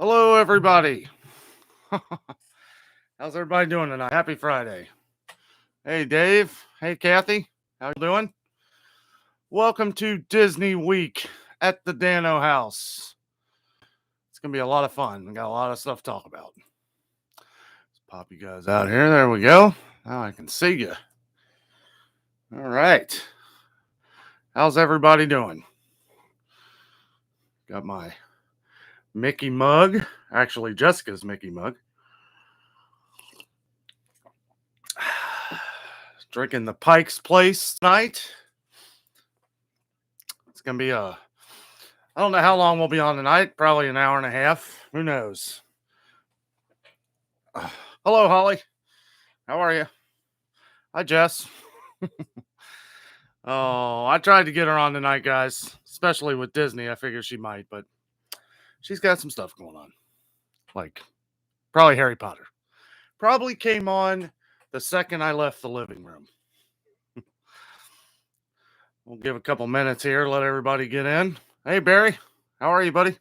Hello, everybody. How's everybody doing tonight? Happy Friday. Hey, Dave. Hey, Kathy. How you doing? Welcome to Disney Week at the Danno house. It's going to be a lot of fun. We got a lot of stuff to talk about. Let's pop you guys out here. There we go. Now I can see you. All right. How's everybody doing? Got my Mickey mug. Actually, Jessica's Mickey mug. Drinking the Pike's Place tonight. It's going to be I don't know how long we'll be on tonight. Probably an hour and a half. Who knows? Hello, Holly. How are you? Hi, Jess. Oh, I tried to get her on tonight, guys. Especially with Disney. I figured she might, but she's got some stuff going on. Like, probably Harry Potter. Probably came on the second I left the living room. We'll give a couple minutes here, let everybody get in. Hey, Barry. How are you, buddy?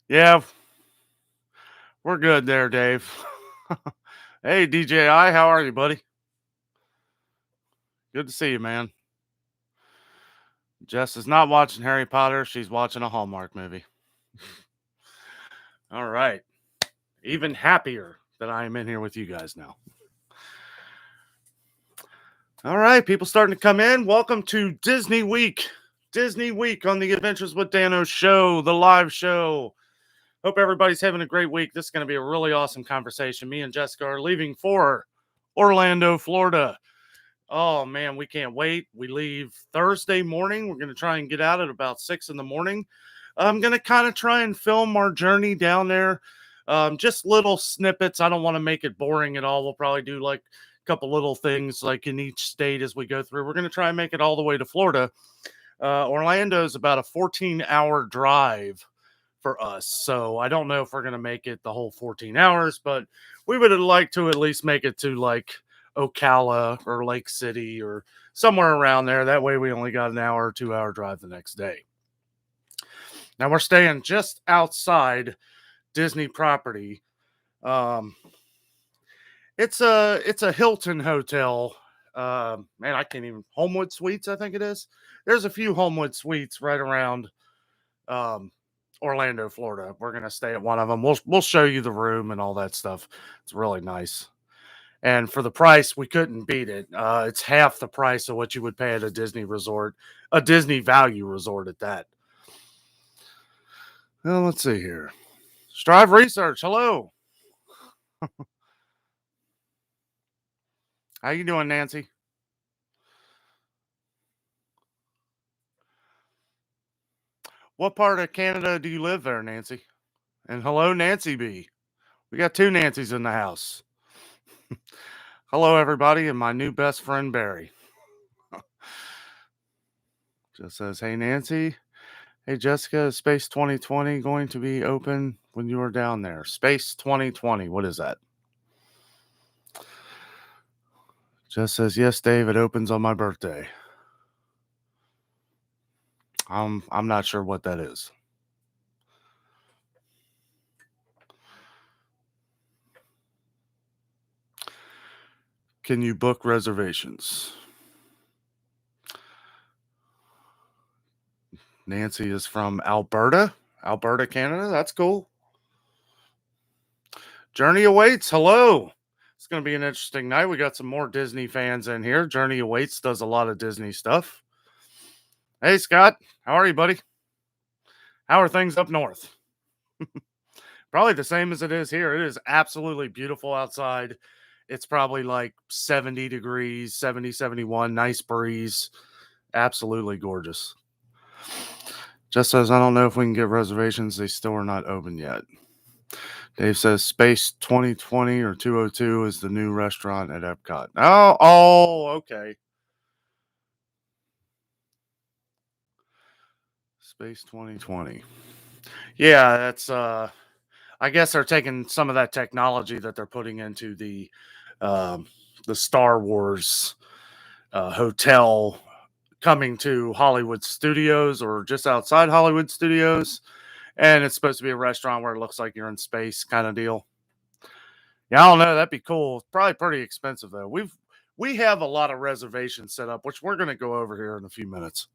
Yeah, we're good there, Dave. Hey, DJI. How are you, buddy? Good to see you, man. Jess is not watching Harry Potter. She's watching a Hallmark movie. All right. Even happier that I am in here with you guys now. All right, people starting to come in. Welcome to Disney Week. Disney Week on the Adventures with Danno show, the live show. Hope everybody's having a great week. This is going to be a really awesome conversation. Me and Jessica are leaving for Orlando, Florida. Oh, man, we can't wait. We leave Thursday morning. We're going to try and get out at about 6 in the morning. I'm going to kind of try and film our journey down there. Just little snippets. I don't want to make it boring at all. We'll probably do like a couple little things like in each state as we go through. We're going to try and make it all the way to Florida. Orlando is about a 14-hour drive for us. So I don't know if we're going to make it the whole 14 hours, but we would like to at least make it to like Ocala or Lake City or somewhere around there. That way we only got an hour or 2 hour drive the next day. Now we're staying just outside Disney property. It's a Hilton hotel. Man, I can't even Homewood Suites, I think it is. There's a few Homewood Suites right around Orlando, Florida. We're gonna stay at one of them. We'll show you the room and all that stuff. It's really nice. And for the price, we couldn't beat it. It's half the price of what you would pay at a Disney resort, a Disney value resort at that. Well, let's see here. Strive Research, hello. How you doing, Nancy? What part of Canada do you live there, Nancy? And hello, Nancy B. We got two Nancys in the house. Hello, everybody, and my new best friend, Barry. Just says, hey, Nancy. Hey, Jessica, is Space 2020 going to be open when you are down there? Space 2020, what is that? Just says, yes, Dave, it opens on my birthday. I'm not sure what that is. Can you book reservations? Nancy is from Alberta, Canada. That's cool. Journey Awaits. Hello. It's going to be an interesting night. We got some more Disney fans in here. Journey Awaits does a lot of Disney stuff. Hey, Scott. How are you, buddy? How are things up north? Probably the same as it is here. It is absolutely beautiful outside. It's probably like 70 degrees, 70, 71, nice breeze. Absolutely gorgeous. Just says, I don't know if we can get reservations. They still are not open yet. Dave says Space 2020 or 202 is the new restaurant at Epcot. Oh, okay. Space 2020. Yeah, that's I I guess they're taking some of that technology that they're putting into um, the Star Wars hotel coming to Hollywood Studios or just outside Hollywood Studios, and it's supposed to be a restaurant where it looks like you're in space kind of deal. Yeah, I don't know. That'd be cool. Probably pretty expensive though. We have a lot of reservations set up, which we're going to go over here in a few minutes.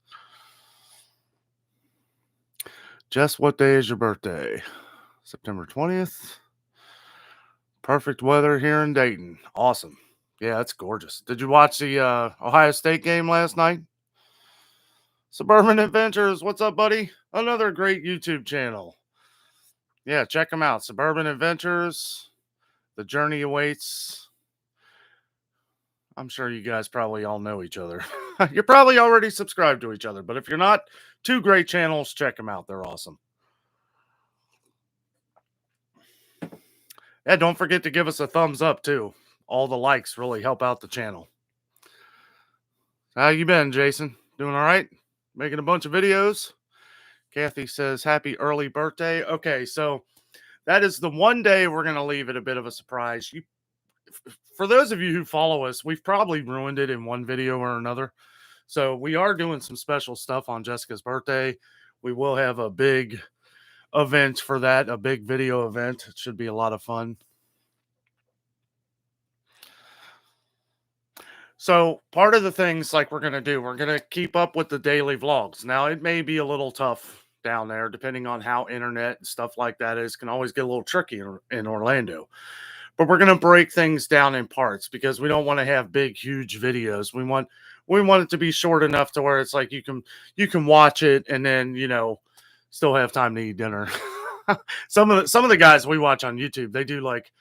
Jess, what day is your birthday? September 20th. Perfect weather here in Dayton. Awesome. Yeah, it's gorgeous. Did you watch the Ohio State game last night? Suburban Adventures. What's up, buddy? Another great YouTube channel. Yeah, check them out. Suburban Adventures. The journey awaits. I'm sure you guys probably all know each other. You're probably already subscribed to each other, but if you're not, two great channels. Check them out. They're awesome. Yeah, don't forget to give us a thumbs up too. All the likes really help out the channel. How you been, Jason? Doing all right? Making a bunch of videos? Kathy says, happy early birthday. Okay, so that is the one day we're going to leave it a bit of a surprise. For those of you who follow us, we've probably ruined it in one video or another. So we are doing some special stuff on Jessica's birthday. We will have a big event for that, a big video event. It should be a lot of fun. So part of the things like we're going to do, we're going to keep up with the daily vlogs. Now, it may be a little tough down there, depending on how internet and stuff like that is. Can always get a little tricky in Orlando. But we're going to break things down in parts because we don't want to have big, huge videos. We want it to be short enough to where it's like you can watch it and then, still have time to eat dinner. Some of the guys we watch on YouTube, they do like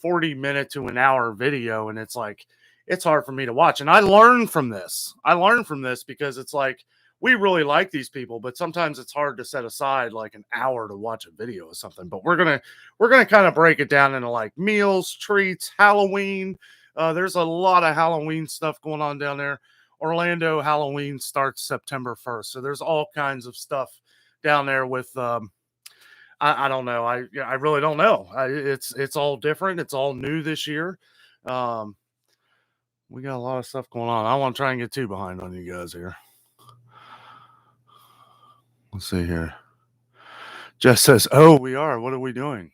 40-minute to an hour video, and it's like it's hard for me to watch. And I learn from this. Because it's like we really like these people, but sometimes it's hard to set aside like an hour to watch a video or something. But we're gonna kind of break it down into like meals, treats, Halloween. There's a lot of Halloween stuff going on down there. Orlando Halloween starts September 1st, so there's all kinds of stuff down there with. I don't know. I really don't know. It's all different. It's all new this year. We got a lot of stuff going on. I don't want to try and get too behind on you guys here. Let's see here. Jess says, oh, we are. What are we doing?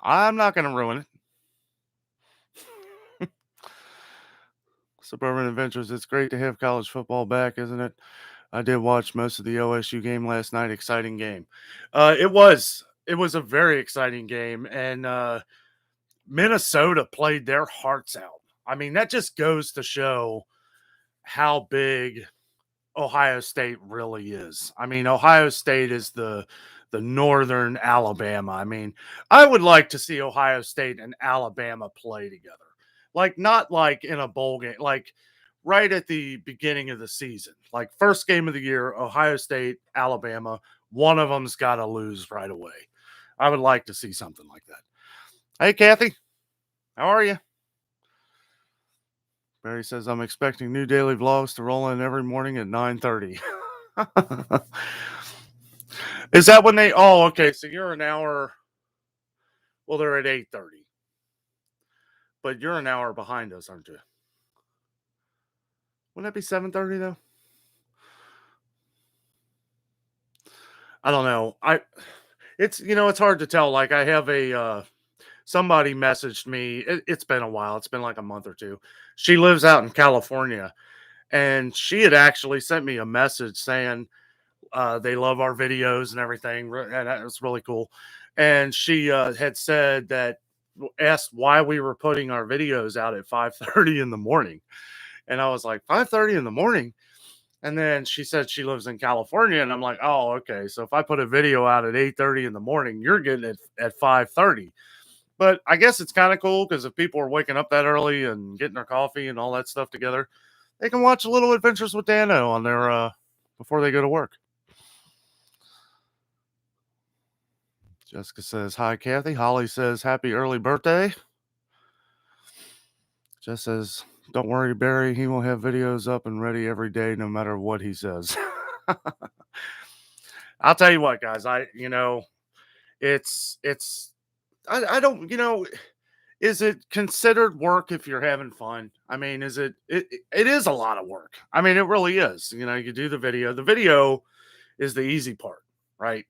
I'm not going to ruin it. Suburban Adventures. It's great to have college football back, isn't it? I did watch most of the OSU game last night. Exciting game. It was a very exciting game. And Minnesota played their hearts out. I mean, that just goes to show how big Ohio State really is. I mean, Ohio State is the northern Alabama. I mean, I would like to see Ohio State and Alabama play together. Like, not like in a bowl game, like right at the beginning of the season. Like, first game of the year, Ohio State, Alabama, one of them's got to lose right away. I would like to see something like that. Hey, Kathy, how are you? Barry says, I'm expecting new daily vlogs to roll in every morning at 9:30. Is that when they... Oh, okay. So you're an hour... Well, they're at 8:30. But you're an hour behind us, aren't you? Wouldn't that be 7:30, though? I don't know. It's hard to tell. Like, I have a... somebody messaged me. It's been a while. It's been like a month or two. She lives out in California, and she had actually sent me a message saying they love our videos and everything, and that was really cool. And she had said that, asked why we were putting our videos out at 5:30 in the morning, and I was like, 5:30 in the morning. And then she said she lives in California, and I'm like, oh, okay. So if I put a video out at 8:30 in the morning, you're getting it at 5:30. But I guess it's kind of cool because if people are waking up that early and getting their coffee and all that stuff together, they can watch a little Adventures with Danno on their before they go to work. Jessica says, hi, Kathy. Holly says, happy early birthday. Jess says, don't worry, Barry. He will have videos up and ready every day, no matter what he says. I'll tell you what, guys. It's I don't, is it considered work if you're having fun? I mean, it is a lot of work. I mean, it really is. You do the video. The video is the easy part, right?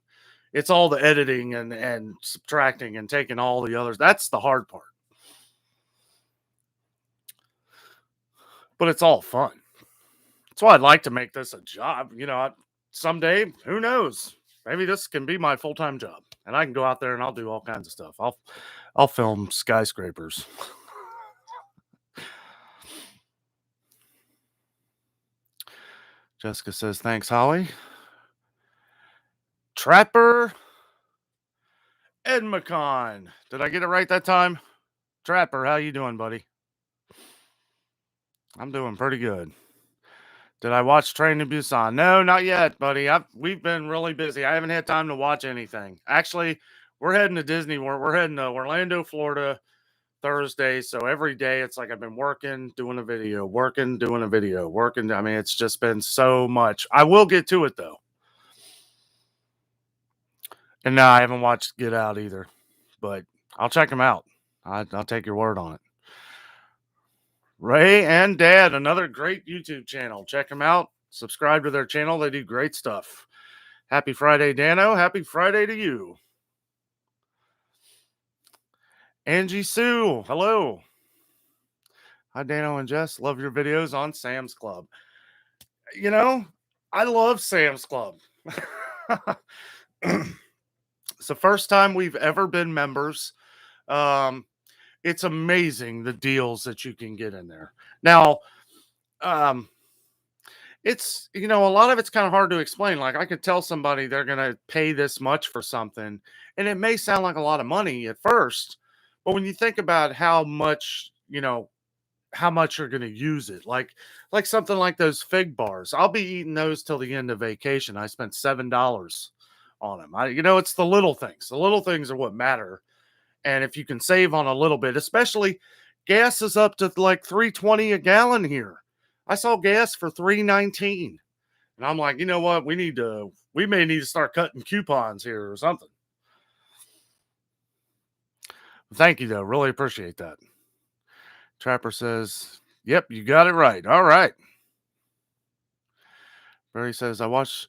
It's all the editing and subtracting and taking all the others. That's the hard part. But it's all fun. That's why I'd like to make this a job. Someday, who knows? Maybe this can be my full-time job, and I can go out there and I'll do all kinds of stuff. I'll film skyscrapers. Jessica says, "Thanks, Holly." Trapper Edmacon. Did I get it right that time? Trapper, how you doing, buddy? I'm doing pretty good. Did I watch Train to Busan? No, not yet, buddy. We've been really busy. I haven't had time to watch anything. Actually, we're heading to Disney. We're heading to Orlando, Florida Thursday. So every day it's like I've been working, doing a video, working, doing a video, working. I mean, it's just been so much. I will get to it though. And no, I haven't watched Get Out either, but I'll check them out. I'll take your word on it. Ray and Dad, another great YouTube channel. Check them out. Subscribe to their channel. They do great stuff. Happy Friday, Danno. Happy Friday to you. Angie Sue, hello. Hi, Danno and Jess. Love your videos on Sam's Club. I love Sam's Club. It's the first time we've ever been members. It's amazing the deals that you can get in there. Now, it's, a lot of it's kind of hard to explain. Like I could tell somebody they're going to pay this much for something, and it may sound like a lot of money at first, but when you think about how much you're going to use it, like something like those fig bars, I'll be eating those till the end of vacation. I spent $7 on them. It's the little things. The little things are what matter. And if you can save on a little bit, especially gas is up to like $3.20 a gallon here. I saw gas for $3.19. And I'm like, you know what? We may need to start cutting coupons here or something. Thank you though. Really appreciate that. Trapper says, "Yep, you got it right." All right. Barry says, I watch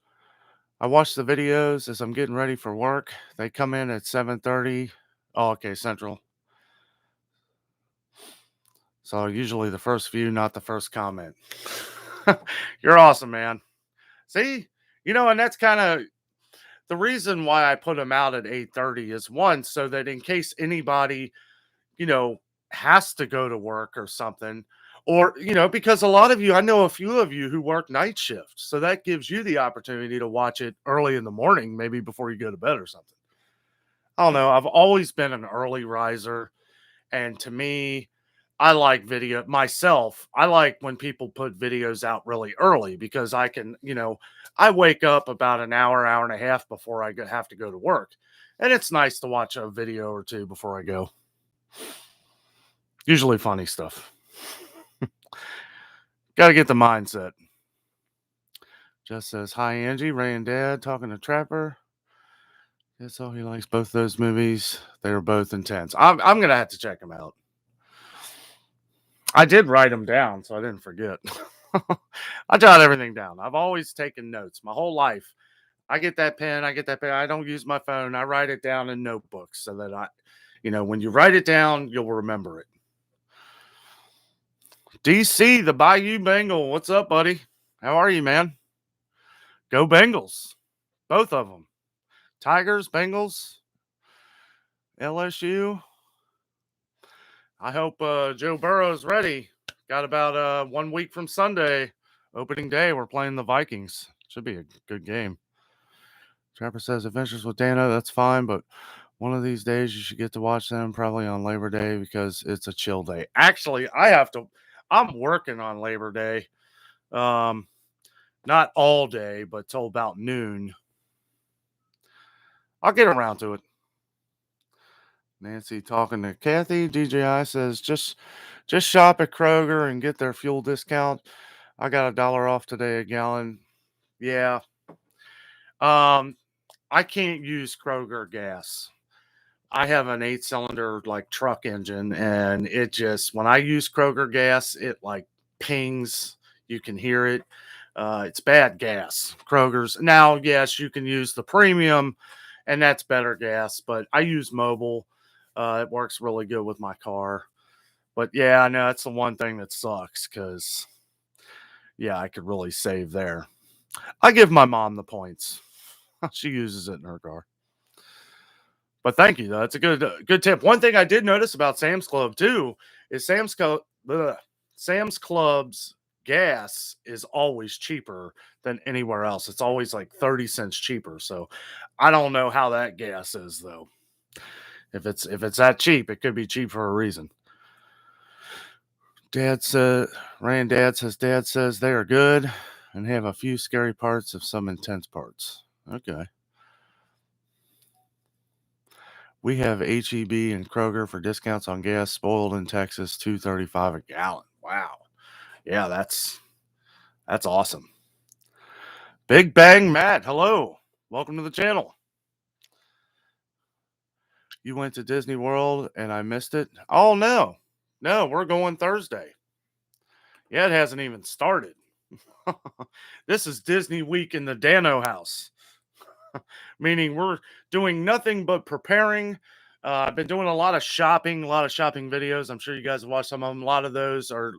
the videos as I'm getting ready for work. They come in at 7:30. Oh, okay, Central. So usually the first view, not the first comment. You're awesome, man. See, and that's kind of the reason why I put them out at 8:30 is one, so that in case anybody, has to go to work or something, or, because a lot of you, I know a few of you who work night shifts. So that gives you the opportunity to watch it early in the morning, maybe before you go to bed or something. I don't know. I've always been an early riser. And to me, I like video myself. I like when people put videos out really early because I can, I wake up about an hour and a half before I have to go to work. And it's nice to watch a video or two before I go. Usually funny stuff. Got to get the mindset. Jess says, "Hi, Angie, Ray and Dad talking to Trapper. That's all he likes. Both those movies. They are both intense." I'm going to have to check them out. I did write them down, so I didn't forget. I jot everything down. I've always taken notes my whole life. I get that pen. I don't use my phone. I write it down in notebooks so that when you write it down, you'll remember it. DC, the Bayou Bengal. What's up, buddy? How are you, man? Go Bengals. Both of them. Tigers, Bengals, LSU. I hope Joe Burrow's ready. Got about 1 week from Sunday, opening day. We're playing the Vikings. Should be a good game. Trapper says, "Adventures with Danno, that's fine, but one of these days you should get to watch them, probably on Labor Day because it's a chill day." Actually, I'm working on Labor Day. Not all day, but till about noon. I'll get around to it. Nancy talking to Kathy. DJI says, just shop at Kroger and get their fuel discount. I got $1 off today a gallon. Yeah. I can't use Kroger gas. I have an 8-cylinder like truck engine, and it just when I use Kroger gas, it like pings. You can hear it. It's bad gas. Kroger's now, yes, you can use the premium, and that's better gas. But I use Mobile. It works really good with my car. But yeah, I know that's the one thing that sucks because yeah, I could really save there. I give my mom the points. She uses it in her car. But thank you, though. That's a good tip. One thing I did notice about Sam's Club too is Sam's Club's gas is always cheaper than anywhere else. It's always like 30 cents cheaper. So I don't know how that gas is though. If it's that cheap, it could be cheap for a reason. Dad said Dad says they are good and have a few scary parts of some intense parts. Okay. We have HEB and Kroger for discounts on gas. Spoiled in Texas, $2.35 a gallon. Wow. Yeah, that's awesome. Big Bang Matt, hello. Welcome to the channel. You went to Disney World and I missed it. Oh no. No, we're going Thursday. Yeah, it hasn't even started. This is Disney week in the Danno house. Meaning we're doing nothing but preparing. I've been doing a lot of shopping videos. I'm sure you guys have watched some of them. A lot of those are,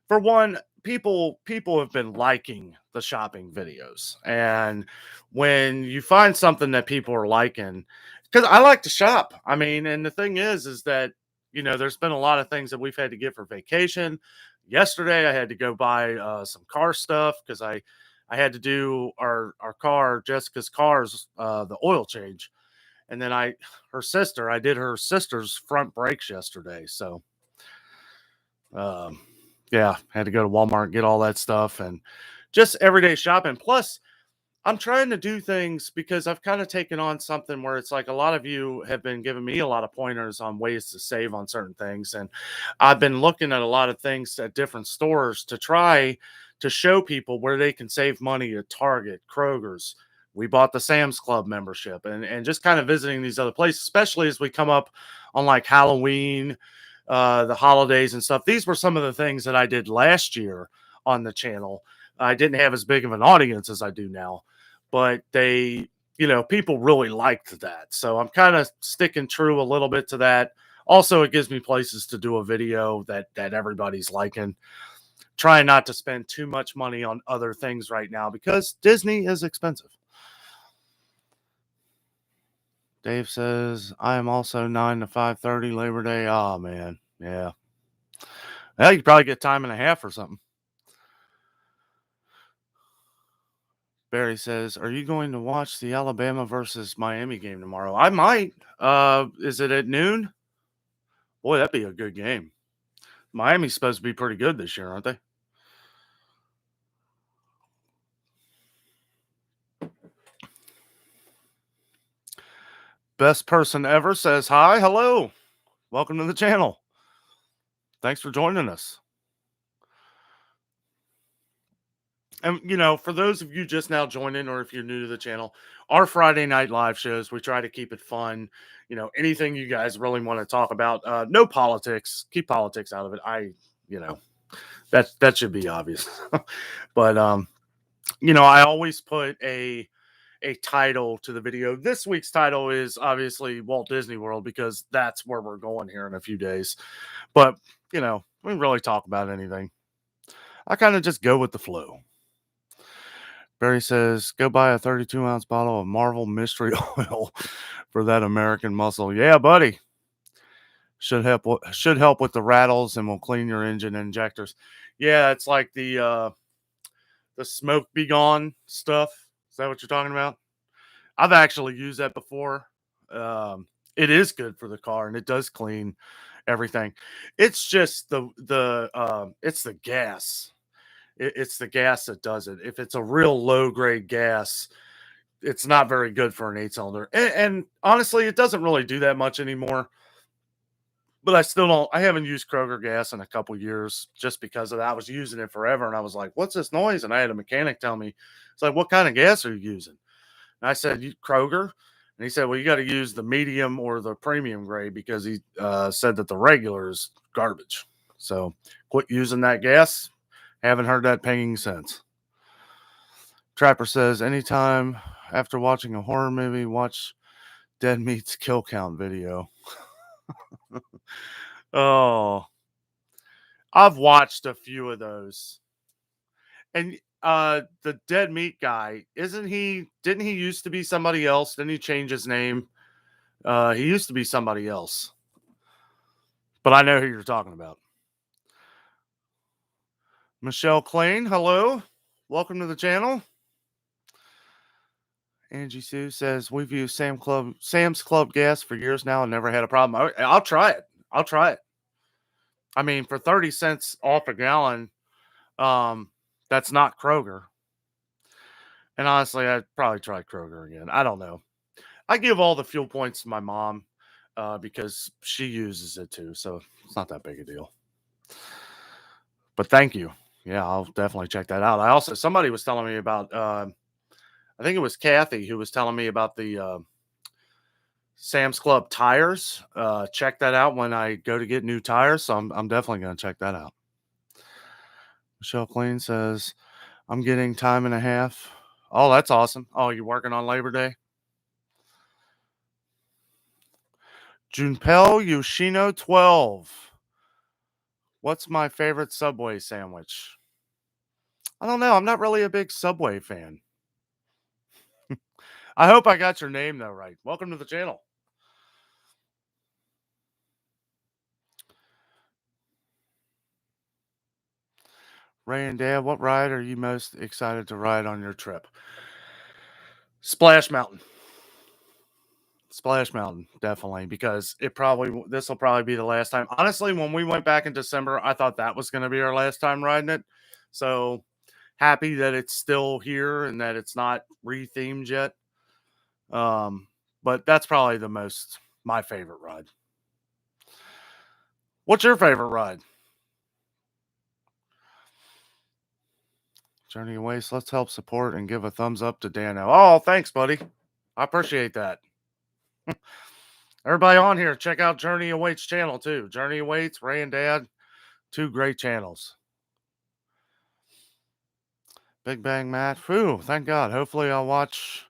for one, people have been liking the shopping videos. And when you find something that people are liking, because I like to shop. I mean, and the thing is that, there's been a lot of things that we've had to get for vacation. Yesterday, I had to go buy some car stuff because I had to do our car, Jessica's car's the oil change. And then I did her sister's front brakes yesterday. So, yeah, had to go to Walmart, get all that stuff and just everyday shopping. Plus, I'm trying to do things because I've kind of taken on something where it's like a lot of you have been giving me a lot of pointers on ways to save on certain things. And I've been looking at a lot of things at different stores to try to show people where they can save money at Target, Kroger's. We bought the Sam's Club membership and just kind of visiting these other places, especially as we come up on like Halloween, the holidays and stuff. These were some of the things that I did last year on the channel. I didn't have as big of an audience as I do now, but people really liked that. So I'm kind of sticking true a little bit to that. Also, it gives me places to do a video that everybody's liking. Trying not to spend too much money on other things right now because Disney is expensive. Dave says, I am also 9 to 5:30 Labor Day. Oh, man. Yeah. Well, you could probably get time and a half or something. Barry says, are you going to watch the Alabama versus Miami game tomorrow? I might. Is it at noon? Boy, that'd be a good game. Miami's supposed to be pretty good this year, aren't they? Best person ever says hi. Hello. Welcome to the channel. Thanks for joining us. And, for those of you just now joining, or if you're new to the channel, our Friday night live shows, we try to keep it fun. Anything you guys really want to talk about. No politics. Keep politics out of it. That should be obvious. But, I always put a title to the video. This week's title is obviously Walt Disney World because that's where we're going here in a few days. But, we can really talk about anything. I kind of just go with the flow. Barry says, go buy a 32-ounce bottle of Marvel Mystery Oil for that American muscle. Yeah, buddy. Should help with the rattles and will clean your engine injectors. Yeah, it's like the smoke be gone stuff. Is that what you're talking about? I've actually used that before. It is good for the car and it does clean everything. It's just it's the gas. It's the gas that does it. If it's a real low grade gas, it's not very good for an 8-cylinder. And honestly, it doesn't really do that much anymore. But I haven't used Kroger gas in a couple years just because of that. I was using it forever and I was like, what's this noise? And I had a mechanic tell me, it's like, what kind of gas are you using? And I said, Kroger? And he said, well, you got to use the medium or the premium grade because he said that the regular is garbage. So quit using that gas. Haven't heard that pinging since. Trapper says, anytime after watching a horror movie, watch Dead Meat's kill count video. Oh, I've watched a few of those. And the Dead Meat guy, didn't he used to be somebody else? Didn't he change his name? He used to be somebody else. But I know who you're talking about. Michelle Klein, hello. Welcome to the channel. Angie Sue says, we've used Sam's Club gas for years now and never had a problem. I'll try it. I'll try it. I mean, for 30 cents off a gallon, that's not Kroger. And honestly, I'd probably try Kroger again. I don't know. I give all the fuel points to my mom because she uses it too. So it's not that big a deal. But thank you. Yeah, I'll definitely check that out. Somebody was telling me about, I think it was Kathy who was telling me about the Sam's Club tires. Check that out when I go to get new tires. So I'm definitely going to check that out. Michelle Clean says, I'm getting time and a half. Oh, that's awesome. Oh, you're working on Labor Day? Junpel Yoshino 12. What's my favorite Subway sandwich? I don't know. I'm not really a big Subway fan. I hope I got your name, though, right. Welcome to the channel. Ray and Dad, what ride are you most excited to ride on your trip? Splash Mountain. Splash Mountain, definitely, because this will probably be the last time. Honestly, when we went back in December, I thought that was going to be our last time riding it. So happy that it's still here and that it's not rethemed yet. But that's probably my favorite ride. What's your favorite ride? Journey of Waste. Let's help support and give a thumbs up to Danno. Oh, thanks, buddy. I appreciate that. Everybody on here, check out Journey of Waits channel too. Journey of Waits, Ray and Dad, 2 great channels. Big Bang Matt. Whew, thank God. Hopefully I'll watch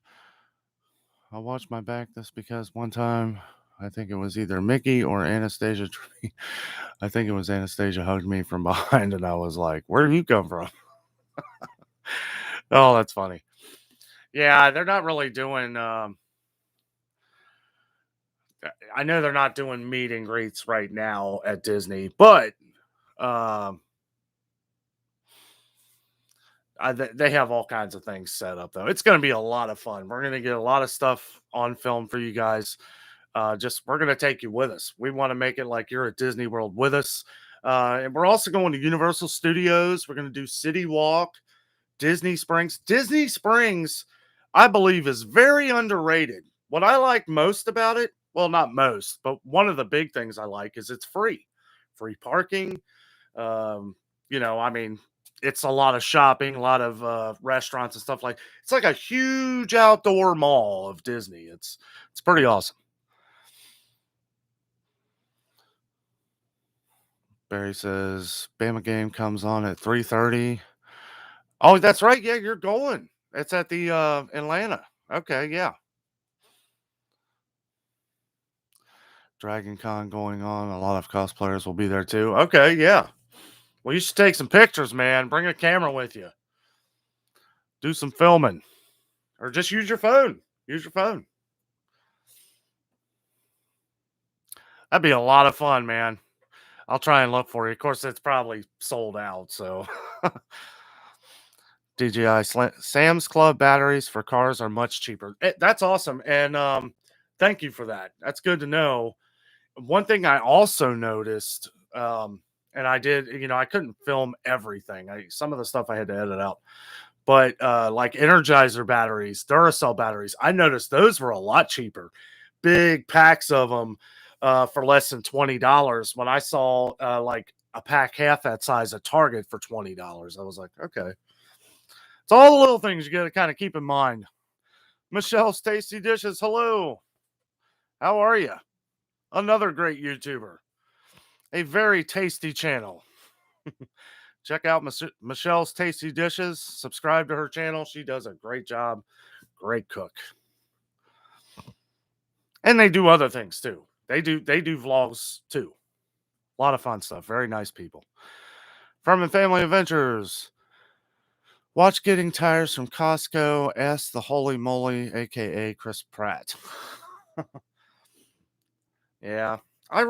my back this because one time I think it was either Mickey or Anastasia. I think it was Anastasia hugged me from behind and I was like, where did you come from? Oh, that's funny. Yeah, they're not really doing I know they're not doing meet and greets right now at Disney, but they have all kinds of things set up, though. It's going to be a lot of fun. We're going to get a lot of stuff on film for you guys. We're going to take you with us. We want to make it like you're at Disney World with us. And we're also going to Universal Studios. We're going to do City Walk, Disney Springs. Disney Springs, I believe, is very underrated. What I like most about it, well, not most, but one of the big things I like is it's free parking. I mean, it's a lot of shopping, a lot of restaurants and stuff it's like a huge outdoor mall of Disney. It's pretty awesome. Barry says Bama game comes on at 3:30. Oh, that's right. Yeah, you're going. It's at the Atlanta. Okay, yeah. Dragon Con going on. A lot of cosplayers will be there too. Okay, yeah. Well, you should take some pictures, man. Bring a camera with you. Do some filming. Or just use your phone. Use your phone. That'd be a lot of fun, man. I'll try and look for you. Of course, it's probably sold out, so. DJI Sam's Club batteries for cars are much cheaper. That's awesome. And thank you for that. That's good to know. One thing I also noticed, and I did, I couldn't film everything. Some of the stuff I had to edit out. But like Energizer batteries, Duracell batteries, I noticed those were a lot cheaper. Big packs of them for less than $20. When I saw like a pack half that size at Target for $20, I was like, okay. It's all the little things you got to kind of keep in mind. Michelle's Tasty Dishes. Hello. How are you? Another great YouTuber. A very tasty channel. Check out Michelle's Tasty Dishes. Subscribe to her channel. She does a great job. Great cook. And they do other things too. They do vlogs too. A lot of fun stuff. Very nice people. Firm and Family Adventures. Watch Getting Tires from Costco. Ask the Holy Moly, aka Chris Pratt. Yeah. I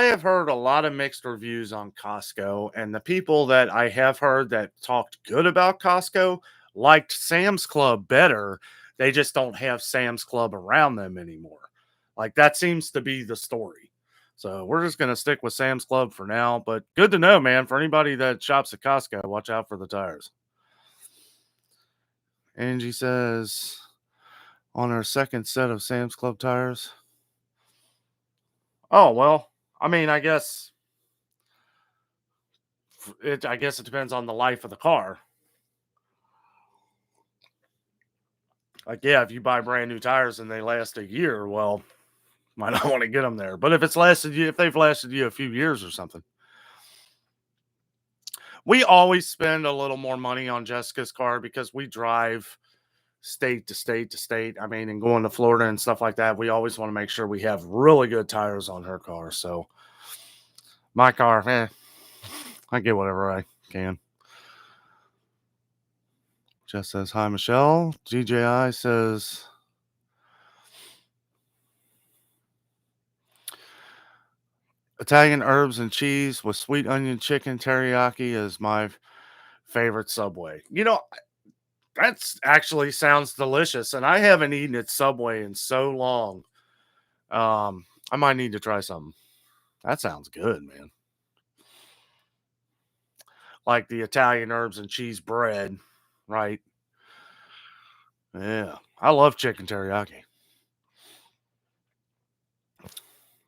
have heard a lot of mixed reviews on Costco, and the people that I have heard that talked good about Costco liked Sam's Club better. They just don't have Sam's Club around them anymore. Like, that seems to be the story. So we're just going to stick with Sam's Club for now, but good to know, man. For anybody that shops at Costco, watch out for the tires. Angie says, on her second set of Sam's Club tires. Oh, well, I mean, I guess it depends on the life of the car. Like, yeah, if you buy brand new tires and they last a year, well, might not want to get them there. But if they've lasted you a few years or something. We always spend a little more money on Jessica's car because we drive state to state to state. I mean, and going to Florida and stuff like that, we always want to make sure we have really good tires on her car. So my car, I get whatever I can. Jess says, hi, Michelle. GJI says, Italian herbs and cheese with sweet onion chicken teriyaki is my favorite Subway. You know, that's actually sounds delicious, and I haven't eaten at Subway in so long. I might need to try something. That sounds good, man. Like the Italian herbs and cheese bread, right? Yeah, I love chicken teriyaki.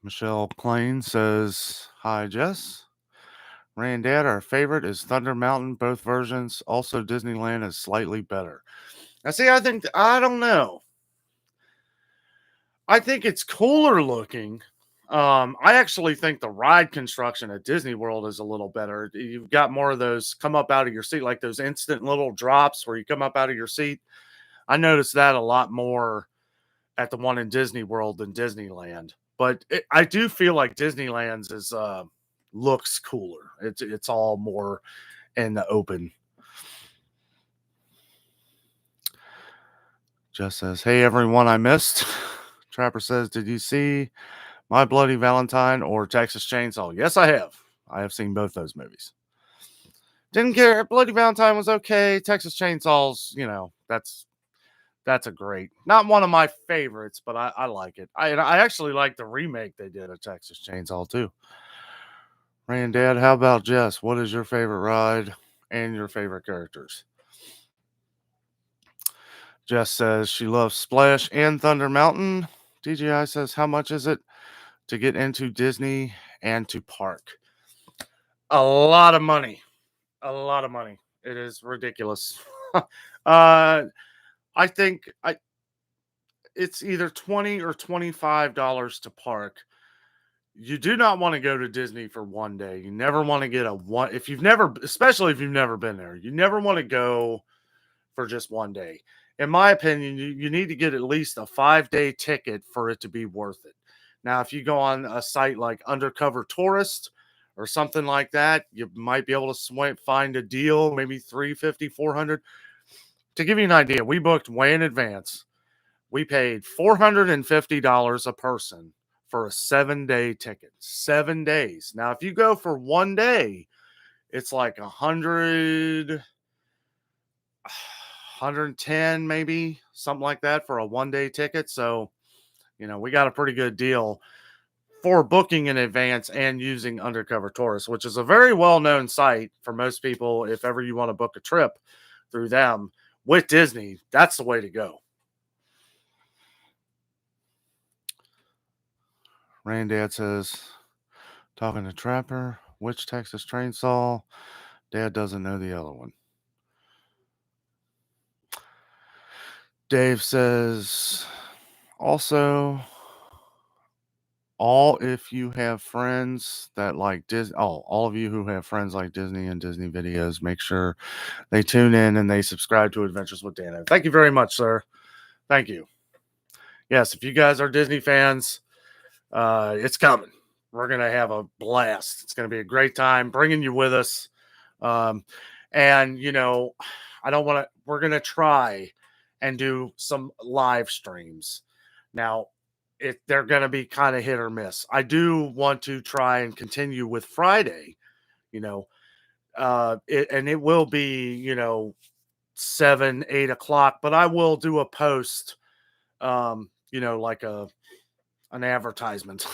Michelle Plain says, hi, Jess. Ray and Dad, our favorite is Thunder Mountain, both versions. Also, Disneyland is slightly better. Now, see, I don't know. I think it's cooler looking. I actually think the ride construction at Disney World is a little better. You've got more of those come up out of your seat, like those instant little drops where you come up out of your seat. I noticed that a lot more at the one in Disney World than Disneyland. But I do feel like Disneyland's is looks cooler. It's all more in the open. Jess says, hey, everyone I missed. Trapper says, did you see My Bloody Valentine or Texas Chainsaw? Yes, I have. I have seen both those movies. Didn't care. Bloody Valentine was okay. Texas Chainsaw's, that's a great, not one of my favorites, but I like it. I actually like the remake they did of Texas Chainsaw too. Ray and Dad, how about Jess? What is your favorite ride and your favorite characters? Jess says she loves Splash and Thunder Mountain. DJI says, how much is it to get into Disney and to park? A lot of money. A lot of money. It is ridiculous. I think it's either $20 or $25 to park. You do not want to go to Disney for one day. You never want to get especially if you've never been there, you never want to go for just one day. In my opinion, you need to get at least a 5-day ticket for it to be worth it. Now, if you go on a site like Undercover Tourist or something like that, you might be able to find a deal, maybe $350, $400. To give you an idea, we booked way in advance. We paid $450 a person for a 7-day ticket. 7 days. Now, if you go for one day, it's like 110 maybe, something like that for a 1-day ticket. So, we got a pretty good deal for booking in advance and using Undercover Tourist, which is a very well-known site for most people. If ever you want to book a trip through them with Disney, that's the way to go. Dad says, talking to Trapper, which Texas Chainsaw? Dad doesn't know the other one. Dave says, also, if you have friends that like Disney, all of you who have friends like Disney and Disney videos, make sure they tune in and they subscribe to Adventures with Danno. Thank you very much, sir. Thank you. Yes, if you guys are Disney fans, it's coming. We're going to have a blast. It's going to be a great time bringing you with us. And, you know, we're going to try and do some live streams. Now, they're going to be kind of hit or miss. I do want to try and continue with Friday, you know, and it will be, 7, 8 o'clock, but I will do a post, like an advertisement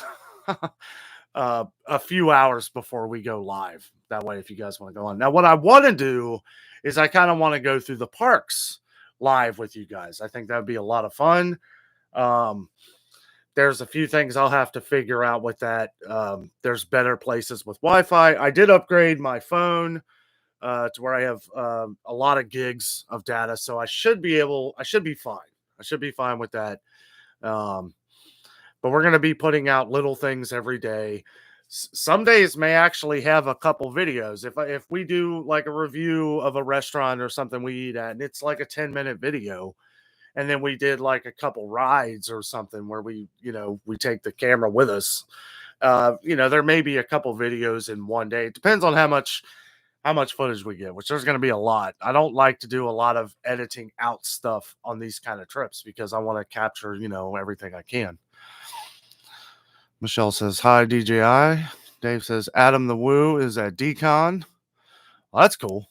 a few hours before we go live. That way, if you guys want to go on. Now, what I want to do is I kind of want to go through the parks live with you guys. I think that would be a lot of fun. There's a few things I'll have to figure out with that. There's better places with Wi-Fi. I did upgrade my phone to where I have a lot of gigs of data, so I should be fine. I should be fine with that. But we're going to be putting out little things every day. Some days may actually have a couple videos. If we do like a review of a restaurant or something we eat at, and it's like a 10-minute video, and then we did like a couple rides or something where we take the camera with us. There may be a couple videos in one day. It depends on how much footage we get, which there's going to be a lot. I don't like to do a lot of editing out stuff on these kind of trips because I want to capture, everything I can. Michelle says, hi, DJI. Dave says, Adam the Woo is at Decon. Well, that's cool.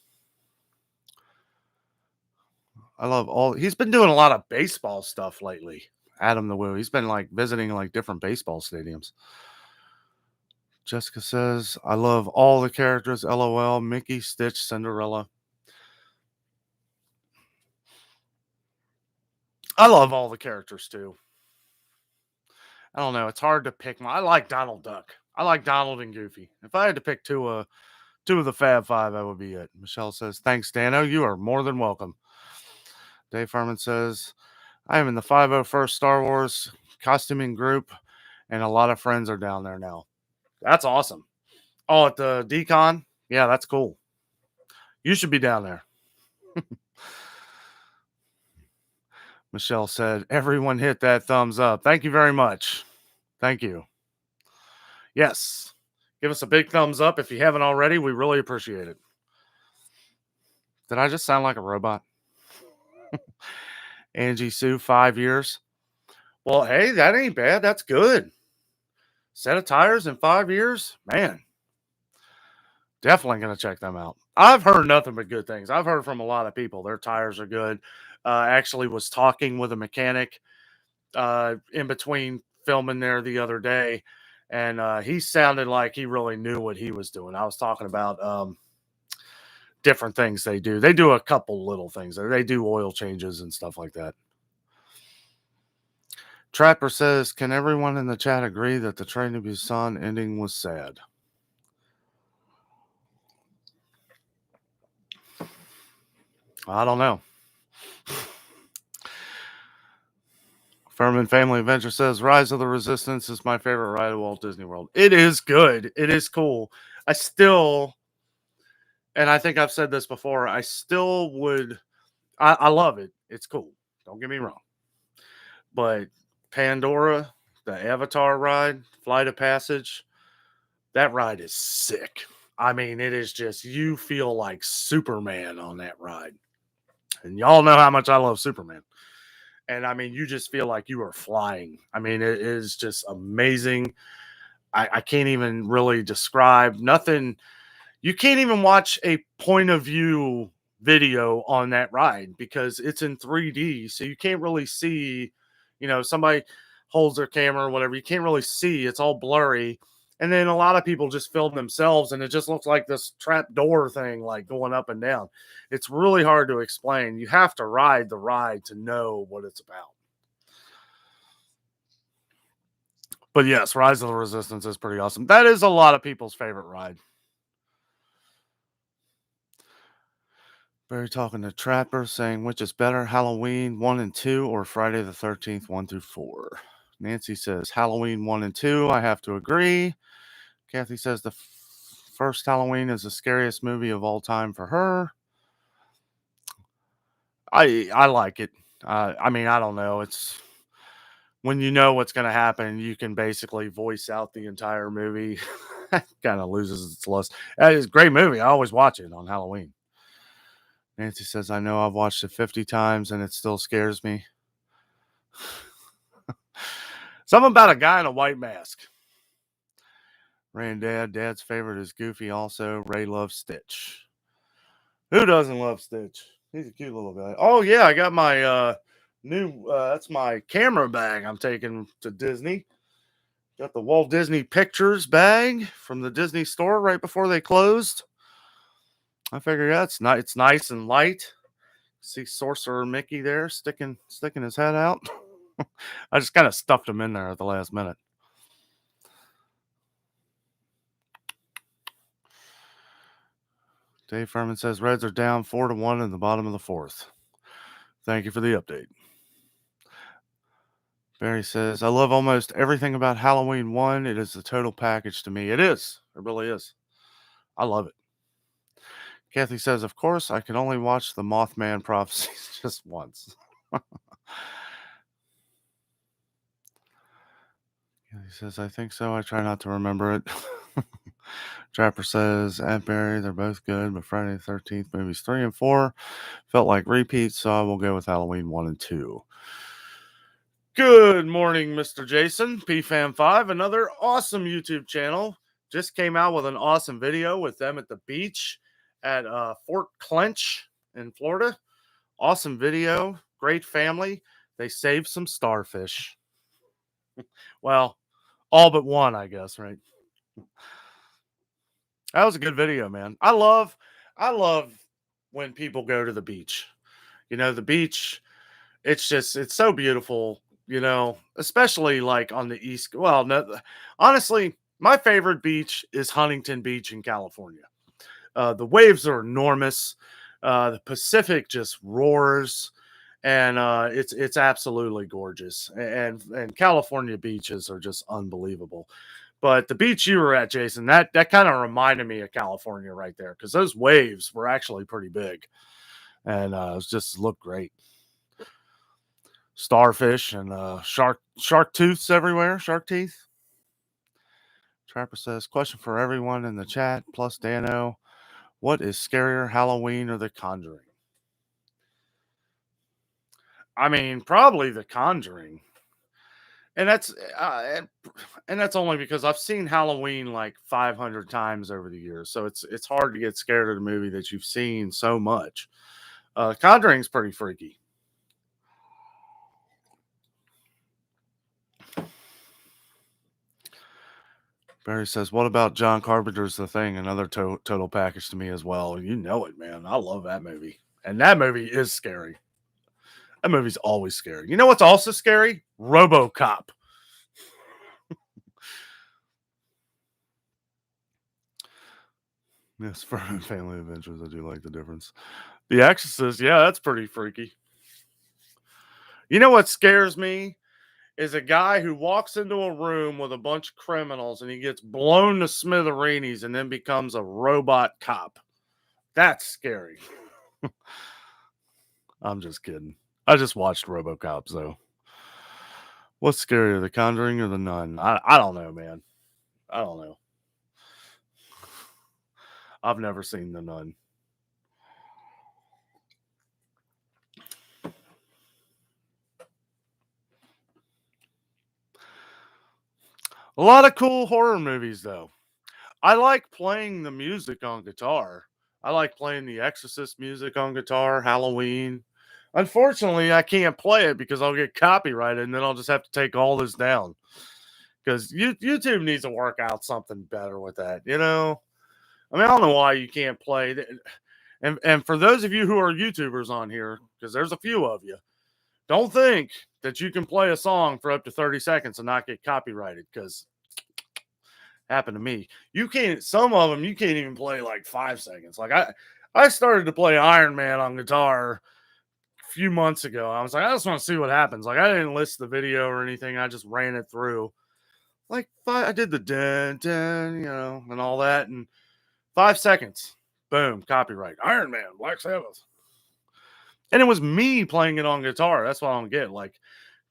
I love he's been doing a lot of baseball stuff lately. Adam the Woo. He's been like visiting like different baseball stadiums. Jessica says, I love all the characters. LOL, Mickey, Stitch, Cinderella. I love all the characters too. I don't know. It's hard to pick. I like Donald Duck. I like Donald and Goofy. If I had to pick two of the Fab Five, that would be it. Michelle says, thanks, Danno. You are more than welcome. Dave Furman says, I am in the 501st Star Wars costuming group, and a lot of friends are down there now. That's awesome. Oh, at the Decon? Yeah, that's cool. You should be down there. Michelle said, everyone hit that thumbs up. Thank you very much. Thank you. Yes. Give us a big thumbs up if you haven't already. We really appreciate it. Did I just sound like a robot? Angie Sue, 5 years. Well, hey, that ain't bad. That's good. Set of tires in 5 years? Man. Definitely going to check them out. I've heard nothing but good things. I've heard from a lot of people. Their tires are good. Actually was talking with a mechanic in between filming there the other day, and he sounded like he really knew what he was doing. I was talking about different things they do. They do a couple little things. They do oil changes and stuff like that. Trapper says, can everyone in the chat agree that the Train to Busan ending was sad? I don't know. Furman Family Adventure says, Rise of the Resistance is my favorite ride at Walt Disney World. It is good. It is cool. And I think I've said this before, I love it. It's cool. Don't get me wrong. But Pandora, the Avatar ride, Flight of Passage, that ride is sick. I mean, it is just, you feel like Superman on that ride. And y'all know how much I love Superman. And I mean, you just feel like you are flying. I mean, it is just amazing. I can't even really describe nothing. You can't even watch a point of view video on that ride because it's in 3D. So you can't really see, somebody holds their camera or whatever. You can't really see. It's all blurry. And then a lot of people just film themselves and it just looks like this trap door thing, like going up and down. It's really hard to explain. You have to ride the ride to know what it's about. But yes, Rise of the Resistance is pretty awesome. That is a lot of people's favorite ride. Barry talking to Trapper, saying which is better, Halloween 1 and 2 or Friday the 13th 1 through 4. Nancy says Halloween 1 and 2. I have to agree. Kathy says the first Halloween is the scariest movie of all time for her. I like it. I mean, I don't know. It's when you know what's going to happen, you can basically voice out the entire movie. Kind of loses its lust. It's a great movie. I always watch it on Halloween. Nancy says, I know I've watched it 50 times and it still scares me. Something about a guy in a white mask. Ray and Dad's favorite is Goofy also. Ray loves Stitch. Who doesn't love Stitch? He's a cute little guy. Oh, yeah, I got my new, that's my camera bag I'm taking to Disney. Got the Walt Disney Pictures bag from the Disney store right before they closed. I figure, yeah, it's nice and light. See Sorcerer Mickey there sticking his head out. I just kind of stuffed him in there at the last minute. Dave Furman says Reds are down 4-1 in the bottom of the fourth. Thank you for the update. Barry says, I love almost everything about Halloween 1. It is the total package to me. It is. It really is. I love it. Kathy says, of course, I can only watch the Mothman prophecies just once. Kathy says, I think so. I try not to remember it. Trapper says, at Barry, they're both good, but Friday the 13th movies 3 and 4 felt like repeats, so I will go with Halloween 1 and 2. Good morning, Mr. Jason, PFAM5, another awesome YouTube channel. Just came out with an awesome video with them at the beach at Fort Clench in Florida. Awesome video, great family. They saved some starfish. Well, all but one, I guess, right? That was a good video, man. I love when people go to the beach. You know, the beach, it's so beautiful, you know, especially like on the east. Well, no, honestly, my favorite beach is Huntington Beach in California. The waves are enormous. The Pacific just roars, and it's absolutely gorgeous. And California beaches are just unbelievable. But the beach you were at, Jason, that kind of reminded me of California right there, because those waves were actually pretty big, and it was just looked great. Starfish and shark tooths everywhere, shark teeth. Trapper says, question for everyone in the chat, plus Danno. What is scarier, Halloween or The Conjuring? I mean, probably The Conjuring. And that's only because I've seen Halloween like 500 times over the years. So it's hard to get scared of a movie that you've seen so much. Conjuring's pretty freaky. Barry says, what about John Carpenter's The Thing? Another total package to me as well. You know it, man. I love that movie. And that movie is scary. That movie's always scary. You know what's also scary? RoboCop. Yes, for family adventures, I do like the difference. The Exorcist, yeah, that's pretty freaky. You know what scares me? Is a guy who walks into a room with a bunch of criminals and he gets blown to smithereens and then becomes a robot cop. That's scary. I'm just kidding. I just watched RoboCop, so. What's scarier, The Conjuring or The Nun? I don't know, man. I don't know. I've never seen The Nun. A lot of cool horror movies, though. I like playing the music on guitar. I like playing the Exorcist music on guitar, Halloween. Unfortunately, I can't play it because I'll get copyrighted and then I'll just have to take all this down. Because YouTube needs to work out something better with that, you know? I mean, I don't know why you can't play. And for those of you who are YouTubers on here, because there's a few of you, don't think that you can play a song for up to 30 seconds and not get copyrighted, because happened to me. You can't, some of them you can't even play like 5 seconds. Like I started to play Iron Man on guitar a few months ago. I was like, I just want to see what happens. Like, I didn't list the video or anything. I just ran it through. Like, I did the dun, dun, and all that. And 5 seconds, boom, copyright. Iron Man, Black Sabbath. And it was me playing it on guitar. That's what I don't get. Like,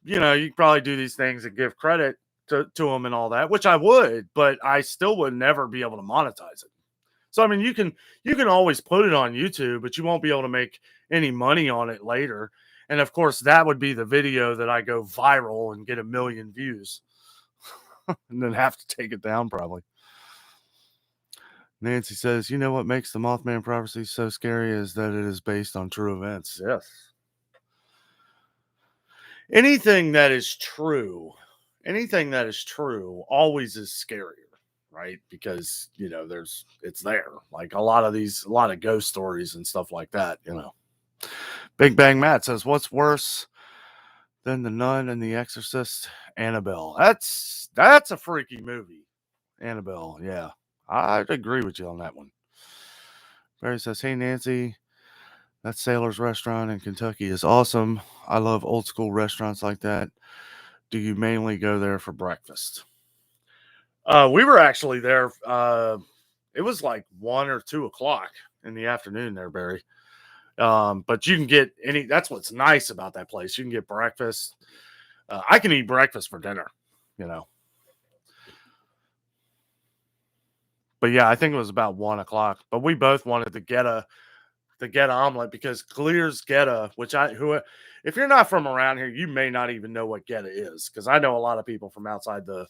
you could probably do these things and give credit to them and all that, which I would, but I still would never be able to monetize it. So I mean, you can always put it on YouTube, but you won't be able to make any money on it later. And of course, that would be the video that I go viral and get 1 million views, and then have to take it down probably. Nancy says, "You know what makes the Mothman prophecy so scary is that it is based on true events." Yes. Anything that is true always is scarier, right? Because it's there. Like a lot of ghost stories and stuff like that. Big Bang Matt says, "What's worse than The Nun and The Exorcist?" Annabelle. That's a freaky movie. Annabelle, yeah. I'd agree with you on that one. Barry says, "Hey Nancy, that Sailor's Restaurant in Kentucky is awesome. I love old school restaurants like that. Do you mainly go there for breakfast?" We were actually there. It was like 1 or 2 o'clock in the afternoon there, Barry. But you can get that's what's nice about that place. You can get breakfast. I can eat breakfast for dinner. But yeah, I think it was about 1 o'clock. But we both wanted to get a omelet because Clear's Geta, if you're not from around here, you may not even know what Geta is. Because I know a lot of people from outside the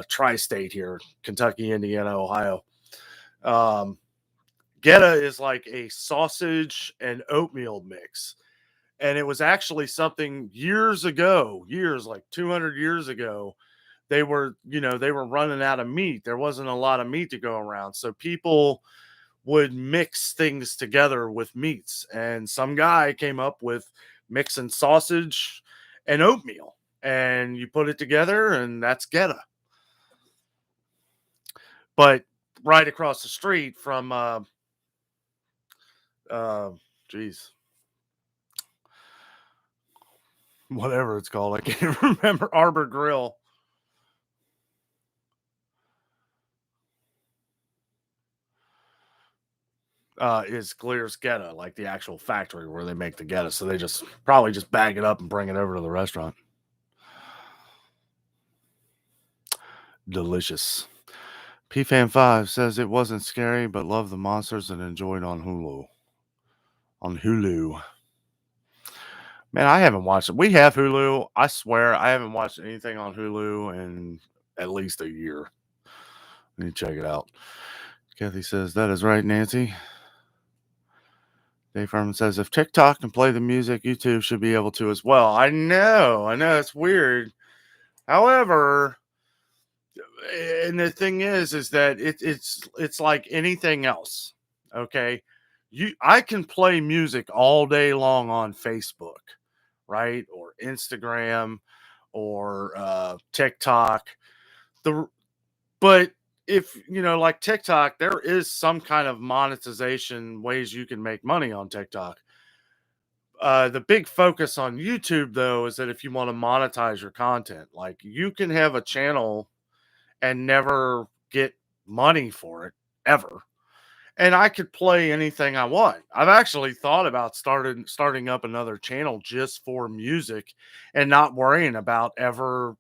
tri-state here, Kentucky, Indiana, Ohio. Geta is like a sausage and oatmeal mix. And it was actually something years like 200 years ago, they were running out of meat. There wasn't a lot of meat to go around. So people would mix things together with meats. And some guy came up with mixing sausage and oatmeal. And you put it together, and that's Geta. But right across the street from whatever it's called, I can't remember, Arbor Grill. Is Clear's Geta, like the actual factory where they make the Geta. So they probably just bag it up and bring it over to the restaurant. Delicious. PFan5 says it wasn't scary, but loved the monsters and enjoyed on Hulu. Man, I haven't watched it. We have Hulu. I swear I haven't watched anything on Hulu in at least a year. I need to check it out. Kathy says, that is right, Nancy. Dave Furman says, if TikTok can play the music, YouTube should be able to as well. I know, it's weird. However, and the thing is that it's like anything else. Okay. I can play music all day long on Facebook, right? Or Instagram or TikTok. But if like TikTok, there is some kind of monetization ways you can make money on TikTok. The big focus on YouTube though is that if you want to monetize your content, like you can have a channel and never get money for it ever. And I could play anything I want. I've actually thought about starting up another channel just for music and not worrying about ever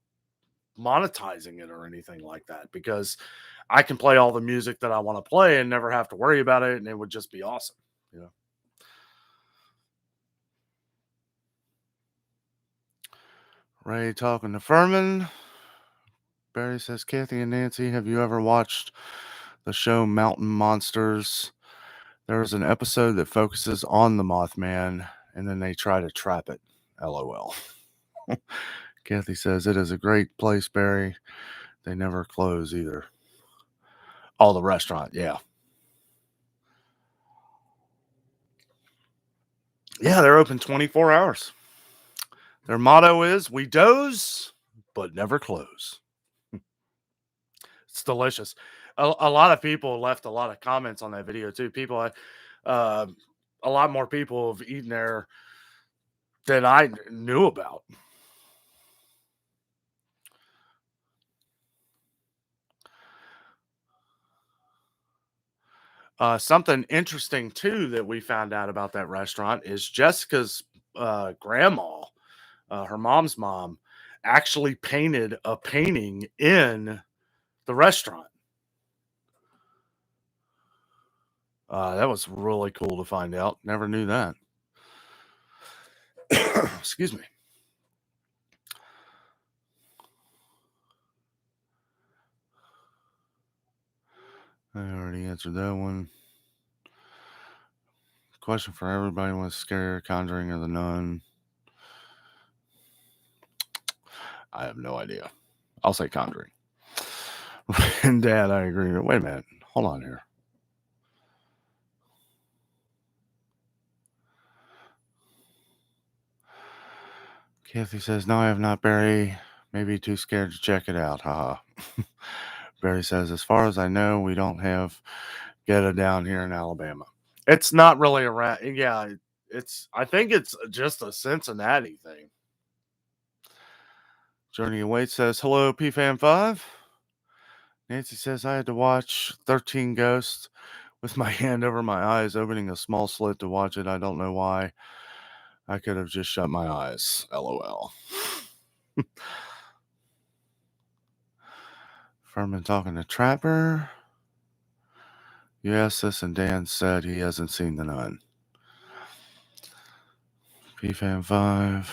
monetizing it or anything like that, because I can play all the music that I want to play and never have to worry about it, and it would just be awesome. Ray talking to Furman. Barry says, Kathy and Nancy, have you ever watched the show Mountain Monsters? There is an episode that focuses on the Mothman, and then they try to trap it. LOL. Kathy says, it is a great place, Barry. They never close either. Oh, the restaurant, yeah. Yeah, they're open 24 hours. Their motto is, we doze, but never close. It's delicious. A lot of people left a lot of comments on that video too. People, a lot more people have eaten there than I knew about. Something interesting too that we found out about that restaurant is Jessica's grandma, her mom's mom, actually painted a painting in the restaurant. That was really cool to find out. Never knew that. Excuse me. I already answered that one. Question for everybody: was scarier, Conjuring or The Nun? I have no idea. I'll say Conjuring. And Dad, I agree. Wait a minute. Hold on here. Kathy says, no, I have not, Barry. Maybe too scared to check it out. Haha. Barry says, as far as I know, we don't have ghetto down here in Alabama. It's not really around. Yeah, I think it's just a Cincinnati thing. Journey Await says, hello, PFAM5. Nancy says, I had to watch 13 Ghosts with my hand over my eyes, opening a small slit to watch it. I don't know why. I could have just shut my eyes. LOL. Furman talking to Trapper. You asked this, and Dan said he hasn't seen The Nun. PFAM5.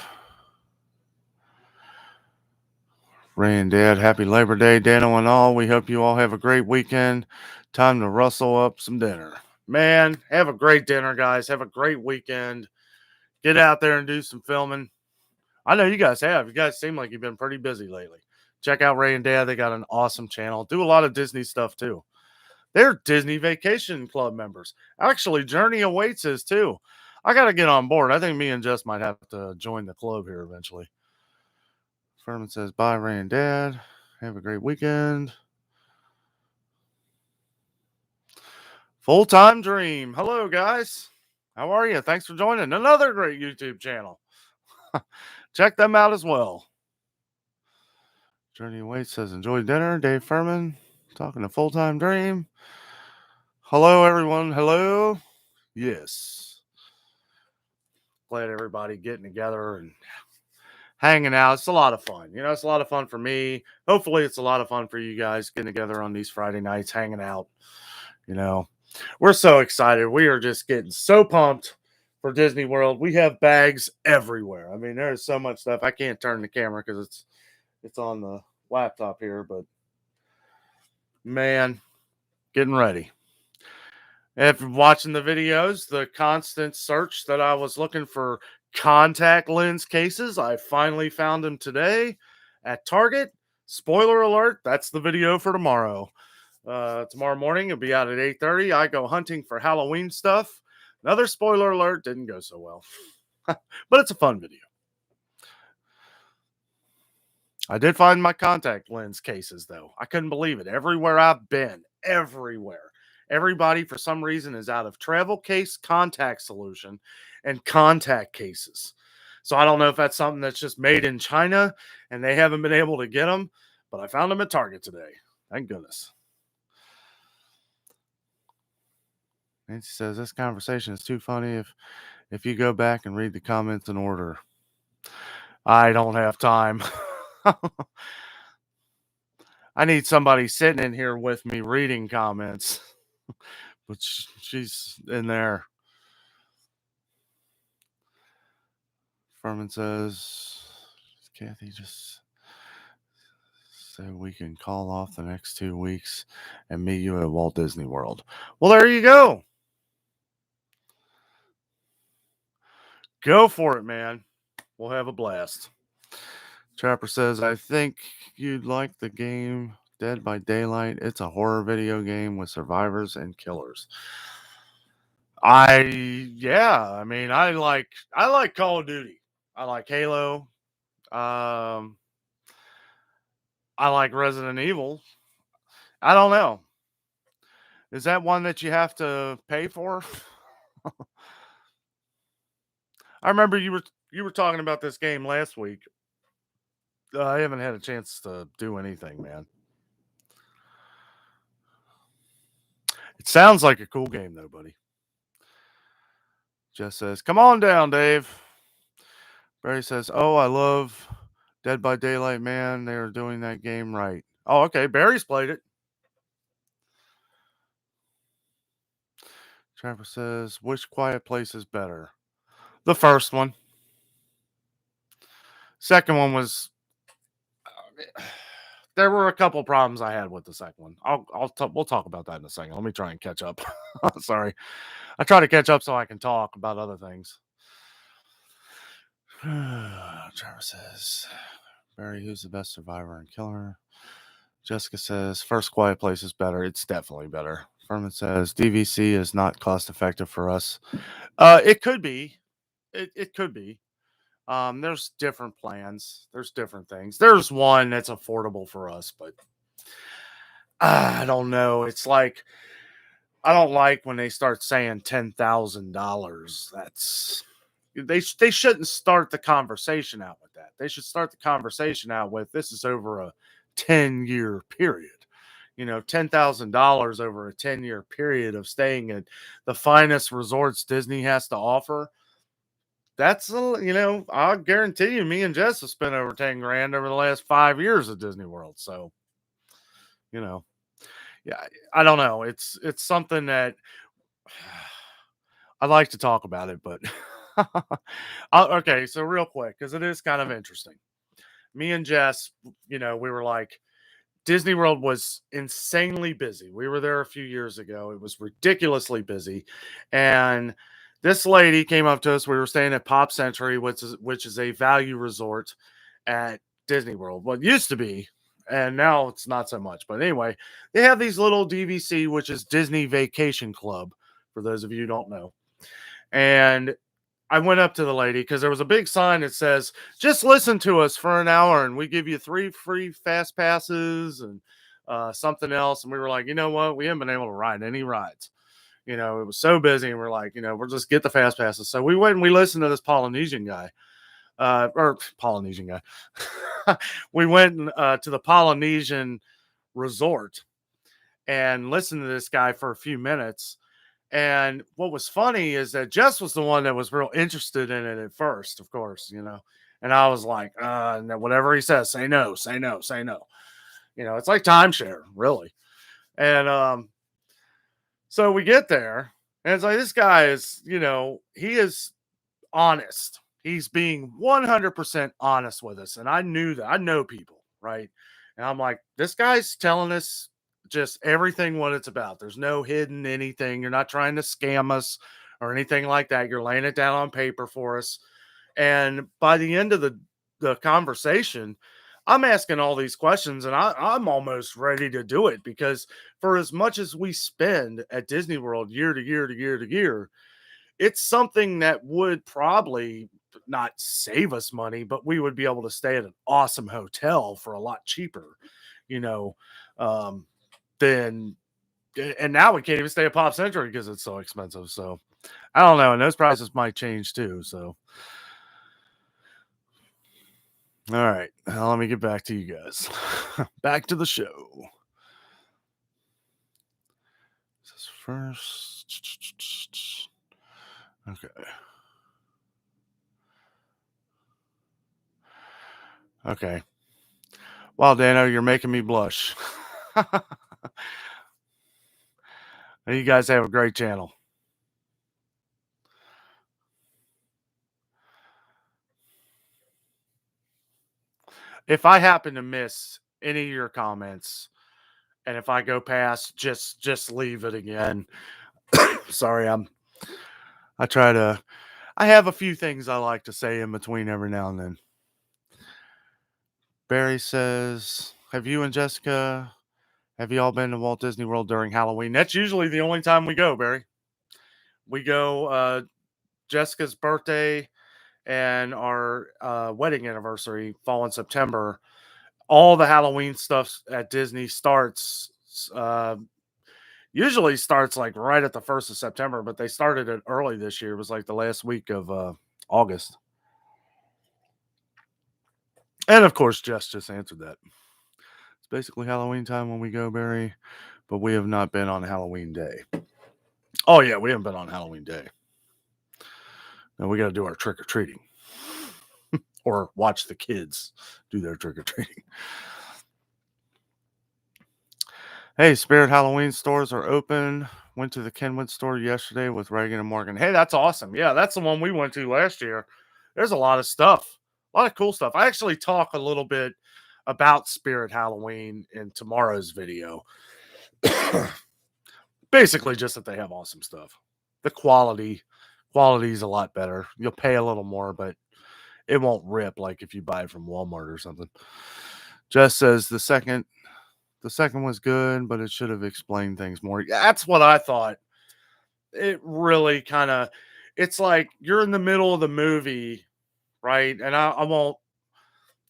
Ray and Dad, happy Labor Day, Danno and all. We hope you all have a great weekend. Time to rustle up some dinner. Man, have a great dinner, guys. Have a great weekend. Get out there and do some filming. I know you guys have. You guys seem like you've been pretty busy lately. Check out Ray and Dad. They got an awesome channel. Do a lot of Disney stuff, too. They're Disney Vacation Club members. Actually, Journey Awaits is, too. I got to get on board. I think me and Jess might have to join the club here eventually. Furman says, bye, Ray and Dad. Have a great weekend. Full-Time Dream. Hello, guys. How are you? Thanks for joining another great YouTube channel. Check them out as well. Journey Wait says, enjoy dinner. Dave Furman talking to Full-Time Dream. Hello, everyone. Hello. Yes. Glad everybody getting together and hanging out. It's a lot of fun. You know, it's a lot of fun for me. Hopefully, it's a lot of fun for you guys getting together on these Friday nights, hanging out. You know, we're so excited. We are just getting so pumped for Disney World. We have bags everywhere. I mean, there's so much stuff. I can't turn the camera because it's on the laptop here, but man, getting ready. After watching the videos, the constant search that I was looking for contact lens cases, I finally found them today at Target. Spoiler alert, that's the video for tomorrow. Tomorrow morning, it'll be out at 8:30. I go hunting for Halloween stuff. Another spoiler alert, didn't go so well. But it's a fun video. I did find my contact lens cases, though. I couldn't believe it. Everywhere I've been, everywhere. Everybody, for some reason, is out of travel case contact solution and contact cases. So I don't know if that's something that's just made in China and they haven't been able to get them, but I found them at Target today. Thank goodness. Nancy says, this conversation is too funny if you go back and read the comments in order. I don't have time. I need somebody sitting in here with me reading comments. But she's in there. Furman says, Kathy just said we can call off the next 2 weeks and meet you at Walt Disney World. Well, there you go. Go for it, man. We'll have a blast. Trapper says, I think you'd like the game Dead by Daylight. It's a horror video game with survivors and killers. I like Call of Duty. I like Halo. I like Resident Evil. I don't know. Is that one that you have to pay for? I remember you were talking about this game last week. I haven't had a chance to do anything, man. It sounds like a cool game, though, buddy. Jess says, "Come on down, Dave." Barry says, "Oh, I love Dead by Daylight, man. They're doing that game right." Oh, okay. Barry's played it. Trevor says, "Which Quiet Place is better?" The first one. Second one was. There were a couple problems I had with the second one. We'll talk about that in a second. Let me try and catch up. Sorry, I try to catch up so I can talk about other things. Trevor says, "Barry, who's the best survivor and killer?" Jessica says, "First Quiet Place is better." It's definitely better. Furman says, "DVC is not cost effective for us." It could be. It could be. There's different plans. There's different things. There's one that's affordable for us, but I don't know. It's like I don't like when they start saying $10,000. They shouldn't start the conversation out with that. They should start the conversation out with this is over a 10-year period. $10,000 over a 10-year period of staying at the finest resorts Disney has to offer. I'll guarantee you, me and Jess have spent over 10 grand over the last 5 years at Disney World. So, yeah, I don't know. It's something that I'd like to talk about it, but okay. So real quick, because it is kind of interesting. Me and Jess, we were like, Disney World was insanely busy. We were there a few years ago. It was ridiculously busy. And this lady came up to us. We were staying at Pop Century, which is a value resort at Disney World. Well, it used to be, and now it's not so much. But anyway, they have these little DVC, which is Disney Vacation Club, for those of you who don't know. And I went up to the lady because there was a big sign that says, "Just listen to us for an hour and we give you 3 free fast passes and something else." And we were like, you know what? We haven't been able to ride any rides. It was so busy. And we're like, we'll just get the fast passes. So we went and we listened to this Polynesian guy. Polynesian guy. We went to the Polynesian resort and listened to this guy for a few minutes. And what was funny is that Jess was the one that was real interested in it at first, of course, and I was like, whatever he says, say no, say no, say no. It's like timeshare, really. And so we get there, and it's like, this guy is, he is honest. He's being 100% honest with us. And I knew that. I know people, right? And I'm like, this guy's telling us just everything what it's about. There's no hidden anything. You're not trying to scam us or anything like that. You're laying it down on paper for us. And by the end of the conversation, I'm asking all these questions and I'm almost ready to do it, because for as much as we spend at Disney World year to year to year to year, it's something that would probably not save us money, but we would be able to stay at an awesome hotel for a lot cheaper, you know, um, than, and now we can't even stay at Pop Century because it's so expensive. So I don't know. And those prices might change too. So, all right. Now let me get back to you guys. Back to the show. This is first. Okay. Okay. Wow, Danno, you're making me blush. You guys have a great channel. If I happen to miss any of your comments, and if I go past, just leave it again. Sorry, I have a few things I like to say in between every now and then. Barry says, "Have you and Jessica, have you all been to Walt Disney World during Halloween?" That's usually the only time we go, Barry. We go Jessica's birthday and our wedding anniversary fall in September. All the Halloween stuff at Disney usually starts like right at the 1st of September, but they started it early this year. It was like the last week of August. And of course, Jess just answered that. It's basically Halloween time when we go, Barry, but we have not been on Halloween Day. Oh, yeah, we haven't been on Halloween Day. Now we got to do our trick or treating or watch the kids do their trick or treating. Hey, Spirit Halloween stores are open. Went to the Kenwood store yesterday with Reagan and Morgan. Hey, that's awesome. Yeah, that's the one we went to last year. There's a lot of stuff, a lot of cool stuff. I actually talk a little bit about Spirit Halloween in tomorrow's video. Basically, just that they have awesome stuff. The quality is a lot better. You'll pay a little more, but it won't rip like if you buy it from Walmart or something. Jess says the second was good, but it should have explained things more. Yeah, that's what I thought. It really kind of, it's like you're in the middle of the movie, right? And I won't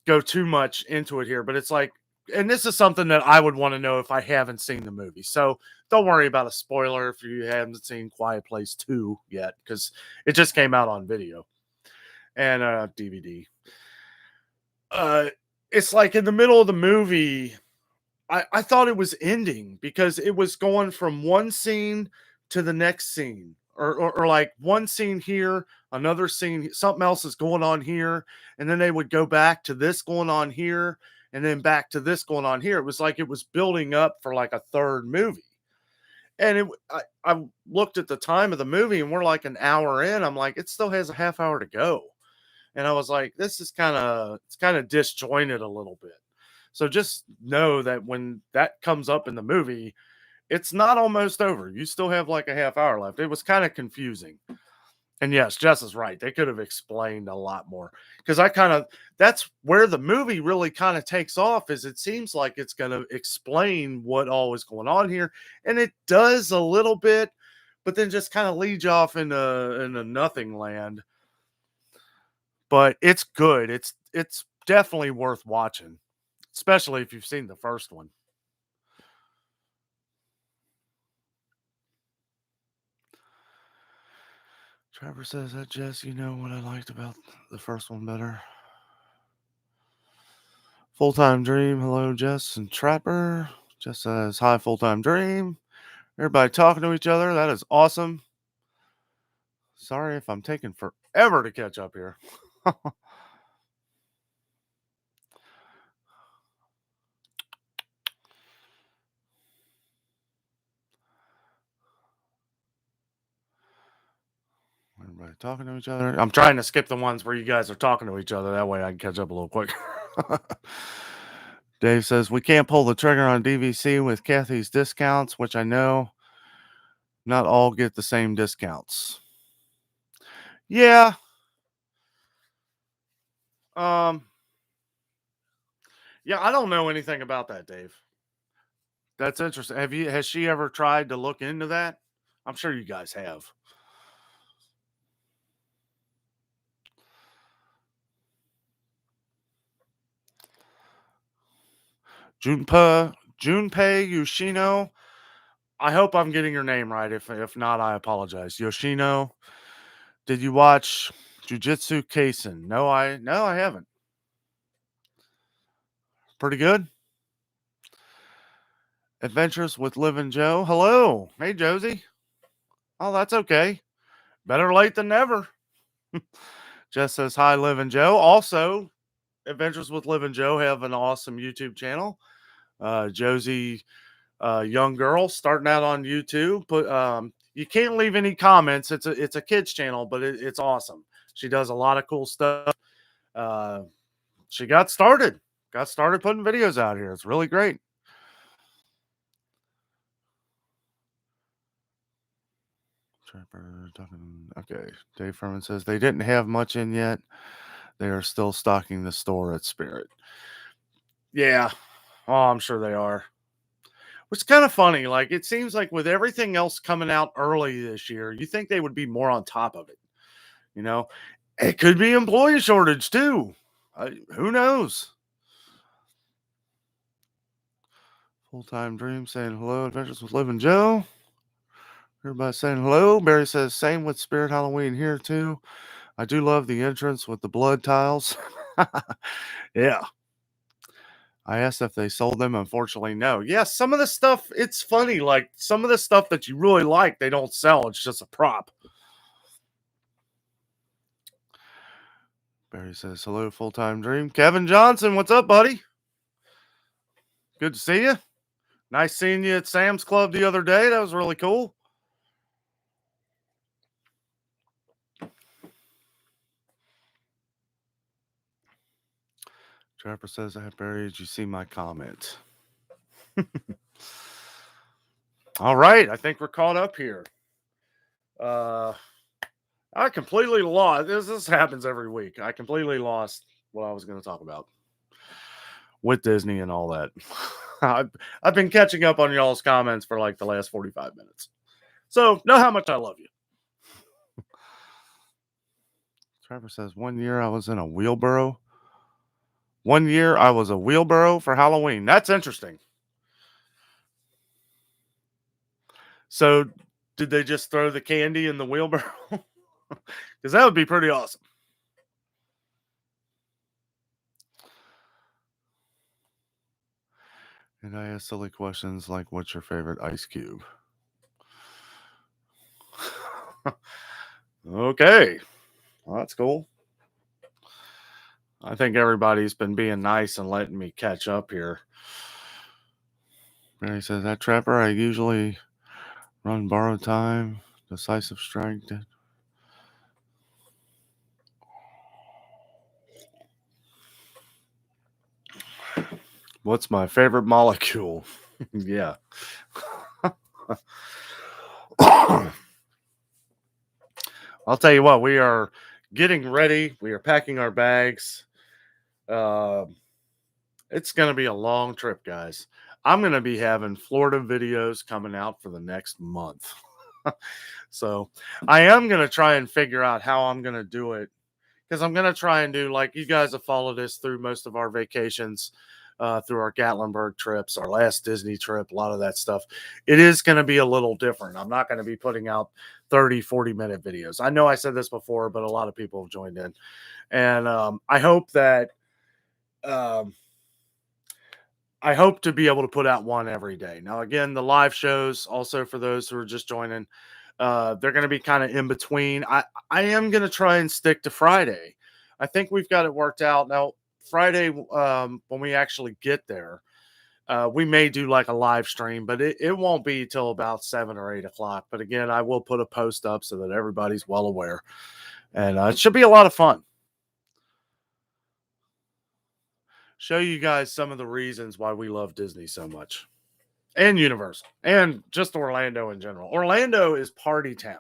go too much into it here, but it's like, and this is something that I would want to know if I haven't seen the movie. So don't worry about a spoiler if you haven't seen Quiet Place 2 yet, because it just came out on video and DVD. It's like in the middle of the movie, I thought it was ending because it was going from one scene to the next scene, or like one scene here, another scene, something else is going on here, and then they would go back to this going on here, and then back to this going on here. It was like it was building up for like a third movie. And I looked at the time of the movie, and we're like an hour in. I'm like, it still has a half hour to go, and I was like, this is it's kind of disjointed a little bit. So just know that when that comes up in the movie, it's not almost over. You still have like a half hour left. It was kind of confusing. And yes, Jess is right. They could have explained a lot more because that's where the movie really kind of takes off, is it seems like it's going to explain what all is going on here. And it does a little bit, but then just kind of leads you off in a nothing land. But it's good. It's definitely worth watching, especially if you've seen the first one. Trevor says that, Jess, you know what I liked about the first one better? Full-time Dream. Hello, Jess and Trapper. Jess says, hi, Full-time Dream. Everybody talking to each other. That is awesome. Sorry if I'm taking forever to catch up here. Everybody talking to each other. I'm trying to skip the ones where you guys are talking to each other. That way I can catch up a little quicker. Dave says, we can't pull the trigger on DVC with Kathy's discounts, which I know not all get the same discounts. Yeah. Yeah, I don't know anything about that, Dave. That's interesting. Has she ever tried to look into that? I'm sure you guys have. Junpei Yoshino. I hope I'm getting your name right. If not, I apologize. Yoshino, did you watch Jujutsu Kaisen? No, I haven't. Pretty good. Adventures with Liv and Joe. Hello. Hey, Josie. Oh, that's okay. Better late than never. Jess says, hi, Liv and Joe. Also, Adventures with Liv and Joe have an awesome YouTube channel. Josie, young girl, starting out on YouTube. But you can't leave any comments. It's a kids channel, but it's awesome. She does a lot of cool stuff. She got started putting videos out here. It's really great. Okay. Dave Furman says they didn't have much in yet. They are still stocking the store at Spirit. Yeah. Oh, I'm sure they are. Which is kind of funny. Like, it seems like with everything else coming out early this year, you think they would be more on top of it. You know, it could be employee shortage too. Who knows? Full-time Dream saying hello. Adventures with Liv and Joe. Everybody saying hello. Barry says same with Spirit Halloween here too. I do love the entrance with the blood tiles. Yeah. I asked if they sold them. Unfortunately, no. Yeah, some of the stuff, it's funny. Like some of the stuff that you really like, they don't sell. It's just a prop. Barry says, hello, full time dream. Kevin Johnson, what's up, buddy? Good to see you. Nice seeing you at Sam's Club the other day. That was really cool. Trapper says, I Barry, did you see my comment? All right. I think we're caught up here. I completely lost. This happens every week. I completely lost what I was going to talk about with Disney and all that. I've been catching up on y'all's comments for like the last 45 minutes. So know how much I love you. Trevor says, 1 year I was in a wheelbarrow. 1 year I was a wheelbarrow for Halloween. That's interesting. So did they just throw the candy in the wheelbarrow? Because that would be pretty awesome. And I ask silly questions like, what's your favorite ice cube? Okay. Well, that's cool. I think everybody's been being nice and letting me catch up here. Barry says, that Trapper, I usually run borrowed time, decisive strike. What's my favorite molecule? Yeah. I'll tell you what, we are getting ready. We are packing our bags. It's going to be a long trip, guys. I'm going to be having Florida videos coming out for the next month. So I am going to try and figure out how I'm going to do it, because I'm going to try and do, like, you guys have followed us through most of our vacations, through our Gatlinburg trips, our last Disney trip, a lot of that stuff. It is going to be a little different. I'm not going to be putting out 30, 40-minute videos. I know I said this before, but a lot of people have joined in. And I hope that I hope to be able to put out one every day. Now, again, the live shows, also for those who are just joining, they're going to be kind of in between. I am going to try and stick to Friday. I think we've got it worked out. Now, Friday, when we actually get there, we may do like a live stream, but it won't be till about 7 or 8 o'clock. But again, I will put a post up so that everybody's well aware. And it should be a lot of fun. Show you guys some of the reasons why we love Disney so much, and Universal, and just Orlando in general. Orlando is party town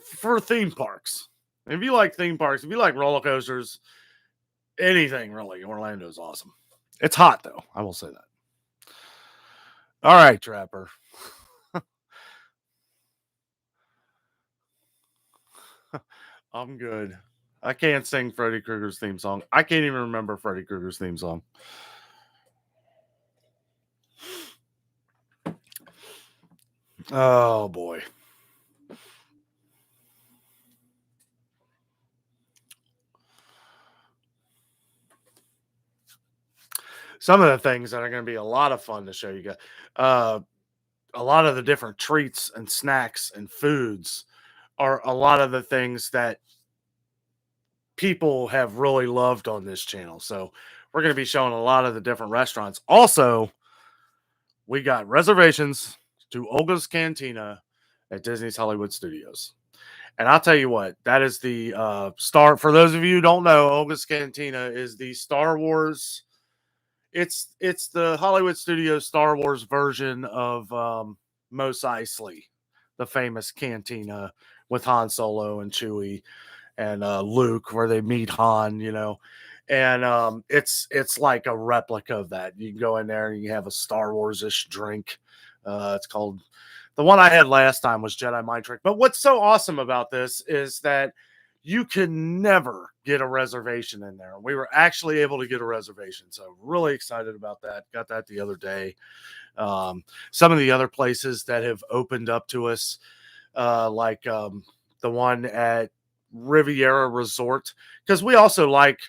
for theme parks. If you like theme parks, if you like roller coasters, anything really, Orlando's awesome. It's hot though, I will say that. All right, Trapper. I'm good. I can't sing Freddy Krueger's theme song. I can't even remember Freddy Krueger's theme song. Oh boy. Some of the things that are going to be a lot of fun to show you guys. A lot of the different treats and snacks and foods are a lot of the things that people have really loved on this channel. So we're going to be showing a lot of the different restaurants. Also, we got reservations to Olga's Cantina at Disney's Hollywood Studios. And I'll tell you what, that is the star. For those of you who don't know, Olga's Cantina is the Star Wars. It's the Hollywood Studios Star Wars version of Mos Eisley, the famous cantina with Han Solo and Chewie and Luke, where they meet Han, and it's like a replica of that. You can go in there and you have a Star Wars-ish drink. It's called, the one I had last time was Jedi Mind Trick. But what's so awesome about this is that you can never get a reservation in there. We were actually able to get a reservation, so really excited about that. Got that the other day. Some of the other places that have opened up to us, like the one at Riviera resort, because we also like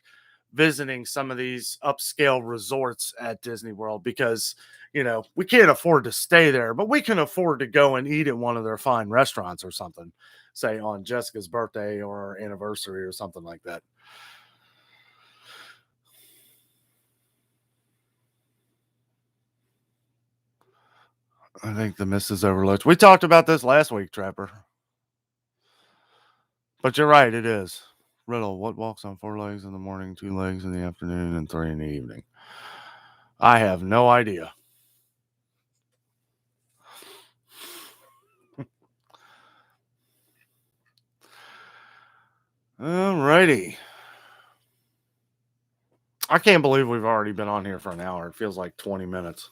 visiting some of these upscale resorts at Disney World, because we can't afford to stay there, but we can afford to go and eat at one of their fine restaurants or something, say on Jessica's birthday or our anniversary or something like that. I think the miss is overlooked. We talked about this last week, Trapper. But you're right, it is. Riddle, what walks on 4 legs in the morning, 2 legs in the afternoon, and 3 in the evening? I have no idea. Alrighty. I can't believe we've already been on here for an hour. It feels like 20 minutes.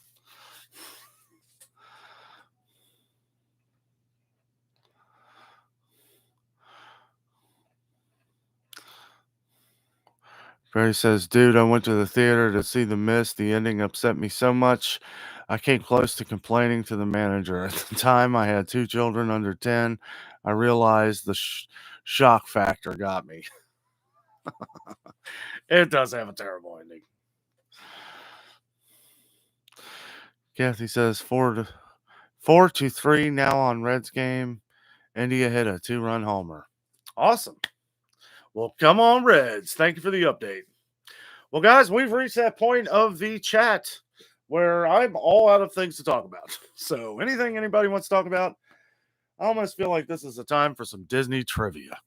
Barry says, dude, I went to the theater to see The Mist. The ending upset me so much. I came close to complaining to the manager. At the time, I had 2 children under 10. I realized the shock factor got me. It does have a terrible ending. Kathy says 4-3 now on Reds game. India hit a 2-run homer. Awesome. Well, come on, Reds. Thank you for the update. Well, guys, we've reached that point of the chat where I'm all out of things to talk about. So anything anybody wants to talk about, I almost feel like this is a time for some Disney trivia.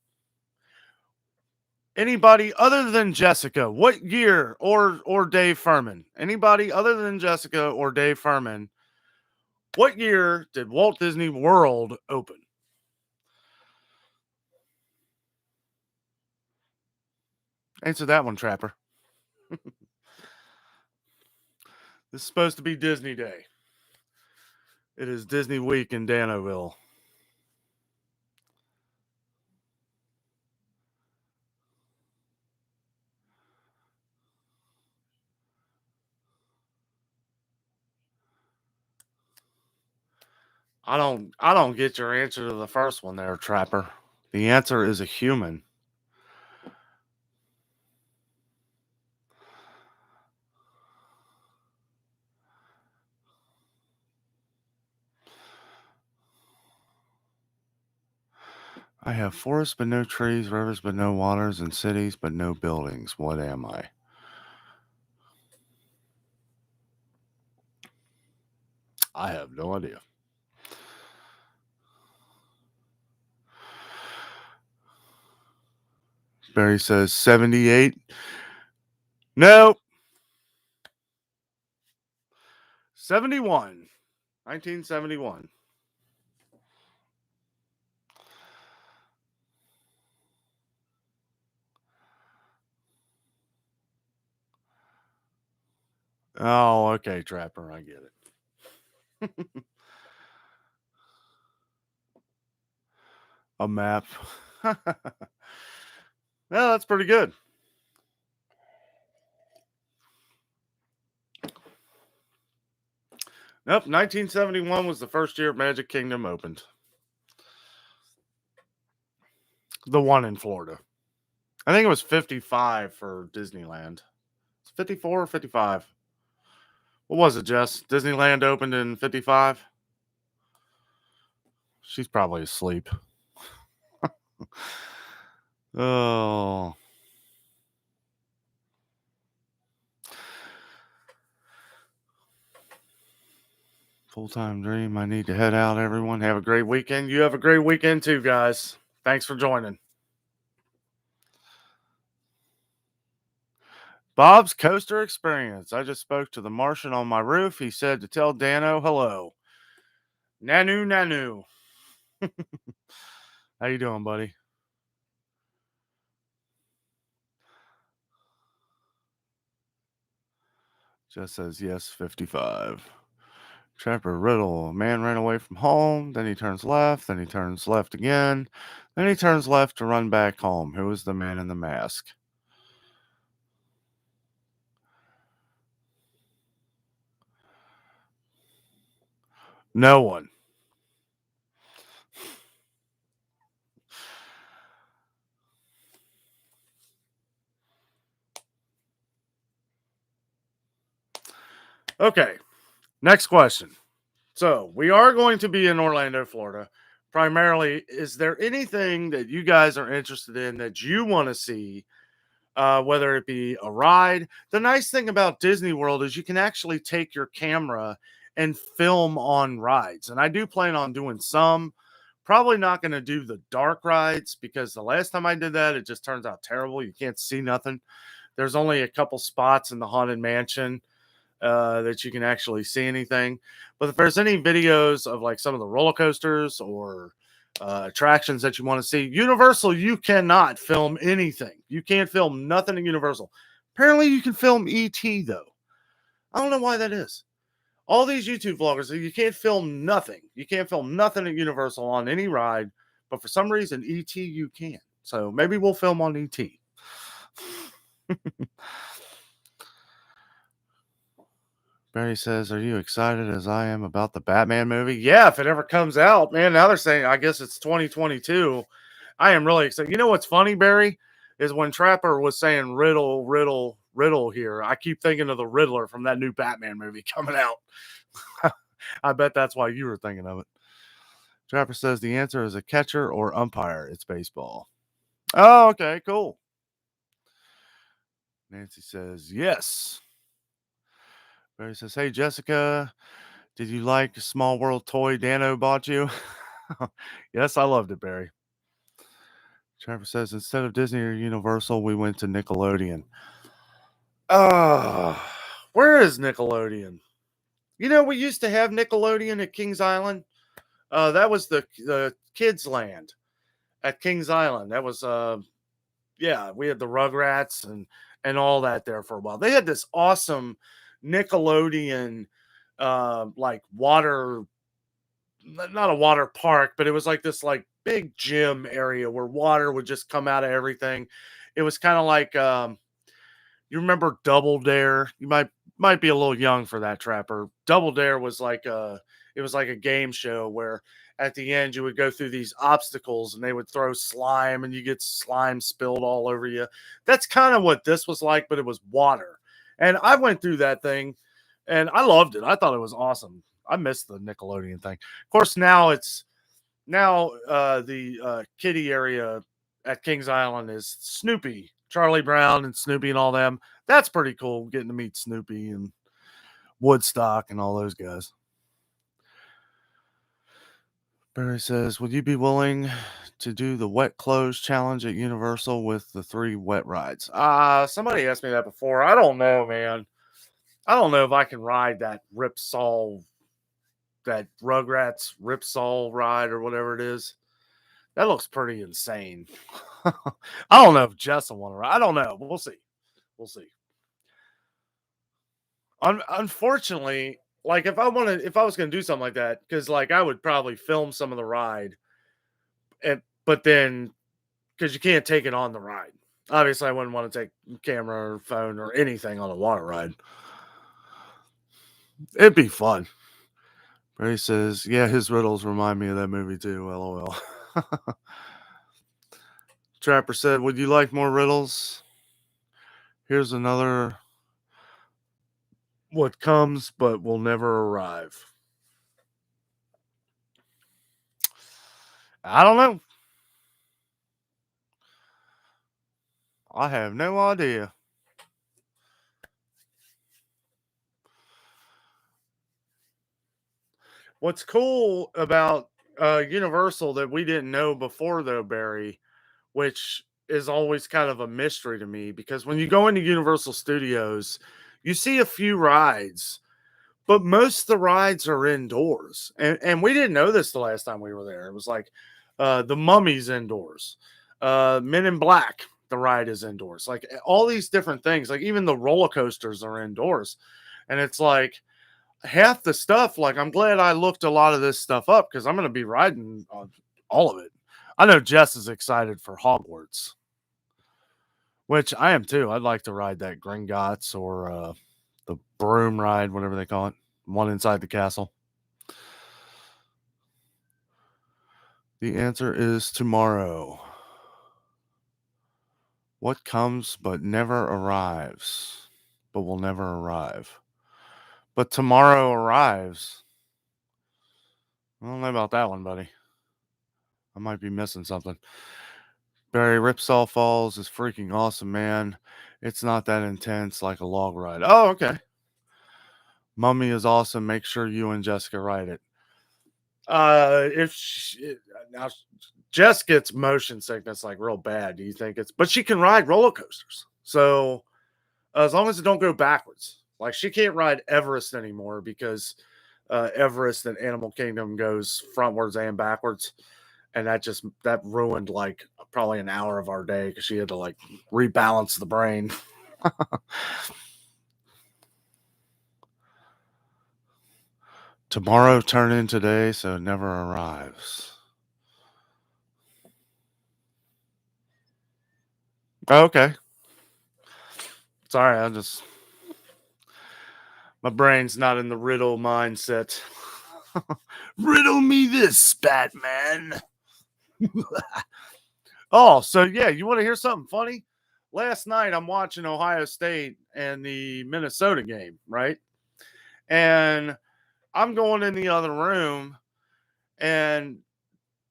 Anybody other than Jessica, what year, or Dave Furman? Anybody other than Jessica or Dave Furman, what year did Walt Disney World open? Answer that one, Trapper. This is supposed to be Disney Day. It is Disney Week in Dannoville. I don't get your answer to the first one there, Trapper. The answer is a human. I have forests but no trees, rivers but no waters, and cities but no buildings. What am I? I have no idea. Barry says 78. Nope. 71. 1971. Oh, okay, Trapper. I get it. A map. Well, that's pretty good. Nope, 1971 was the first year Magic Kingdom opened. The one in Florida. I think it was 55 for Disneyland. It's 54 or 55. What was it, Jess? Disneyland opened in 55? She's probably asleep. Oh. Full-time dream. I need to head out, everyone. Have a great weekend. You have a great weekend too, guys. Thanks for joining. Bob's Coaster Experience. I just spoke to the Martian on my roof. He said to tell Danno hello. Nanu, Nanu. How you doing, buddy? Just says yes, 55. Trapper Riddle. A man ran away from home. Then he turns left. Then he turns left again. Then he turns left to run back home. Who is the man in the mask? No one. Okay, next question. So we are going to be in Orlando, Florida. Primarily, is there anything that you guys are interested in that you want to see? Whether it be a ride. The nice thing about Disney World is you can actually take your camera and film on rides. And I do plan on doing some. Probably not going to do the dark rides because the last time I did that, it just turns out terrible. You can't see nothing. There's only a couple spots in the Haunted Mansion that you can actually see anything. But if there's any videos of like some of the roller coasters or attractions that you want to see, Universal, you cannot film anything. You can't film nothing at Universal. Apparently, you can film ET though. I don't know why that is. All these YouTube vloggers, you can't film nothing. You can't film nothing at Universal on any ride, but for some reason, ET you can. So maybe we'll film on ET. Barry says, "Are you excited as I am about the Batman movie?" Yeah, if it ever comes out, man. Now they're saying, I guess it's 2022. I am really excited. You know what's funny, Barry, is when Trapper was saying riddle, riddle, riddle here, I keep thinking of the Riddler from that new Batman movie coming out. I bet that's why you were thinking of it. Trapper says the answer is a catcher or umpire. It's baseball. Oh, okay, cool. Nancy says yes. Barry says, "Hey, Jessica, did you like the Small World toy Danno bought you?" Yes, I loved it, Barry. Trevor says, "Instead of Disney or Universal, we went to Nickelodeon." Uh, where is Nickelodeon? You know, we used to have Nickelodeon at Kings Island. That was the kids' land at Kings Island. That was yeah, we had the Rugrats and all that there for a while. They had this awesome Nickelodeon like water, not a water park, but it was like this like big gym area where water would just come out of everything. It was kind of like you remember Double Dare? You might be a little young for that, Trapper. Double Dare was like it was like a game show where at the end you would go through these obstacles and they would throw slime and you get slime spilled all over you. That's kind of what this was like, but it was water. And I went through that thing and I loved it. I thought it was awesome. I missed the Nickelodeon thing. Of course, now it's now the kiddie area at Kings Island is Snoopy, Charlie Brown, and Snoopy and all them. That's pretty cool getting to meet Snoopy and Woodstock and all those guys. Barry says, "Would you be willing to do the wet clothes challenge at Universal with the 3 wet rides?" Somebody asked me that before. I don't know, man. I don't know if I can ride that Ripsaw, that Rugrats Ripsaw ride or whatever it is. That looks pretty insane. I don't know if Jess will want to ride. I don't know. We'll see. We'll see. Unfortunately, like if I was gonna do something like that, because like I would probably film some of the ride, but then because you can't take it on the ride. Obviously, I wouldn't want to take camera or phone or anything on a water ride. It'd be fun. Ray says, "Yeah, his riddles remind me of that movie too." LOL. Trapper said, "Would you like more riddles? Here's another. What comes but will never arrive." I don't know. I have no idea. What's cool about Universal that we didn't know before, though, Barry, which is always kind of a mystery to me, because when you go into Universal Studios, you see a few rides, but most of the rides are indoors. And we didn't know this the last time we were there. It was like the Mummy's indoors, Men in Black, the ride is indoors. Like all these different things, like even the roller coasters are indoors. And it's like, half the stuff, like I'm glad I looked a lot of this stuff up because I'm going to be riding on all of it. I know Jess is excited for Hogwarts, which I am too. I'd like to ride that Gringotts or the broom ride, whatever they call it, one inside the castle. The answer is tomorrow. What comes but never arrives, but will never arrive? But tomorrow arrives. I don't know about that one, buddy. I might be missing something. Barry Ripsaw Falls is freaking awesome, man. It's not that intense like a log ride. Oh, okay. Mummy is awesome. Make sure you and Jessica ride it. If she, now Jess gets motion sickness like real bad, do you think it's? But she can ride roller coasters, so as long as it don't go backwards. Like she can't ride Everest anymore because Everest and Animal Kingdom goes frontwards and backwards, and that ruined like probably an hour of our day because she had to like rebalance the brain. Tomorrow turned in today, so it never arrives. Okay. Sorry, my brain's not in the riddle mindset. Riddle me this, Batman. Oh, so yeah, you want to hear something funny? Last night I'm watching Ohio State and the Minnesota game, right? And I'm going in the other room, and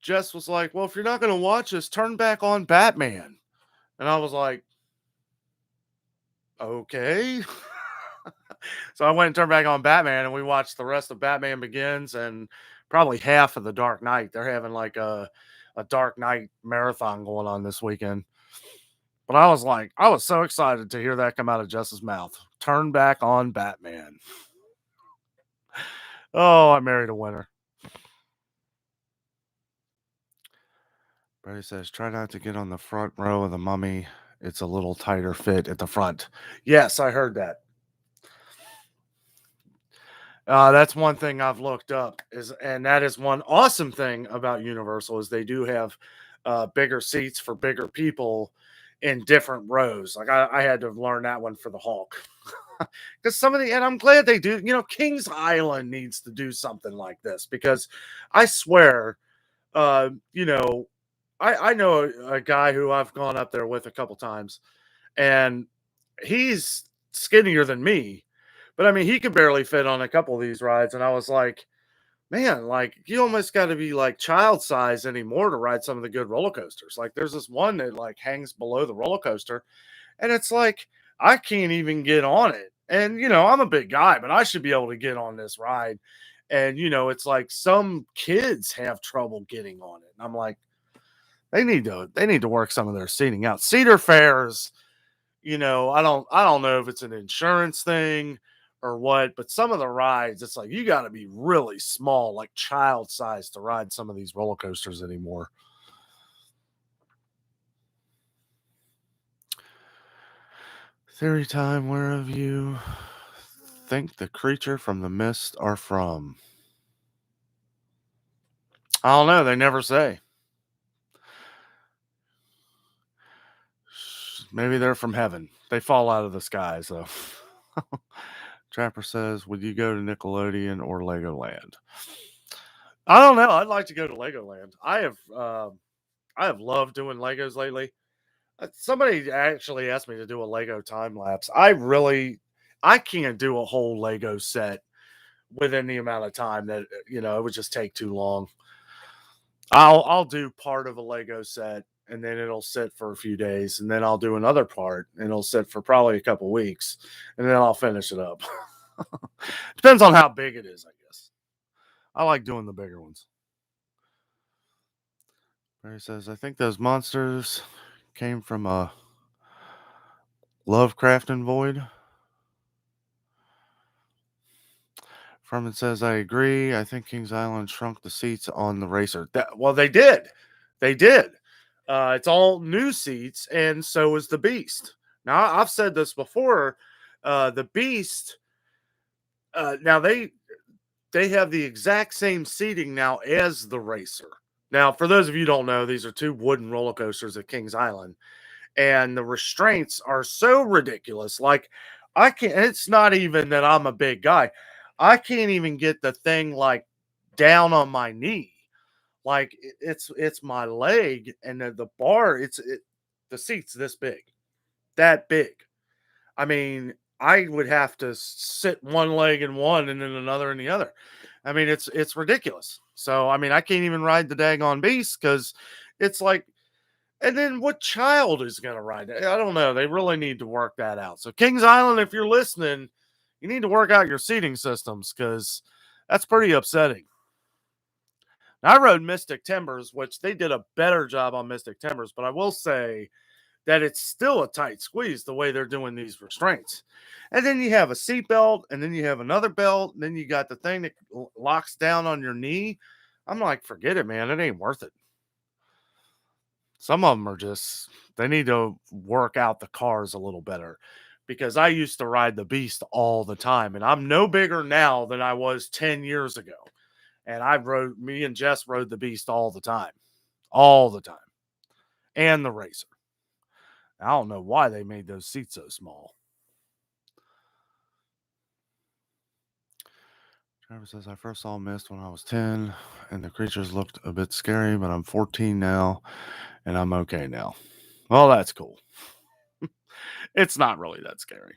Jess was like, "Well, if you're not going to watch this, turn back on Batman." And I was like, "Okay." So I went and turned back on Batman, and we watched the rest of Batman Begins and probably half of the Dark Knight. They're having like a Dark Knight marathon going on this weekend. But I was so excited to hear that come out of Jess's mouth. Turn back on Batman. Oh, I married a winner. Brady says, try not to get on the front row of the Mummy. It's a little tighter fit at the front. Yes, I heard that. That's one thing I've looked up and that is one awesome thing about Universal is they do have bigger seats for bigger people in different rows. Like I had to learn that one for the Hulk because and I'm glad they do. Kings Island needs to do something like this because I swear, uh, you know, I know a guy who I've gone up there with a couple times, and he's skinnier than me, but I mean, he could barely fit on a couple of these rides. And I was like, man, like you almost got to be like child size anymore to ride some of the good roller coasters. Like there's this one that like hangs below the roller coaster, and it's like I can't even get on it. And I'm a big guy, but I should be able to get on this ride. And it's like some kids have trouble getting on it. And I'm like, they need to work some of their seating out. Cedar Fairs, I don't know if it's an insurance thing or what, but some of the rides, it's like you got to be really small, like child size, to ride some of these roller coasters anymore. Theory time. Where have you think the creature from the mist are from? I don't know. They never say. Maybe they're from heaven. They fall out of the sky. So, Trapper says, would you go to Nickelodeon or Legoland? I don't know. I'd like to go to Legoland. I have loved doing Legos lately. Somebody actually asked me to do a Lego time lapse. I can't do a whole Lego set within the amount of time that it would just take too long. I'll do part of a Lego set and then it'll sit for a few days, and then I'll do another part and it'll sit for probably a couple weeks, and then I'll finish it up. Depends on how big it is, I guess. I like doing the bigger ones. Barry says, I think those monsters came from a Lovecraft and Void. Furman says, I agree. I think Kings Island shrunk the seats on the racer. Well, they did. They did. It's all new seats, and so is the Beast. Now, I've said this before. The Beast, now they have the exact same seating now as the racer. Now, for those of you who don't know, these are two wooden roller coasters at Kings Island, and the restraints are so ridiculous. Like, I can't. It's not even that I'm a big guy. I can't even get the thing like down on my knee. Like it's my leg, and the bar. The seat's this big, that big. I mean, I would have to sit one leg in one and then another in the other. I mean, it's ridiculous. So I mean, I can't even ride the daggone beast because it's like, and then what child is going to ride it? I don't know. They really need to work that out. So Kings Island, if you're listening, you need to work out your seating systems because that's pretty upsetting. Now, I rode Mystic Timbers, which they did a better job on Mystic Timbers, but I will say that it's still a tight squeeze the way they're doing these restraints. And then you have a seat belt, and then you have another belt, and then you got the thing that locks down on your knee. I'm like, forget it, man. It ain't worth it. Some of them are just, they need to work out the cars a little better because I used to ride the beast all the time, and I'm no bigger now than I was 10 years ago. And me and Jess rode the beast all the time, and the racer. I don't know why they made those seats so small. Trevor says, I first saw Mist when I was 10, and the creatures looked a bit scary, but I'm 14 now, and I'm okay now. Well, that's cool. It's not really that scary.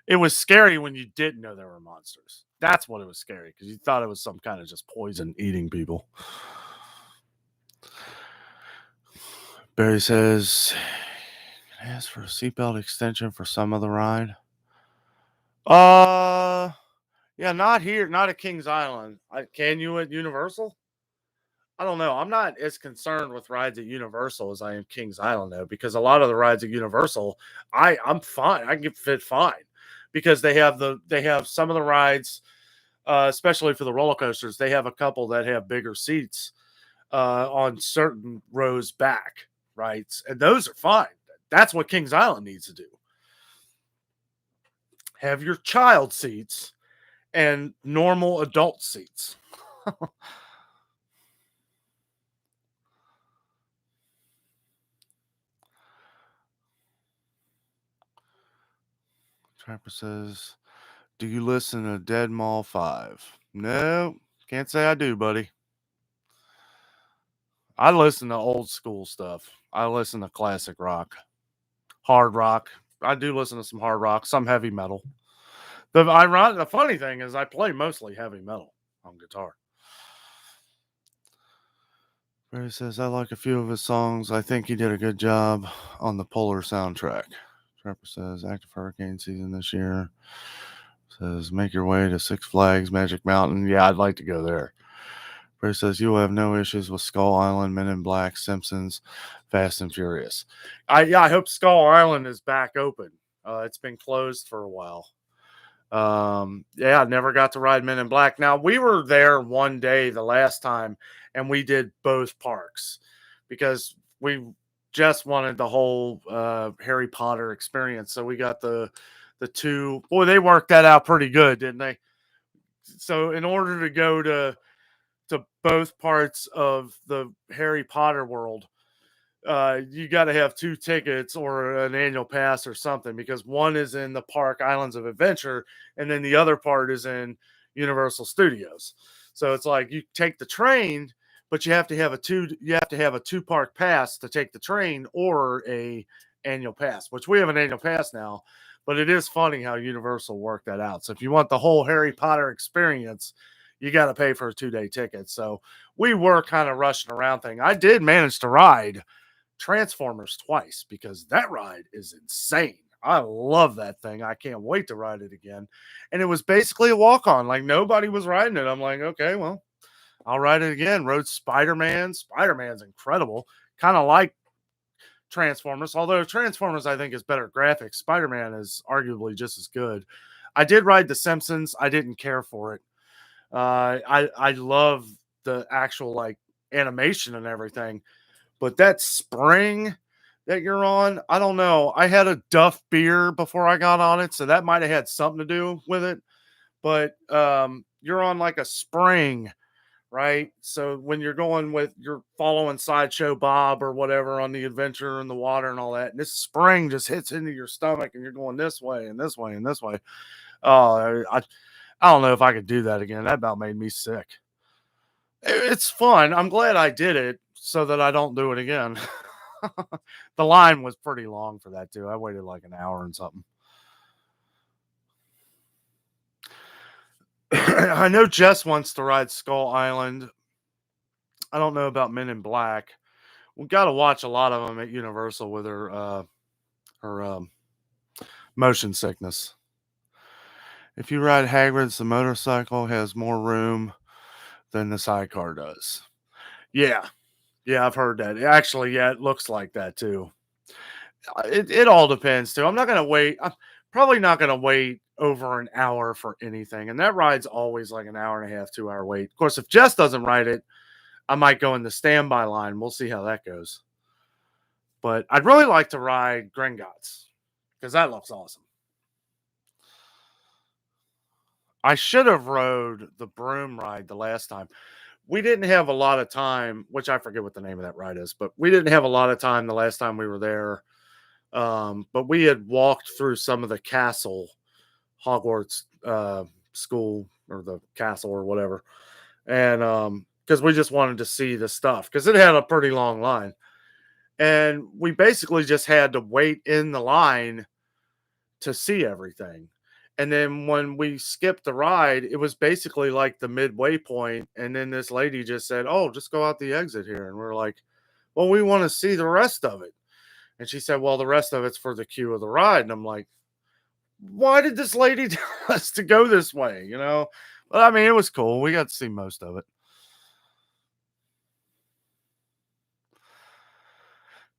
It was scary when you didn't know there were monsters. That's what it was scary, because you thought it was some kind of just poison eating people. Barry says, can I ask for a seatbelt extension for some of the ride? Yeah, not here, not at Kings Island. Can you at Universal? I don't know. I'm not as concerned with rides at Universal as I am Kings Island though, because a lot of the rides at Universal, I'm fine. I can fit fine because they have some of the rides, especially for the roller coasters. They have a couple that have bigger seats on certain rows back, right? And those are fine. That's what Kings Island needs to do. Have your child seats and normal adult seats. Trapper says, do you listen to Dead Mall 5? No, can't say I do, buddy. I listen to old school stuff. I listen to classic rock, hard rock. I do listen to some hard rock, some heavy metal. The funny thing is I play mostly heavy metal on guitar. Barry says, I like a few of his songs. I think he did a good job on the Polar soundtrack. Trapper says, active hurricane season this year. Says, make your way to Six Flags Magic Mountain. Yeah, I'd like to go there. Barry says, you will have no issues with Skull Island, Men in Black, Simpsons, Fast and Furious. I hope Skull Island is back open. It's been closed for a while. Yeah, I never got to ride Men in Black. Now, we were there one day the last time, and we did both parks because we just wanted the whole Harry Potter experience. So we got the two. Boy, they worked that out pretty good, didn't they? So in order to go to both parts of the Harry Potter world, you got to have 2 tickets or an annual pass or something because one is in the park Islands of Adventure and then the other part is in Universal Studios. So it's like you take the train, but you have to have a 2 park pass to take the train or a annual pass, which we have an annual pass now. But it is funny how Universal worked that out. So if you want the whole Harry Potter experience, you got to pay for a 2-day ticket. So we were kind of rushing around thing. I did manage to ride Transformers twice because that ride is insane. I love that thing. I can't wait to ride it again. And it was basically a walk on. Like nobody was riding it. I'm like, okay, well, I'll ride it again. Rode Spider-Man. Spider-Man's incredible. Kind of like Transformers, although Transformers I think is better graphics. Spider-Man is arguably just as good. I did ride The Simpsons. I didn't care for it. I love the actual like animation and everything, but that spring that you're on, I don't know. I had a Duff beer before I got on it, so that might have had something to do with it. But you're on like a spring, right? So when you're following Sideshow Bob or whatever on the adventure in the water and all that, and this spring just hits into your stomach and you're going this way and this way and this way. Oh, I don't know if I could do that again. That about made me sick. It's fun. I'm glad I did it so that I don't do it again. The line was pretty long for that too. I waited like an hour and something. I know Jess wants to ride Skull Island. I don't know about Men in Black. We got to watch a lot of them at Universal with her motion sickness. If you ride Hagrid's, the motorcycle has more room than the sidecar does. Yeah, yeah, I've heard that. Actually, yeah, it looks like that too. It all depends too. I'm not gonna wait. I'm probably not gonna wait over an hour for anything, and that ride's always like an hour and a half, 2 hour wait. Of course, if Jess doesn't ride it, I might go in the standby line. We'll see how that goes. But I'd really like to ride Gringotts because that looks awesome. I should have rode the broom ride the last time. We didn't have a lot of time, which I forget what the name of that ride is, but we didn't have a lot of time the last time we were there. But we had walked through some of the castle, Hogwarts school or the castle or whatever. And because we just wanted to see the stuff because it had a pretty long line. And we basically just had to wait in the line to see everything. And then when we skipped the ride, it was basically like the midway point. And then this lady just said, "Oh, just go out the exit here." And we're like, "Well, we want to see the rest of it." And she said, "Well, the rest of it's for the queue of the ride." And I'm like, "Why did this lady tell us to go this way?" But I mean, it was cool. We got to see most of it.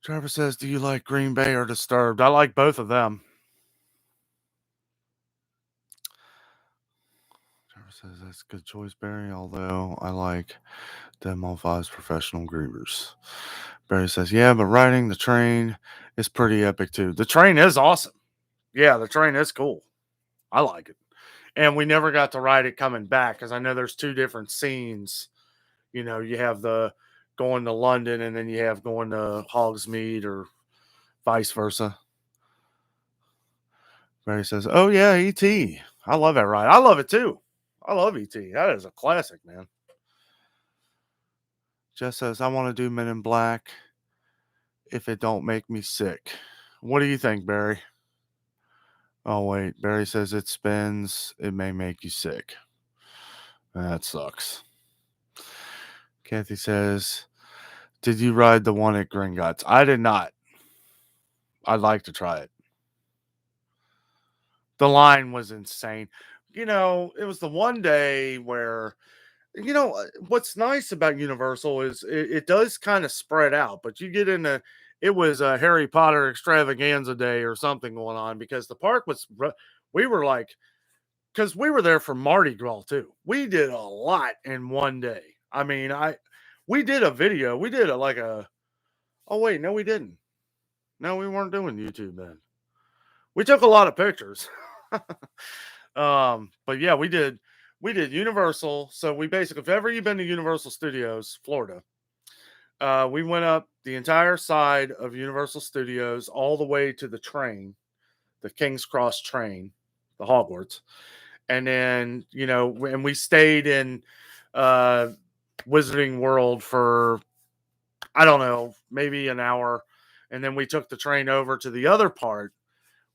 Trevor says, "Do you like Green Bay or Disturbed?" I like both of them. Trevor says, "That's a good choice, Barry, although I like Demo 5's Professional Grievers." Barry says, "Yeah, but riding the train is pretty epic too." The train is awesome. Yeah, the train is cool. I like it. And we never got to ride it coming back because I know there's two different scenes. You have the going to London and then you have going to Hogsmeade or vice versa. Barry says, "Oh yeah, E.T. I love that ride. I love it too. I love E.T. That is a classic, man." Jess says, "I want to do Men in Black if it don't make me sick." What do you think, Barry? Oh wait, Barry says it spins. It may make you sick. That sucks. Kathy says, "Did you ride the one at Gringotts?" I did not. I'd like to try it. The line was insane. It was the one day where, what's nice about Universal is it does kind of spread out, but you get into it was a Harry Potter extravaganza day or something going on because the park was, we were like, because we were there for Mardi Gras too. We did a lot in one day. I mean, we did a video. We did oh wait, no, we didn't. No, we weren't doing YouTube then. We took a lot of pictures. But yeah, we did Universal. So we basically, if ever you've been to Universal Studios, Florida, we went up the entire side of Universal Studios all the way to the train, the King's Cross train, the Hogwarts. And then, and we stayed in uh Wizarding World for, I don't know, maybe an hour. And then we took the train over to the other part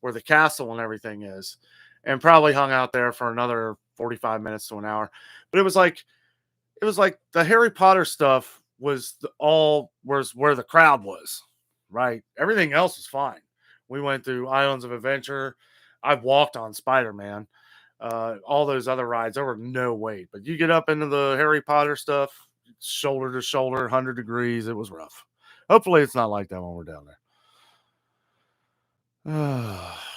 where the castle and everything is, and probably hung out there for another 45 minutes to an hour. But it was like the Harry Potter stuff was was where the crowd was, right? Everything else was fine. We went through Islands of Adventure. I walked on Spider-Man. All those other rides, there were no wait. But you get up into the Harry Potter stuff, shoulder to shoulder, 100 degrees. It was rough. Hopefully, it's not like that when we're down there.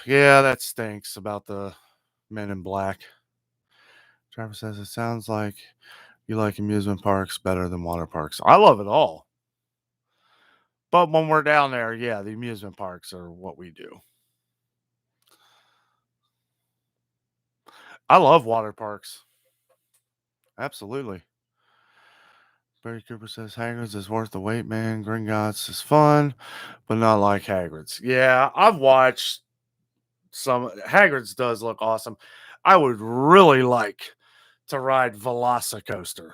Yeah, that stinks about the Men in Black. Trevor says it sounds like you like amusement parks better than water parks. I love it all. But when we're down there, yeah, the amusement parks are what we do. I love water parks. Absolutely. Barry Cooper says Hagrid's is worth the wait, man. Gringotts is fun, but not like Hagrid's. Yeah, I've watched some. Hagrid's does look awesome. I would really like to ride Velocicoaster.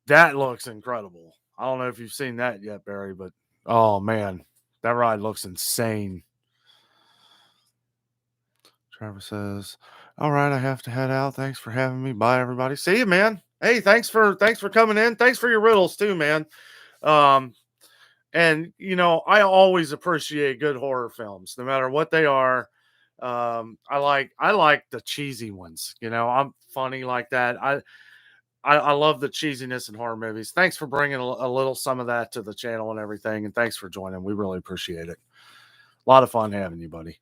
That looks incredible. I don't know if you've seen that yet, Barry, but oh man, that ride looks insane. Trevor says, All right, I have to head out. Thanks for having me. Bye, everybody. See you, man. Hey, thanks for coming in. Thanks for your riddles too, man. Um, and I always appreciate good horror films, no matter what they are. I like the cheesy ones. I'm funny like that. I love the cheesiness in horror movies. Thanks for bringing a little some of that to the channel and everything, and thanks for joining. We really appreciate it. A lot of fun having you, buddy.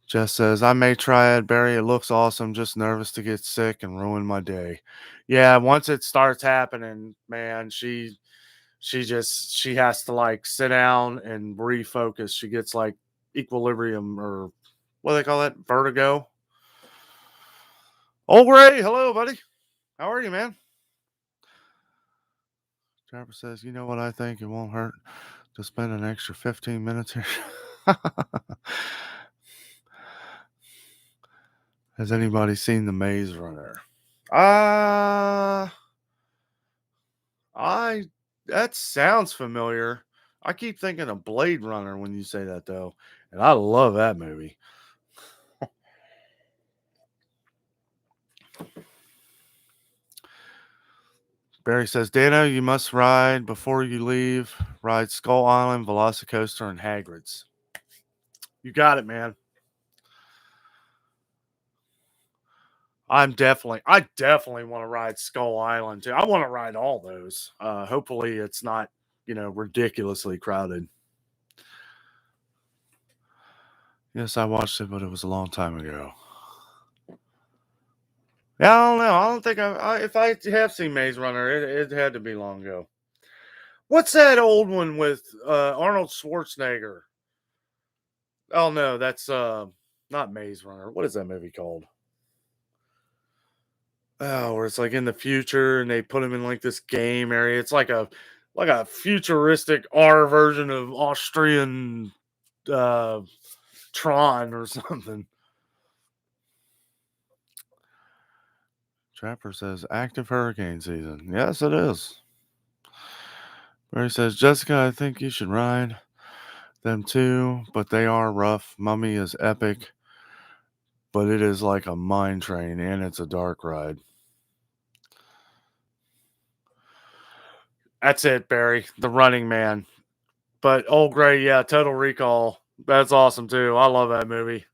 Jess says, I may try it, Barry. It looks awesome. Just nervous to get sick and ruin my day. Yeah, once it starts happening, man, she has to like sit down and refocus. She gets like equilibrium, or what do they call that? Vertigo. Oh, Ray, hello, buddy. How are you, man? Trapper says, you know what I think? It won't hurt to spend an extra 15 minutes here. Has anybody seen The Maze Runner? Uh I that sounds familiar. I keep thinking of Blade Runner when you say that though. And I love that movie. Barry says, Danno, you must ride before you leave. Ride Skull Island, Velocicoaster, and Hagrid's. You got it, man. I definitely want to ride Skull Island too. I want to ride all those. Hopefully it's not, ridiculously crowded. Yes, I watched it, but it was a long time ago. Yeah, I don't know. I don't think if I have seen Maze Runner, it had to be long ago. What's that old one with Arnold Schwarzenegger? Oh no, that's not Maze Runner. What is that movie called? Oh, where it's like in the future and they put him in like this game area. It's like a futuristic R version of Austrian uh Tron or something. Trapper says active hurricane season. Yes, it is. Barry says, Jessica, I think you should ride them too, but they are rough. Mummy is epic, but it is like a mine train and it's a dark ride. That's it, Barry. The Running Man. But Old Gray, yeah, Total Recall. That's awesome too. I love that movie.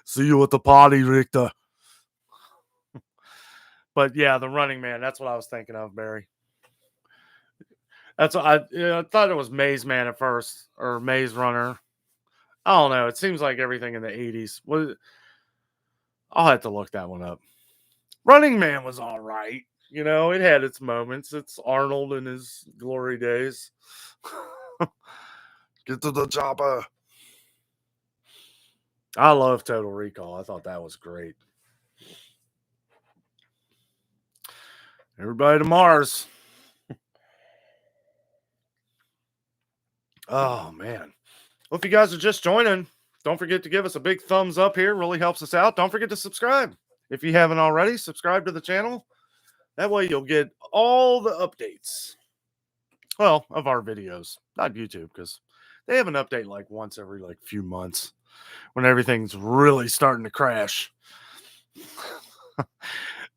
See you at the party, Richter. But yeah, The Running Man. That's what I was thinking of, Barry. That's what I thought it was Maze Man at first, or Maze Runner. I don't know. It seems like everything in the 80s. I'll have to look that one up. Running Man was all right. It had its moments. It's Arnold in his glory days. Get to the chopper. I love Total Recall. I thought that was great. Everybody to Mars. Oh, man. Well, if you guys are just joining, don't forget to give us a big thumbs up here. It really helps us out. Don't forget to subscribe. If you haven't already, subscribe to the channel. That way you'll get all the updates. Well, of our videos. Not YouTube, because they have an update like once every like few months when everything's really starting to crash.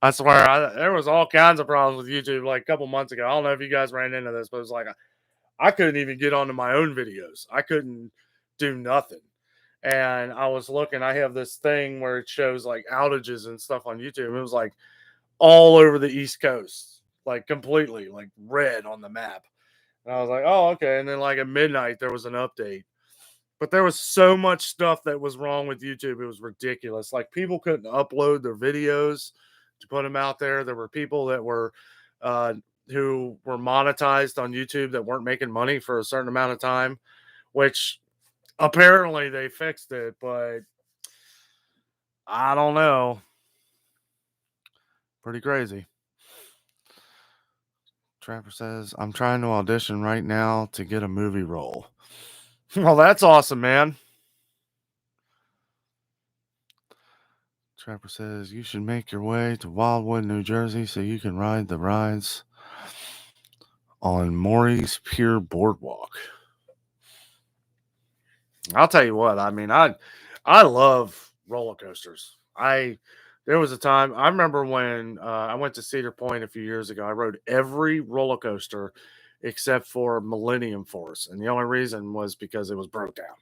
I swear, there was all kinds of problems with YouTube like a couple months ago. I don't know if you guys ran into this, but it was like I couldn't even get onto my own videos. I couldn't do nothing. And I was looking, I have this thing where it shows like outages and stuff on YouTube. It was like all over the East Coast, like completely like red on the map. And I was like, oh, okay. And then like at midnight, there was an update. But there was so much stuff that was wrong with YouTube. It was ridiculous. Like people couldn't upload their videos to put them out there. There were people that were who were monetized on YouTube that weren't making money for a certain amount of time, which apparently they fixed it, but I don't know. Pretty crazy. Trapper says, I'm trying to audition right now to get a movie role. Well, that's awesome, man. Trapper says, you should make your way to Wildwood, New Jersey so you can ride the rides on Maury's Pier Boardwalk. I'll tell you what, I mean, I love roller coasters. There was a time I remember when I went to Cedar Point a few years ago. I rode every roller coaster except for Millennium Force, and the only reason was because it was broke down.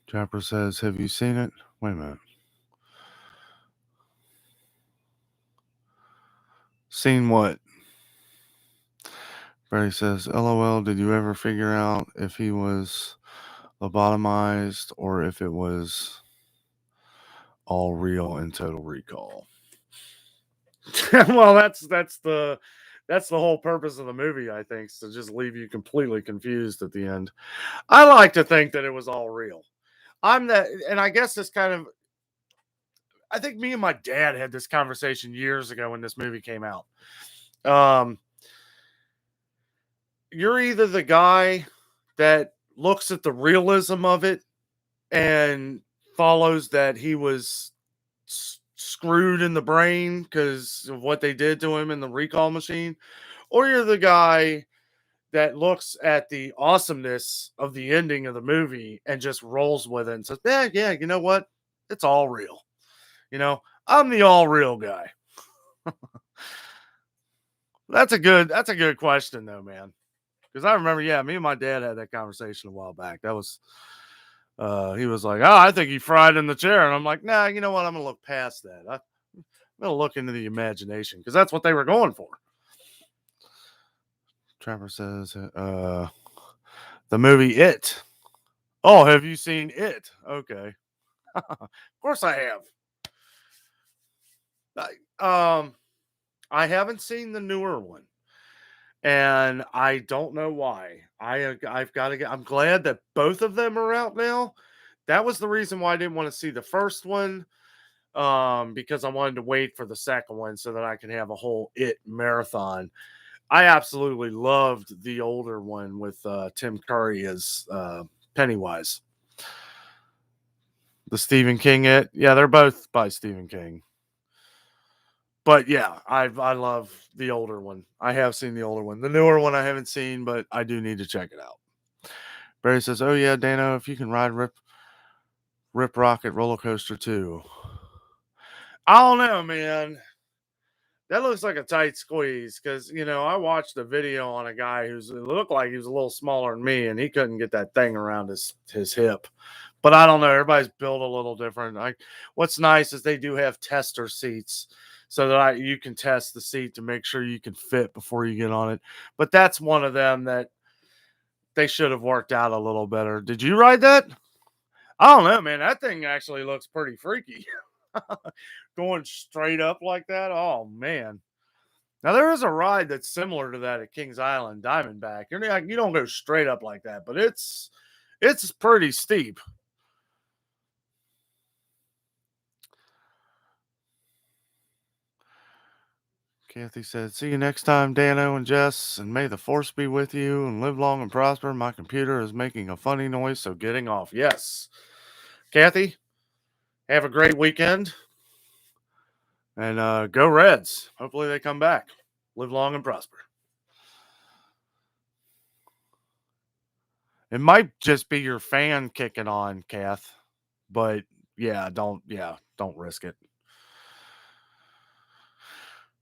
Chopper says, "Have you seen it?" Wait a minute. Seen what? Barry says, "LOL. Did you ever figure out if he was lobotomized or if it was all real in Total Recall?" Well, that's the whole purpose of the movie, I think, is to just leave you completely confused at the end. I like to think that it was all real. I'm that, and I guess this kind of, I think me and my dad had this conversation years ago when this movie came out. Um, you're either the guy that looks at the realism of it and follows that he was screwed in the brain because of what they did to him in the recall machine, or you're the guy that looks at the awesomeness of the ending of the movie and just rolls with it and says, "Yeah, yeah, you know what? It's all real." You know, I'm the all real guy. That's a good question though, man. Because I remember, yeah, me and my dad had that conversation a while back. That was he was like, "Oh, I think he fried in the chair." And I'm like, "Nah, you know what? I'm gonna look past that. I'm gonna look into the imagination because that's what they were going for." Trevor says, the movie It. Oh, have you seen It? Okay. Of course I have. I haven't seen the newer one, and I don't know why. I've got to get. I'm glad that both of them are out now. That was the reason why I didn't want to see the first one, because I wanted to wait for the second one so that I could have a whole It marathon. I absolutely loved the older one with Tim Curry as Pennywise. The Stephen King It. Yeah, they're both by Stephen King. But yeah, I love the older one. I have seen the older one. The newer one I haven't seen, but I do need to check it out. Barry says, "Oh yeah, Danno, if you can ride Rip Rocket roller coaster too." I don't know, man. That looks like a tight squeeze because I watched a video on a guy it looked like he was a little smaller than me, and he couldn't get that thing around his hip. But I don't know. Everybody's built a little different. What's nice is they do have tester seats so that you can test the seat to make sure you can fit before you get on it. But that's one of them that they should have worked out a little better. Did you ride that? I don't know, man. That thing actually looks pretty freaky. Going straight up like that. Oh man. Now there is a ride that's similar to that at Kings Island, Diamondback. You don't go straight up like that, but it's pretty steep. Kathy said, "See you next time, Dano and Jess, and may the force be with you and live long and prosper. My computer is making a funny noise, so getting off." Yes. Kathy, have a great weekend. And go Reds. Hopefully they come back. Live long and prosper. It might just be your fan kicking on, Kath. But don't risk it.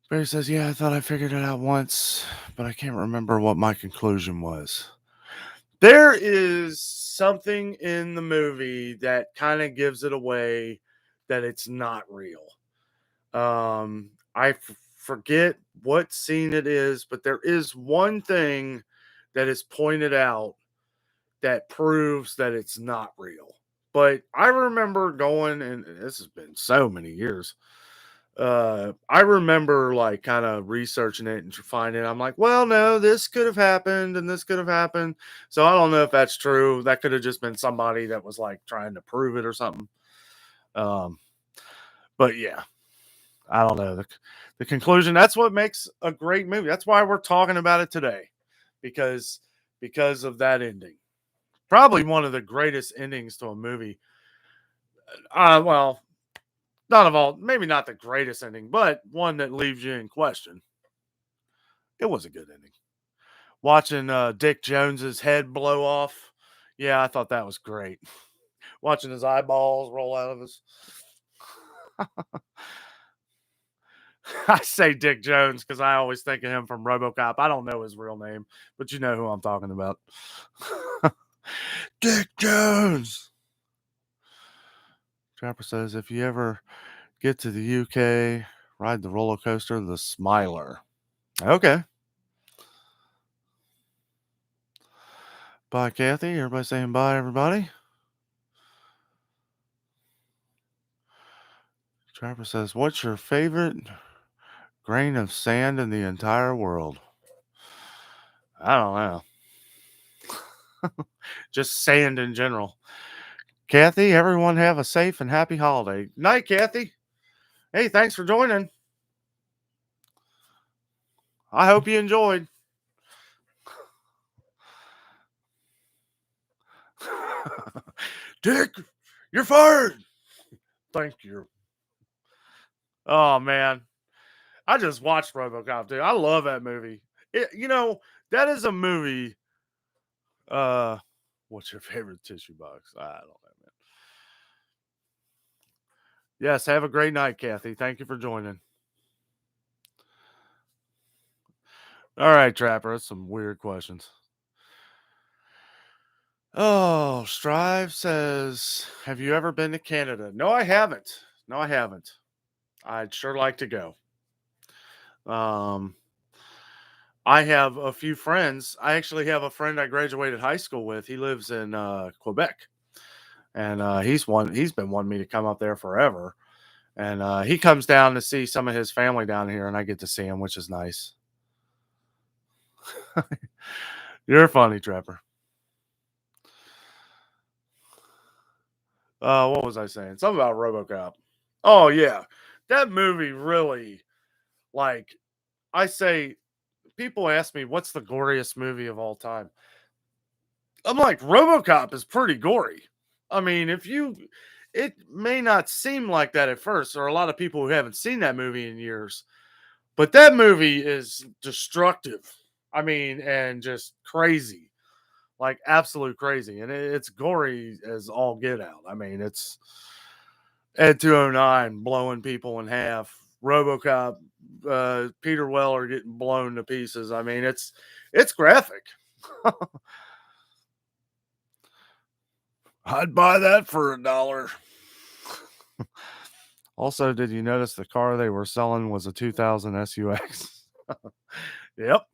Barry says, "Yeah, I thought I figured it out once, but I can't remember what my conclusion was." There is something in the movie that kind of gives it away that it's not real. I forget what scene it is, but there is one thing that is pointed out that proves that it's not real. But I remember going, and this has been so many years. I remember like kind of researching it and finding I'm like, well, no, this could have happened and this could have happened. So I don't know if that's true. That could have just been somebody that was like trying to prove it or something. Um, but yeah, I don't know. The conclusion, that's what makes a great movie. That's why we're talking about it today. Because because of that ending. Probably one of the greatest endings to a movie. Well, not of all, maybe not the greatest ending, but one that leaves you in question. It was a good ending. Watching Dick Jones's head blow off. Yeah, I thought that was great. Watching his eyeballs roll out of his. I say Dick Jones because I always think of him from RoboCop. I don't know his real name, but you know who I'm talking about. Dick Jones. Trapper says, if you ever get to the UK, ride the roller coaster, the Smiler. Okay. Bye, Kathy. Everybody saying bye, everybody. Trapper says, what's your favorite grain of sand in the entire world? I don't know. Just sand in general. Kathy, everyone have a safe and happy holiday. Night, Kathy. Hey, thanks for joining. I hope you enjoyed. Dick, you're fired. Thank you. Oh, man. I just watched RoboCop, dude. I love that movie. That is a movie. What's your favorite tissue box? I don't know, man. Yes, have a great night, Kathy. Thank you for joining. All right, Trapper. That's some weird questions. Oh, Strive says, have you ever been to Canada? No, I haven't. No, I haven't. I'd sure like to go. I have a few friends. I actually have a friend I graduated high school with. He lives in Quebec, and he's been wanting me to come up there forever. And he comes down to see some of his family down here, and I get to see him, which is nice. You're funny, Trapper. What was I saying? Something about RoboCop. Oh yeah, that movie really, like, I say, people ask me what's the goriest movie of all time. I'm like, RoboCop is pretty gory. I mean, it may not seem like that at first, or a lot of people who haven't seen that movie in years, but that movie is destructive. I mean, and just crazy, like absolute crazy, and it's gory as all get out. I mean, it's Ed 209 blowing people in half, RoboCop, Peter Weller getting blown to pieces. I mean, it's graphic. I'd buy that for $1. Also, did you notice the car they were selling was a 2000 SUX? Yep.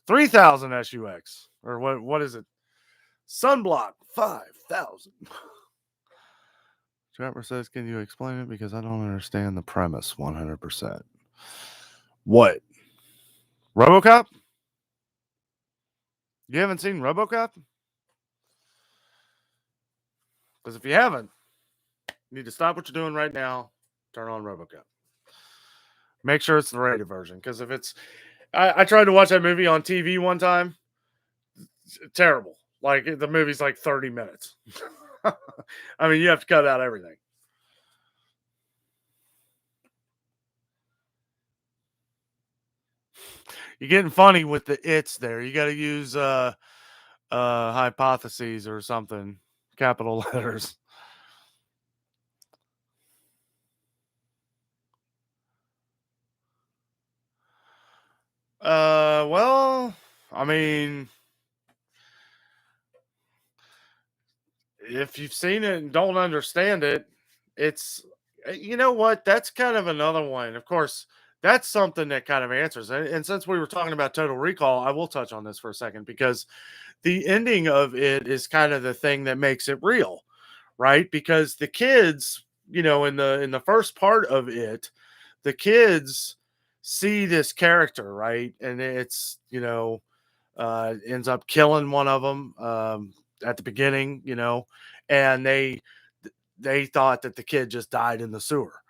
3000 SUX. Or what is it? Sunblock 5000. Trapper says, can you explain it? Because I don't understand the premise 100%. What? RoboCop? You haven't seen RoboCop? Because if you haven't, you need to stop what you're doing right now. Turn on RoboCop. Make sure it's the rated version. Because if it's... I tried to watch that movie on TV one time. It's terrible. Like, the movie's like 30 minutes. I mean, you have to cut out everything. You're getting funny with the it's there. You got to use hypotheses or something. Capital letters. Well, I mean, if you've seen it and don't understand it, it's, you know what? That's kind of another one. Of course, that's something that kind of answers. And since we were talking about Total Recall, I will touch on this for a second because the ending of it is kind of the thing that makes it real, right? Because the kids, in the first part of it, the kids see this character, right? And it's, ends up killing one of them at the beginning, and they thought that the kid just died in the sewer,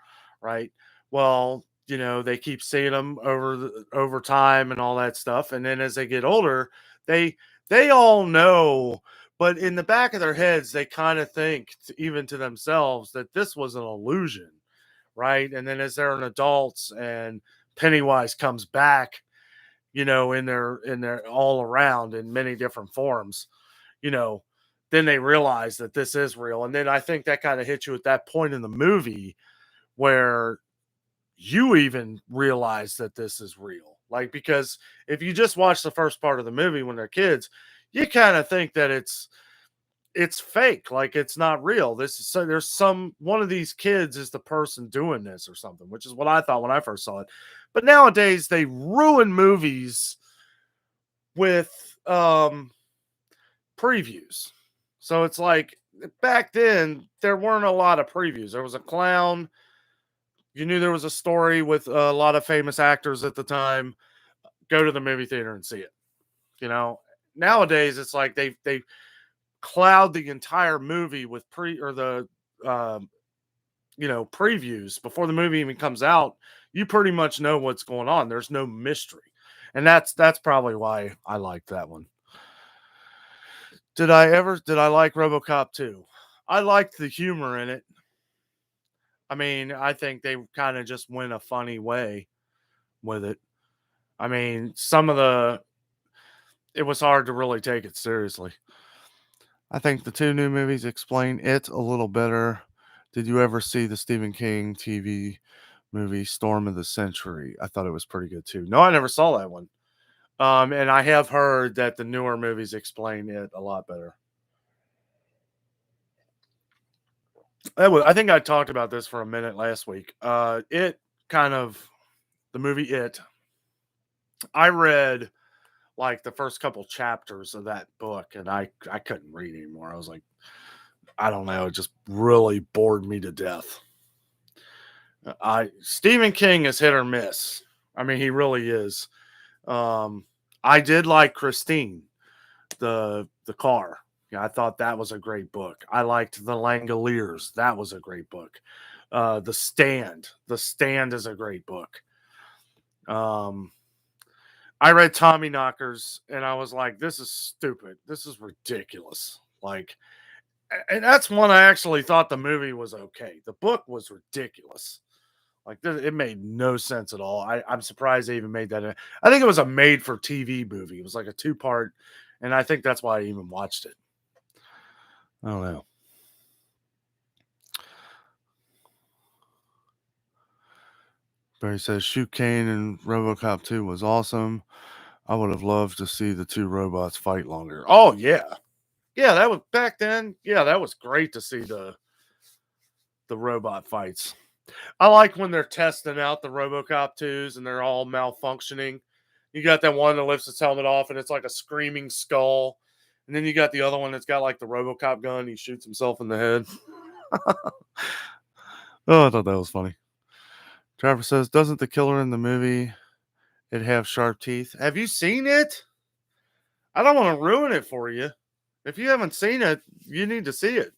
right? Well, they keep seeing them over time and all that stuff, and then as they get older, they they all know, but in the back of their heads, they kind of think, even to themselves, that this was an illusion, right? And then as they're an adults and Pennywise comes back, in their all around in many different forms, you know, then they realize that this is real. And then I think that kind of hits you at that point in the movie where you even realize that this is real. Like, because if you just watch the first part of the movie when they're kids, you kind of think that it's fake, like it's not real. This is so there's some one of these kids is the person doing this or something, which is what I thought when I first saw it. But nowadays they ruin movies with previews. So it's like back then there weren't a lot of previews. There was a clown, you knew there was a story with a lot of famous actors at the time. Go to the movie theater and see it. You know, nowadays it's like they cloud the entire movie with um, previews before the movie even comes out. You pretty much know what's going on. There's no mystery, and that's probably why I like that one. Did I like RoboCop 2? I liked the humor in it. I mean, I think they kind of just went a funny way with it. I mean, it was hard to really take it seriously. I think the two new movies explain it a little better. Did you ever see the Stephen King TV movie Storm of the Century? I thought it was pretty good too. No, I never saw that one. And I have heard that the newer movies explain it a lot better. I think I talked about this for a minute last week. The movie It. I read like the first couple chapters of that book, and I couldn't read anymore. I was like, I don't know, it just really bored me to death. Stephen King is hit or miss. I mean, he really is. I did like Christine, the car. Yeah, I thought that was a great book. I liked The Langoliers. That was a great book. The Stand. The Stand is a great book. I read Tommy Knockers and I was like, this is stupid. This is ridiculous. Like, and that's one I actually thought the movie was okay. The book was ridiculous. Like, it made no sense at all. I'm surprised they even made that. I think it was a made for TV movie. It was like a 2-part, and I think that's why I even watched it. I don't know. Barry says Shoot Kane and RoboCop 2 was awesome. I would have loved to see the two robots fight longer. Oh yeah. Yeah, that was back then. Yeah, that was great to see the robot fights. I like when they're testing out the RoboCop 2s and they're all malfunctioning. You got that one that lifts its helmet off and it's like a screaming skull. And then you got the other one that's got like the RoboCop gun. He shoots himself in the head. Oh, I thought that was funny. Trevor says, doesn't the killer in the movie it have sharp teeth? Have you seen it? I don't want to ruin it for you. If you haven't seen it, you need to see it.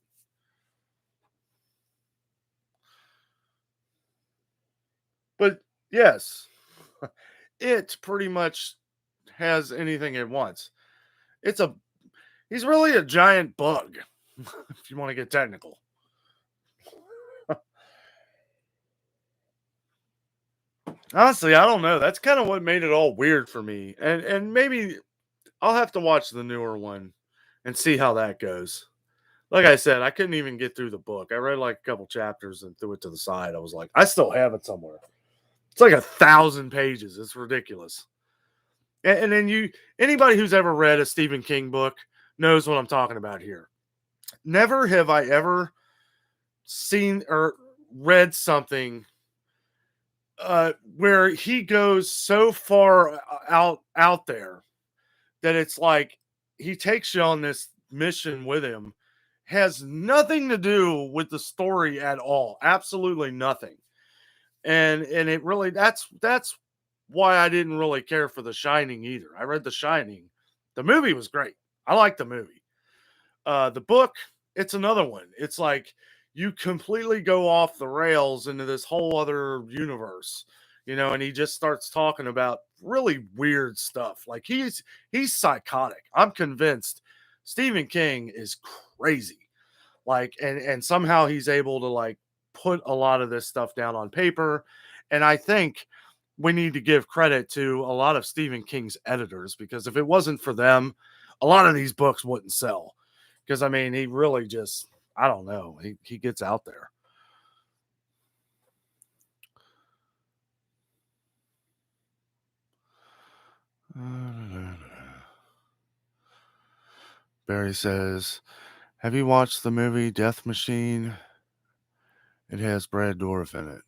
But yes, it pretty much has anything it wants. He's really a giant bug, if you want to get technical. Honestly, I don't know. That's kind of what made it all weird for me. And maybe I'll have to watch the newer one and see how that goes. Like I said, I couldn't even get through the book. I read like a couple chapters and threw it to the side. I was like, I still have it somewhere. It's like 1,000 pages. It's ridiculous. And then anybody who's ever read a Stephen King book knows what I'm talking about here. Never have I ever seen or read something where he goes so far out there that it's like he takes you on this mission with him, has nothing to do with the story at all, absolutely nothing. And it really that's why I didn't really care for The Shining either. I read The Shining. The movie was great. I liked the movie. The book, it's another one. It's like you completely go off the rails into this whole other universe, and he just starts talking about really weird stuff. Like he's psychotic. I'm convinced Stephen King is crazy. Like, and somehow he's able to like put a lot of this stuff down on paper. And I think we need to give credit to a lot of Stephen King's editors, because if it wasn't for them, a lot of these books wouldn't sell. Because I mean, he really just, I don't know, he gets out there. Barry says, have you watched the movie Death Machine? It has Brad Dourif in it.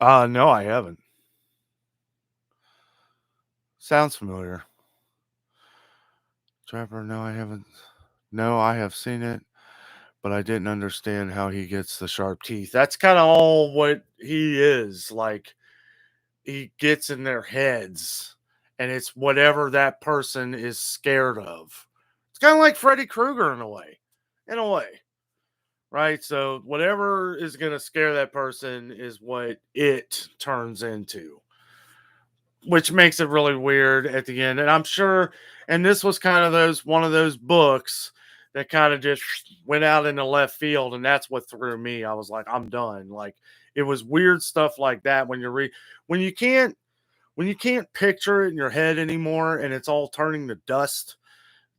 No, I haven't. Sounds familiar. Trapper, no, I haven't. No, I have seen it, but I didn't understand how he gets the sharp teeth. That's kind of all what he is. Like, he gets in their heads, and it's whatever that person is scared of. It's kind of like Freddy Krueger in a way. In a way. Right? So whatever is going to scare that person is what it turns into, which makes it really weird at the end. And I'm sure, and this was kind of one of those books that kind of just went out in the left field, and that's what threw me. I was like, I'm done. Like, it was weird stuff like that when when you can't picture it in your head anymore, and it's all turning to dust.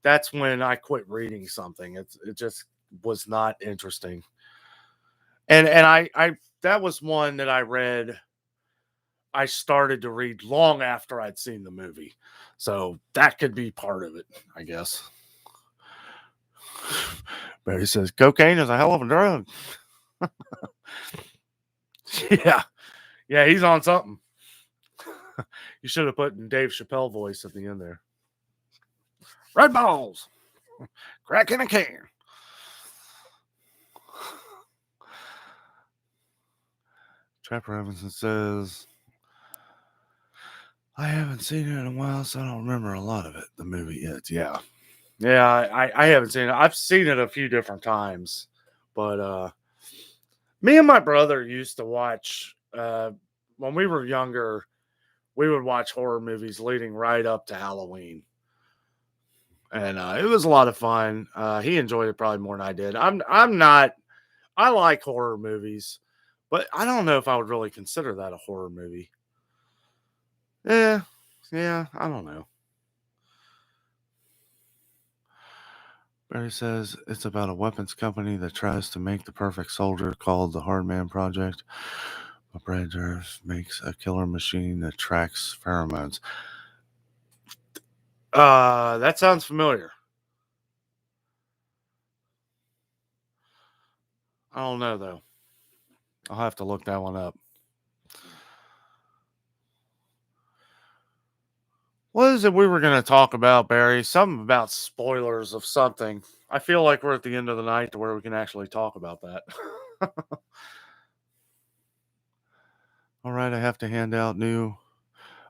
That's when I quit reading something. It just was not interesting. And I that was one that I read. I started to read long after I'd seen the movie. So that could be part of it, I guess. Barry says cocaine is a hell of a drug. Yeah. Yeah, he's on something. You should have put in Dave Chappelle voice at the end there. Red balls. Crack in a can. Trapper Robinson says, I haven't seen it in a while, so I don't remember a lot of it. The movie is, yeah. Yeah, I haven't seen it. I've seen it a few different times. But me and my brother used to watch, when we were younger, we would watch horror movies leading right up to Halloween. And it was a lot of fun. He enjoyed it probably more than I did. I'm not, I like horror movies, but I don't know if I would really consider that a horror movie. Yeah, I don't know. Barry says it's about a weapons company that tries to make the perfect soldier called the Hard Man Project. But Brad Dourif makes a killer machine that tracks pheromones. That sounds familiar. I don't know though. I'll have to look that one up. What is it we were going to talk about, Barry? Something about spoilers of something. I feel like we're at the end of the night to where we can actually talk about that. All right, I have to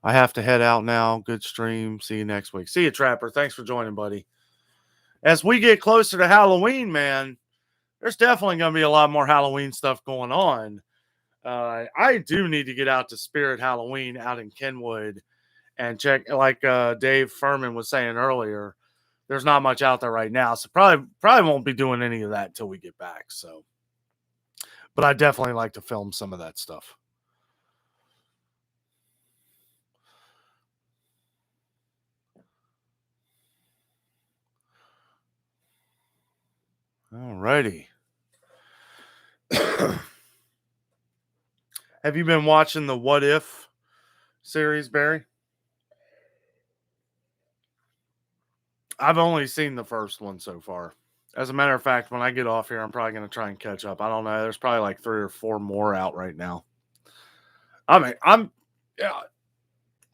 I have to head out now. Good stream. See you next week. See you, Trapper. Thanks for joining, buddy. As we get closer to Halloween, man, there's definitely going to be a lot more Halloween stuff going on. I do need to get out to Spirit Halloween out in Kenwood and check, like Dave Furman was saying earlier. There's not much out there right now, so probably won't be doing any of that until we get back. So, but I definitely like to film some of that stuff. All righty. Have you been watching the What If series, Barry? I've only seen the first one so far. As a matter of fact, when I get off here, I'm probably going to try and catch up. I don't know. There's probably like 3 or 4 more out right now. I mean, yeah,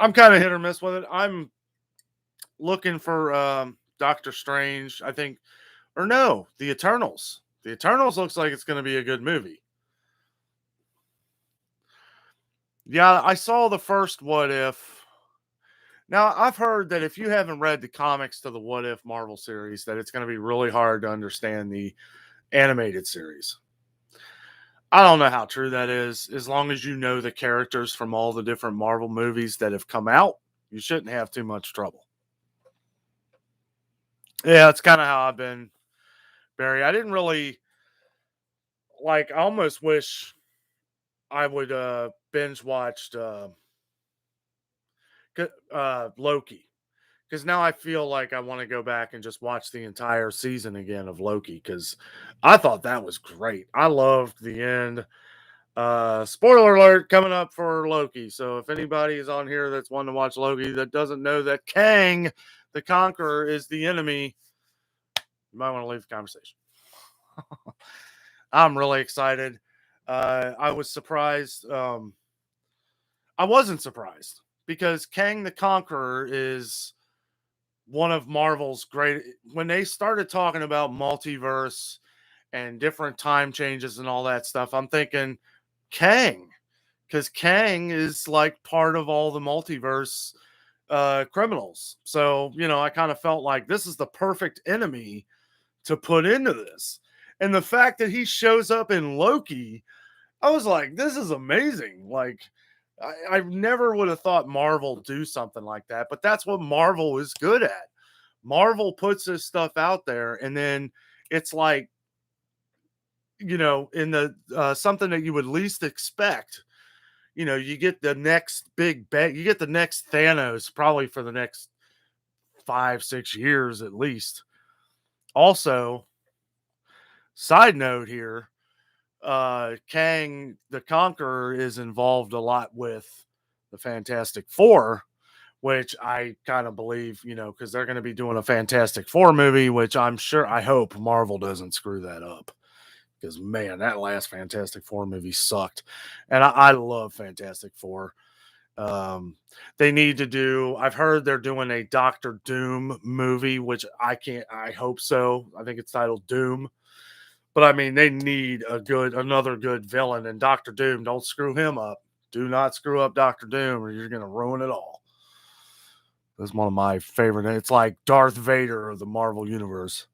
I'm kind of hit or miss with it. I'm looking for Doctor Strange, I think, or no, The Eternals. The Eternals looks like it's going to be a good movie. Yeah, I saw the first What If. Now, I've heard that if you haven't read the comics to the What If Marvel series, that it's going to be really hard to understand the animated series. I don't know how true that is. As long as you know the characters from all the different Marvel movies that have come out, you shouldn't have too much trouble. Yeah, that's kind of how I've been, Barry. I didn't really, like, I almost wish I would binge watched Loki, because now I feel like I want to go back and just watch the entire season again of Loki, because I thought that was great. I loved the end. Spoiler alert coming up for Loki. So if anybody is on here that's wanting to watch Loki that doesn't know that Kang the Conqueror is the enemy, you might want to leave the conversation. I'm really excited. I was surprised. I wasn't surprised, because Kang the Conqueror is one of Marvel's great. When they started talking about multiverse and different time changes and all that stuff, I'm thinking Kang, because Kang is like part of all the multiverse criminals. So, I kind of felt like this is the perfect enemy to put into this. And the fact that he shows up in Loki, I was like, this is amazing. Like, I never would have thought Marvel do something like that, but that's what Marvel is good at. Marvel puts this stuff out there, and then it's like, in the something that you would least expect. You get the next big bet. You get the next Thanos probably for the next 5-6 years at least. Also, side note here, Kang the Conqueror is involved a lot with the Fantastic Four, which I kind of believe, because they're going to be doing a Fantastic Four movie, which I hope Marvel doesn't screw that up. Because, man, that last Fantastic Four movie sucked. And I love Fantastic Four. They need to do, I've heard they're doing a Doctor Doom movie, which I hope so. I think it's titled Doom. But I mean, they need another good villain, and Doctor Doom, don't screw him up. Do not screw up Doctor Doom, or you're going to ruin it all. That's one of my favorite. It's like Darth Vader of the Marvel Universe.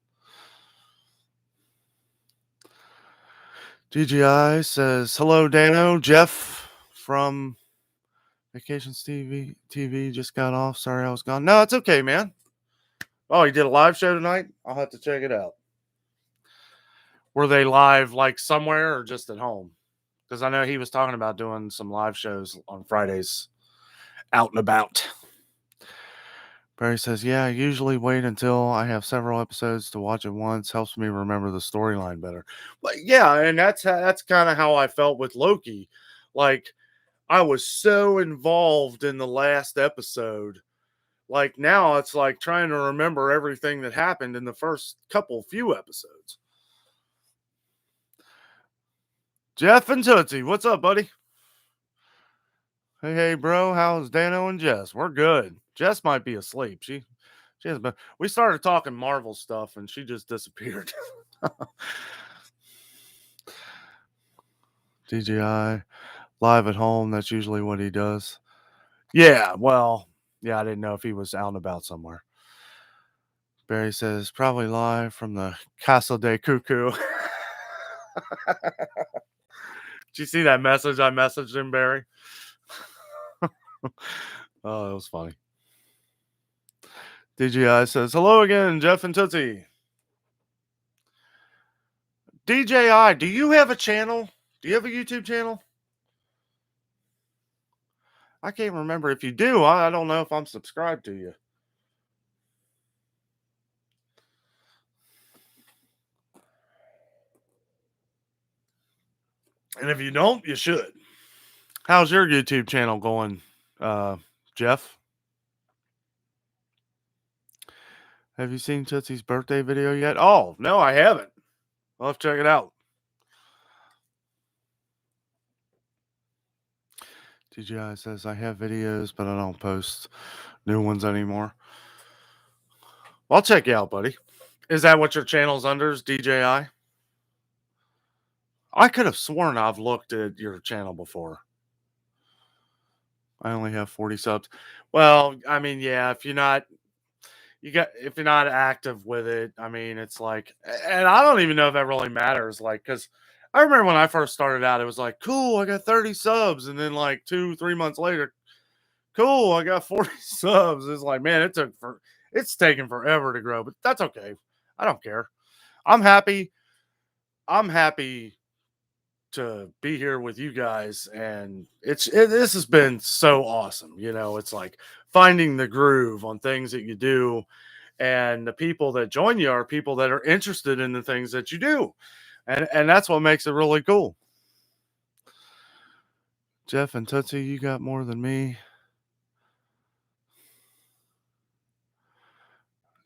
GGI says, hello, Danno. Jeff from Vacations TV just got off. Sorry I was gone. No, it's okay, man. Oh, he did a live show tonight? I'll have to check it out. Were they live like somewhere or just at home? Because I know he was talking about doing some live shows on Fridays out and about. Barry says, yeah, I usually wait until I have several episodes to watch at once. Helps me remember the storyline better. But yeah, and that's kind of how I felt with Loki. Like, I was so involved in the last episode. Like, now it's like trying to remember everything that happened in the first few episodes. Jeff and Tootsie, what's up, buddy? Hey, bro, how's Danno and Jess? We're good. Jess might be asleep. She has been. We started talking Marvel stuff, and she just disappeared. DJI live at home. That's usually what he does. Yeah, well, yeah, I didn't know if he was out and about somewhere. Barry says, probably live from the Casa de Cuckoo. Did you see that message I messaged him, Barry? Oh, that was funny. DJI says, hello again, Jeff and Tootsie. DJI, do you have a channel? Do you have a YouTube channel? I can't remember. If you do, I don't know if I'm subscribed to you. And if you don't, you should. How's your YouTube channel going, Jeff? Have you seen Tootsie's birthday video yet? Oh, no, I haven't. I'll have to check it out. DJI says, I have videos, but I don't post new ones anymore. I'll check you out, buddy. Is that what your channel's under, is DJI? I could have sworn I've looked at your channel before. I only have 40 subs. Well, I mean, yeah, if you're not active with it, I mean, it's like, and I don't even know if that really matters. Like, because I remember when I first started out, it was like, cool, I got 30 subs. And then like 2-3 months later, cool, I got 40 subs. It's like, man, it's taken forever to grow, but that's okay. I don't care. I'm happy to be here with you guys, and this has been so awesome. It's like finding the groove on things that you do, and the people that join you are people that are interested in the things that you do, and that's what makes it really cool. Jeff and Tootsie, you got more than me.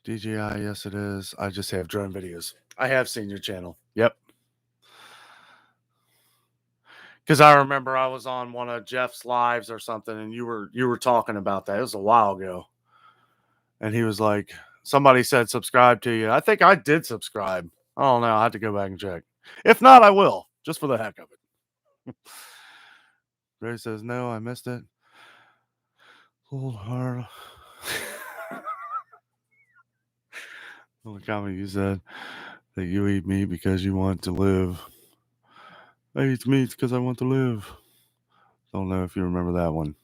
DJI, yes it is. I just have drone videos. I have seen your channel. Yep. Because I remember I was on one of Jeff's lives or something, and you were talking about that. It was a while ago, and he was like, somebody said subscribe to you. I think I did subscribe. I don't know. I have to go back and check. If not, I will, just for the heck of it. Ray says no. I missed it. Old heart. Well, the comment you said that you eat meat because you want to live. I eat meat because I want to live. Don't know if you remember that one.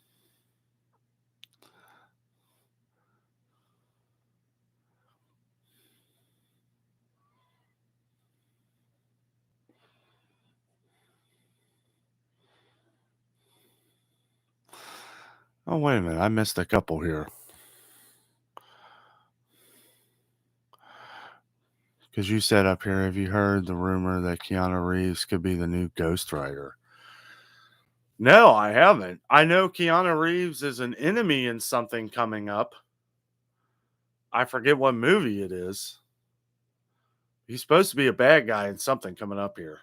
Oh, wait a minute. I missed a couple here. Because you said up here, have you heard the rumor that Keanu Reeves could be the new Ghost Rider? No, I haven't. I know Keanu Reeves is an enemy in something coming up. I forget what movie it is. He's supposed to be a bad guy in something coming up here.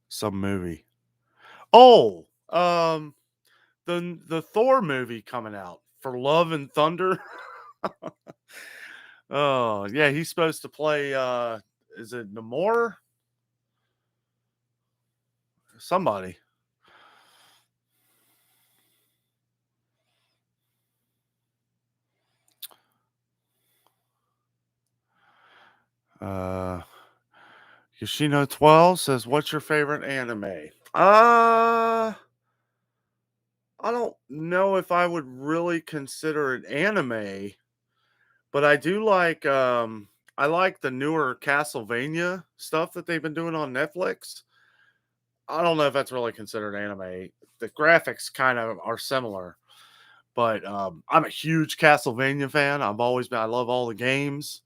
Some movie. Oh, the Thor movie coming out for Love and Thunder. Oh, yeah, he's supposed to play is it Namor? Somebody. Yoshino 12 says, what's your favorite anime? I don't know if I would really consider it anime, but I do like I like the newer Castlevania stuff that they've been doing on Netflix. I don't know if that's really considered anime. The graphics kind of are similar, but I'm a huge Castlevania fan. I love all the games.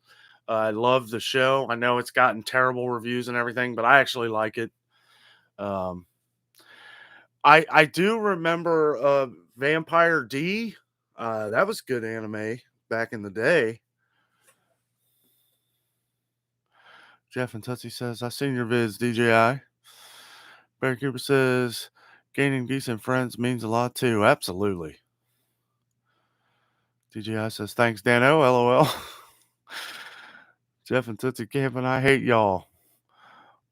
I love the show. I know it's gotten terrible reviews and everything, but I actually like it. Um, I do remember Vampire D. That was good anime back in the day. Jeff and Tootsie says, I seen your vids, DJI. Barry Cooper says, gaining decent friends means a lot too. Absolutely. DJI says, thanks, Danno. LOL. Jeff and Tootsie camping. I hate y'all.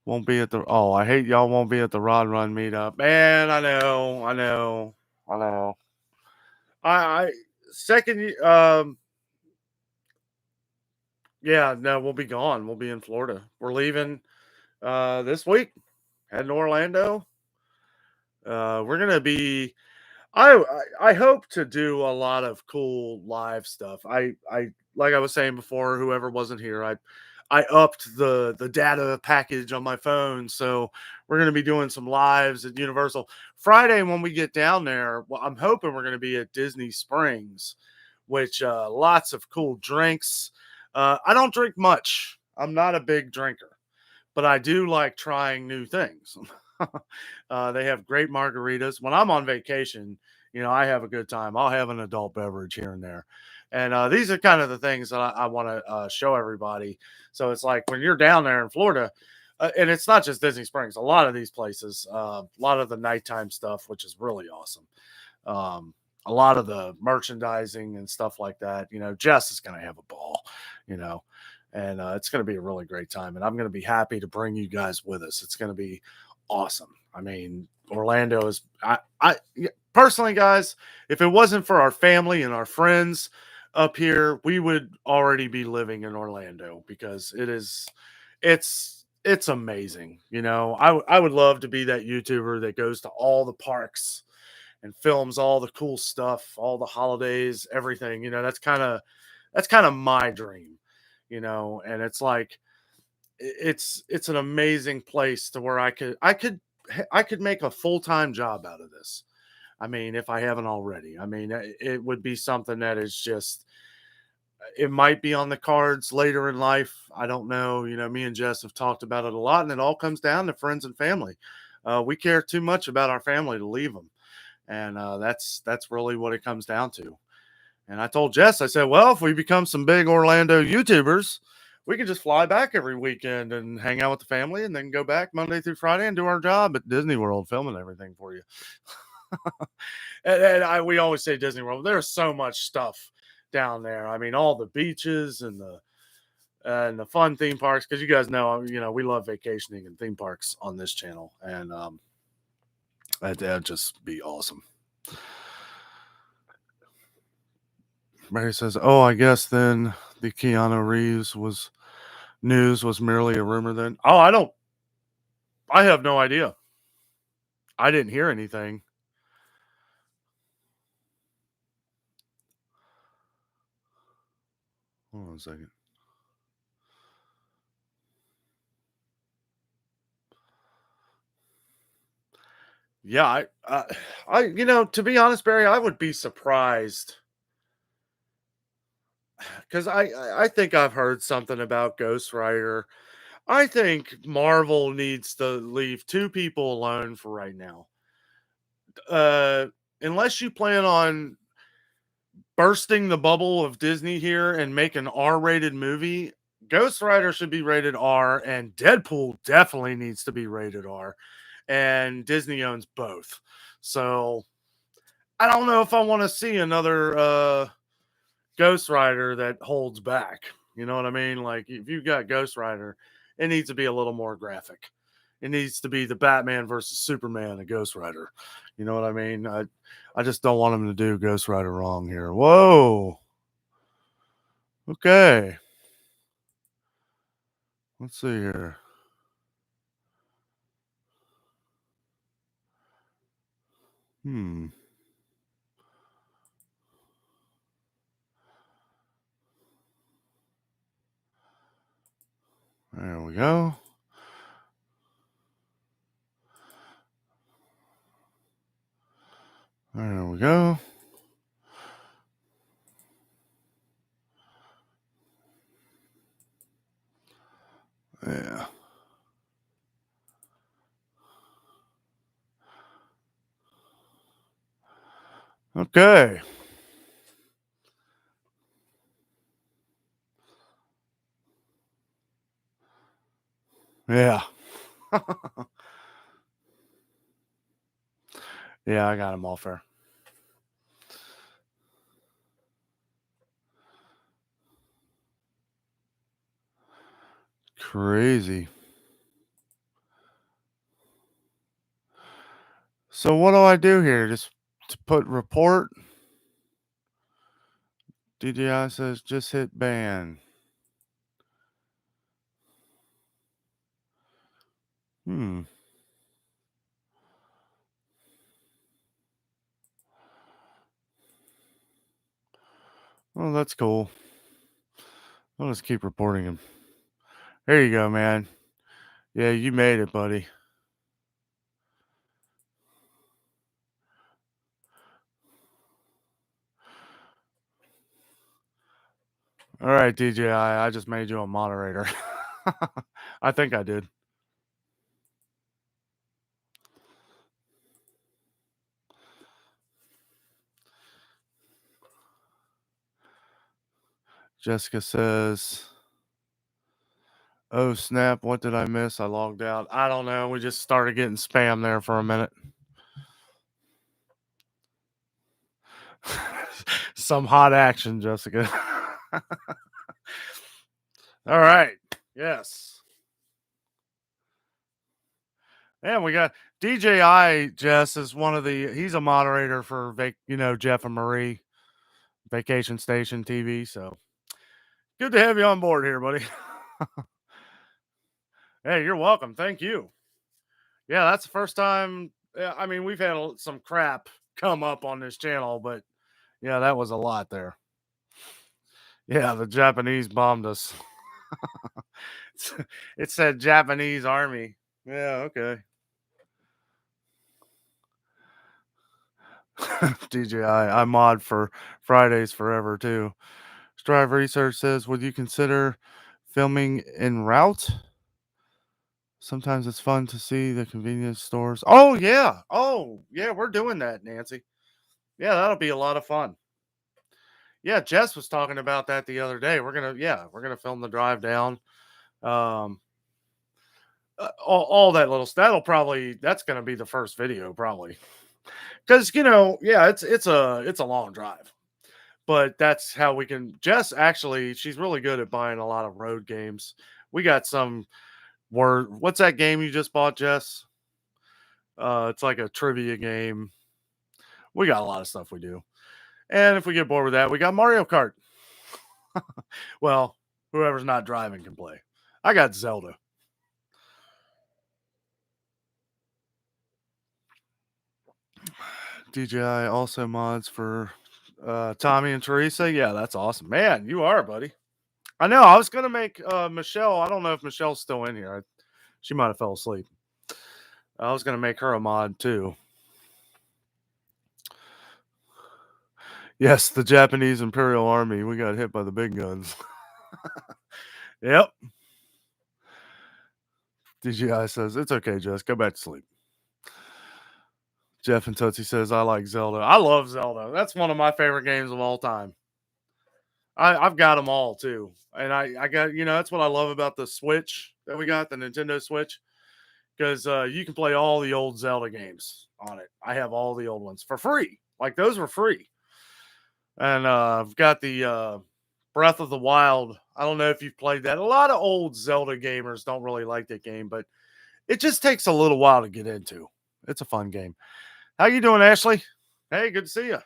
Won't be at the. Oh, I hate y'all won't be at the Rod Run meetup. Man, I know. I second. Yeah, no, we'll be gone. We'll be in Florida. We're leaving this week. Heading to Orlando. We're gonna be. I hope to do a lot of cool live stuff. I like I was saying before, whoever wasn't here, I upped the data package on my phone, so we're going to be doing some lives at Universal Friday when we get down there. Well, I'm hoping we're going to be at Disney Springs, which lots of cool drinks. I don't drink much. I'm not a big drinker, but I do like trying new things. They have great margaritas. When I'm on vacation, I have a good time. I'll have an adult beverage here and there. And these are kind of the things that I want to show everybody. So it's like when you're down there in Florida, and it's not just Disney Springs, a lot of these places, a lot of the nighttime stuff, which is really awesome. A lot of the merchandising and stuff like that. Jess is going to have a ball, and it's going to be a really great time. And I'm going to be happy to bring you guys with us. It's going to be awesome. I mean, Orlando is, I personally, guys, if it wasn't for our family and our friends up here, we would already be living in Orlando because it's amazing. I would love to be that YouTuber that goes to all the parks and films all the cool stuff, all the holidays, everything. That's kind of my dream, and it's like it's an amazing place to where I could make a full-time job out of this. I mean, if I haven't already. I mean, it would be something that is just it might be on the cards later in life. I don't know. Me and Jess have talked about it a lot, and it all comes down to friends and family. We care too much about our family to leave them, and that's really what it comes down to. And I told Jess, I said, well, if we become some big Orlando YouTubers, we can just fly back every weekend and hang out with the family, and then go back Monday through Friday and do our job at Disney World, filming everything for you. We always say Disney World. There's so much stuff down there. I mean, all the beaches and the fun theme parks, because you guys know, we love vacationing and theme parks on this channel, and that'd just be awesome. Mary says, "Oh, I guess then the Keanu Reeves news was merely a rumor then." Oh, I have no idea. I didn't hear anything. Hold on a second. Yeah, to be honest, Barry, I would be surprised because I think I've heard something about Ghost Rider. I think Marvel needs to leave two people alone for right now. Uh, Unless you plan on bursting the bubble of Disney here and make an R-rated movie, Ghost Rider should be rated R, and Deadpool definitely needs to be rated R. And Disney owns both. So I don't know if I want to see another Ghost Rider that holds back. You know what I mean? Like, if you've got Ghost Rider, it needs to be a little more graphic. It needs to be the Batman versus Superman of Ghost Rider. You know what I mean? I just don't want him to do Ghost Rider wrong here. Whoa. Okay. Let's see here. There we go. There we go. Yeah. Okay. Yeah. Yeah, I got him all fair. Crazy. So what do I do here? Just to put report? DJI says just hit ban. Well, that's cool. I'll just keep reporting him. There you go, man. Yeah, you made it, buddy. All right, DJI, I just made you a moderator. I think I did. Jessica says, "Oh, snap. What did I miss? I logged out." I don't know. We just started getting spam there for a minute. Some hot action, Jessica. All right. Yes. And we got DJI. Jess is he's a moderator for Jeff and Marie Vacation Station TV. So good to have you on board here, buddy. Hey, you're welcome. Thank you. Yeah, that's the first time. I mean, we've had some crap come up on this channel, but yeah, that was a lot there. Yeah, the Japanese bombed us. It said Japanese Army. Yeah, okay. DJI, I mod for Fridays forever too. Strive Research says, would you consider filming en route? Sometimes it's fun to see the convenience stores. Oh yeah. Oh yeah, we're doing that, Nancy. Yeah, that'll be a lot of fun. Yeah, Jess was talking about that the other day. We're gonna film the drive down. Um all that little that's gonna be the first video probably. Because yeah, it's a long drive. But that's how we can Jess actually, she's really good at buying a lot of road games. We got some what's that game you just bought, Jess? It's like a trivia game. We got a lot of stuff we do. And if we get bored with that, we got Mario Kart. Well, whoever's not driving can play. I got Zelda. DJI also mods for Tommy and Teresa. Yeah, that's awesome. Man, you are, buddy. I know. I was gonna make Michelle. I don't know if Michelle's still in here. She might have fell asleep. I was gonna make her a mod too. Yes, the Japanese Imperial Army. We got hit by the big guns. Yep. DGI says, it's okay, Jess. Go back to sleep. Jeff and Tootsie says, I like Zelda. I love Zelda. That's one of my favorite games of all time. I've got them all too. And I got, that's what I love about the Switch that we got, the Nintendo Switch. Because you can play all the old Zelda games on it. I have all the old ones for free. Like those were free. And I've got the Breath of the Wild. I don't know if you've played that. A lot of old Zelda gamers don't really like that game, but it just takes a little while to get into. It's a fun game. How you doing, Ashley? Hey, good to see you.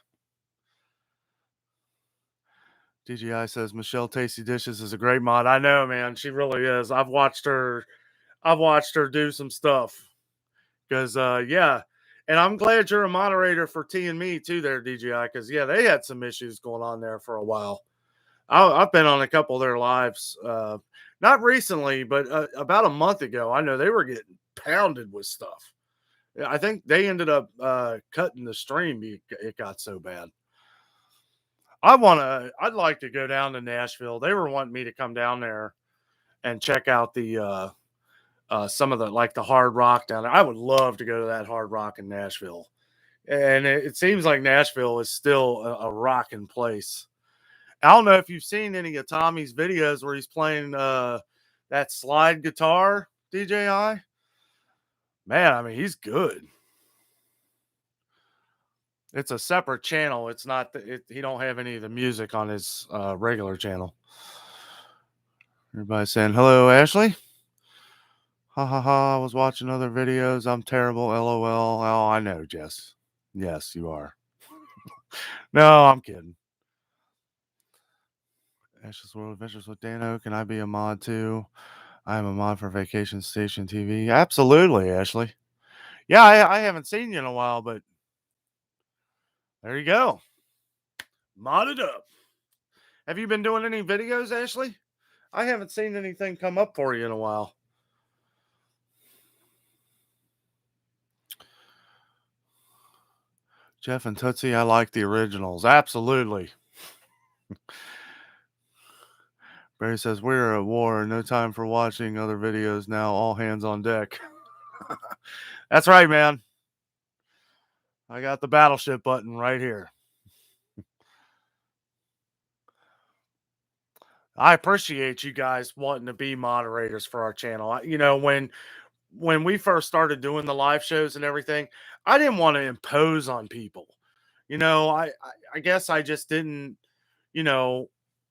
DGI says Michelle Tasty Dishes is a great mod. I know, man. She really is. I've watched her do some stuff. Because yeah. And I'm glad you're a moderator for T and me too there, DGI, because yeah, they had some issues going on there for a while. I've been on a couple of their lives, not recently, but about a month ago. I know they were getting pounded with stuff. I think they ended up cutting the stream. It got so bad. I'd like to go down to Nashville. They were wanting me to come down there and check out the some of the like the hard rock down there. I would love to go to that hard rock in Nashville. And it seems like Nashville is still a rocking place. I don't know if you've seen any of Tommy's videos where he's playing that slide guitar, DJI. Man, I mean, he's good. It's a separate channel. It's not he don't have any of the music on his regular channel. Everybody saying hello, Ashley. Ha ha ha! I was watching other videos. I'm terrible. LOL. Oh, I know, Jess. Yes, you are. No, I'm kidding. Ashley's World Adventures with Danno. Can I be a mod too? I am a mod for Vacation Station TV. Absolutely, Ashley. Yeah, I haven't seen you in a while, but there you go. Modded up. Have you been doing any videos, Ashley? I haven't seen anything come up for you in a while. Jeff and Tootsie, I like the originals. Absolutely. Barry says, we're at war. No time for watching other videos now. All hands on deck. That's right, man. I got the battleship button right here. I appreciate you guys wanting to be moderators for our channel. When we first started doing the live shows and everything, I didn't want to impose on people. I guess I just didn't,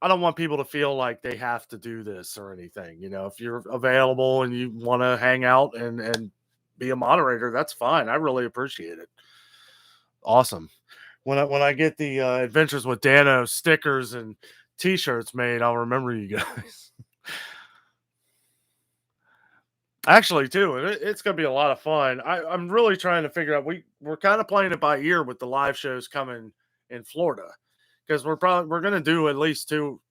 I don't want people to feel like they have to do this or anything. If you're available and you want to hang out and be a moderator, that's fine. I really appreciate it. Awesome. When I get the Adventures with Danno stickers and T-shirts made, I'll remember you guys. Actually, too, it's going to be a lot of fun. I'm really trying to figure out. We're kind of playing it by ear with the live shows coming in Florida, because we're going to do at least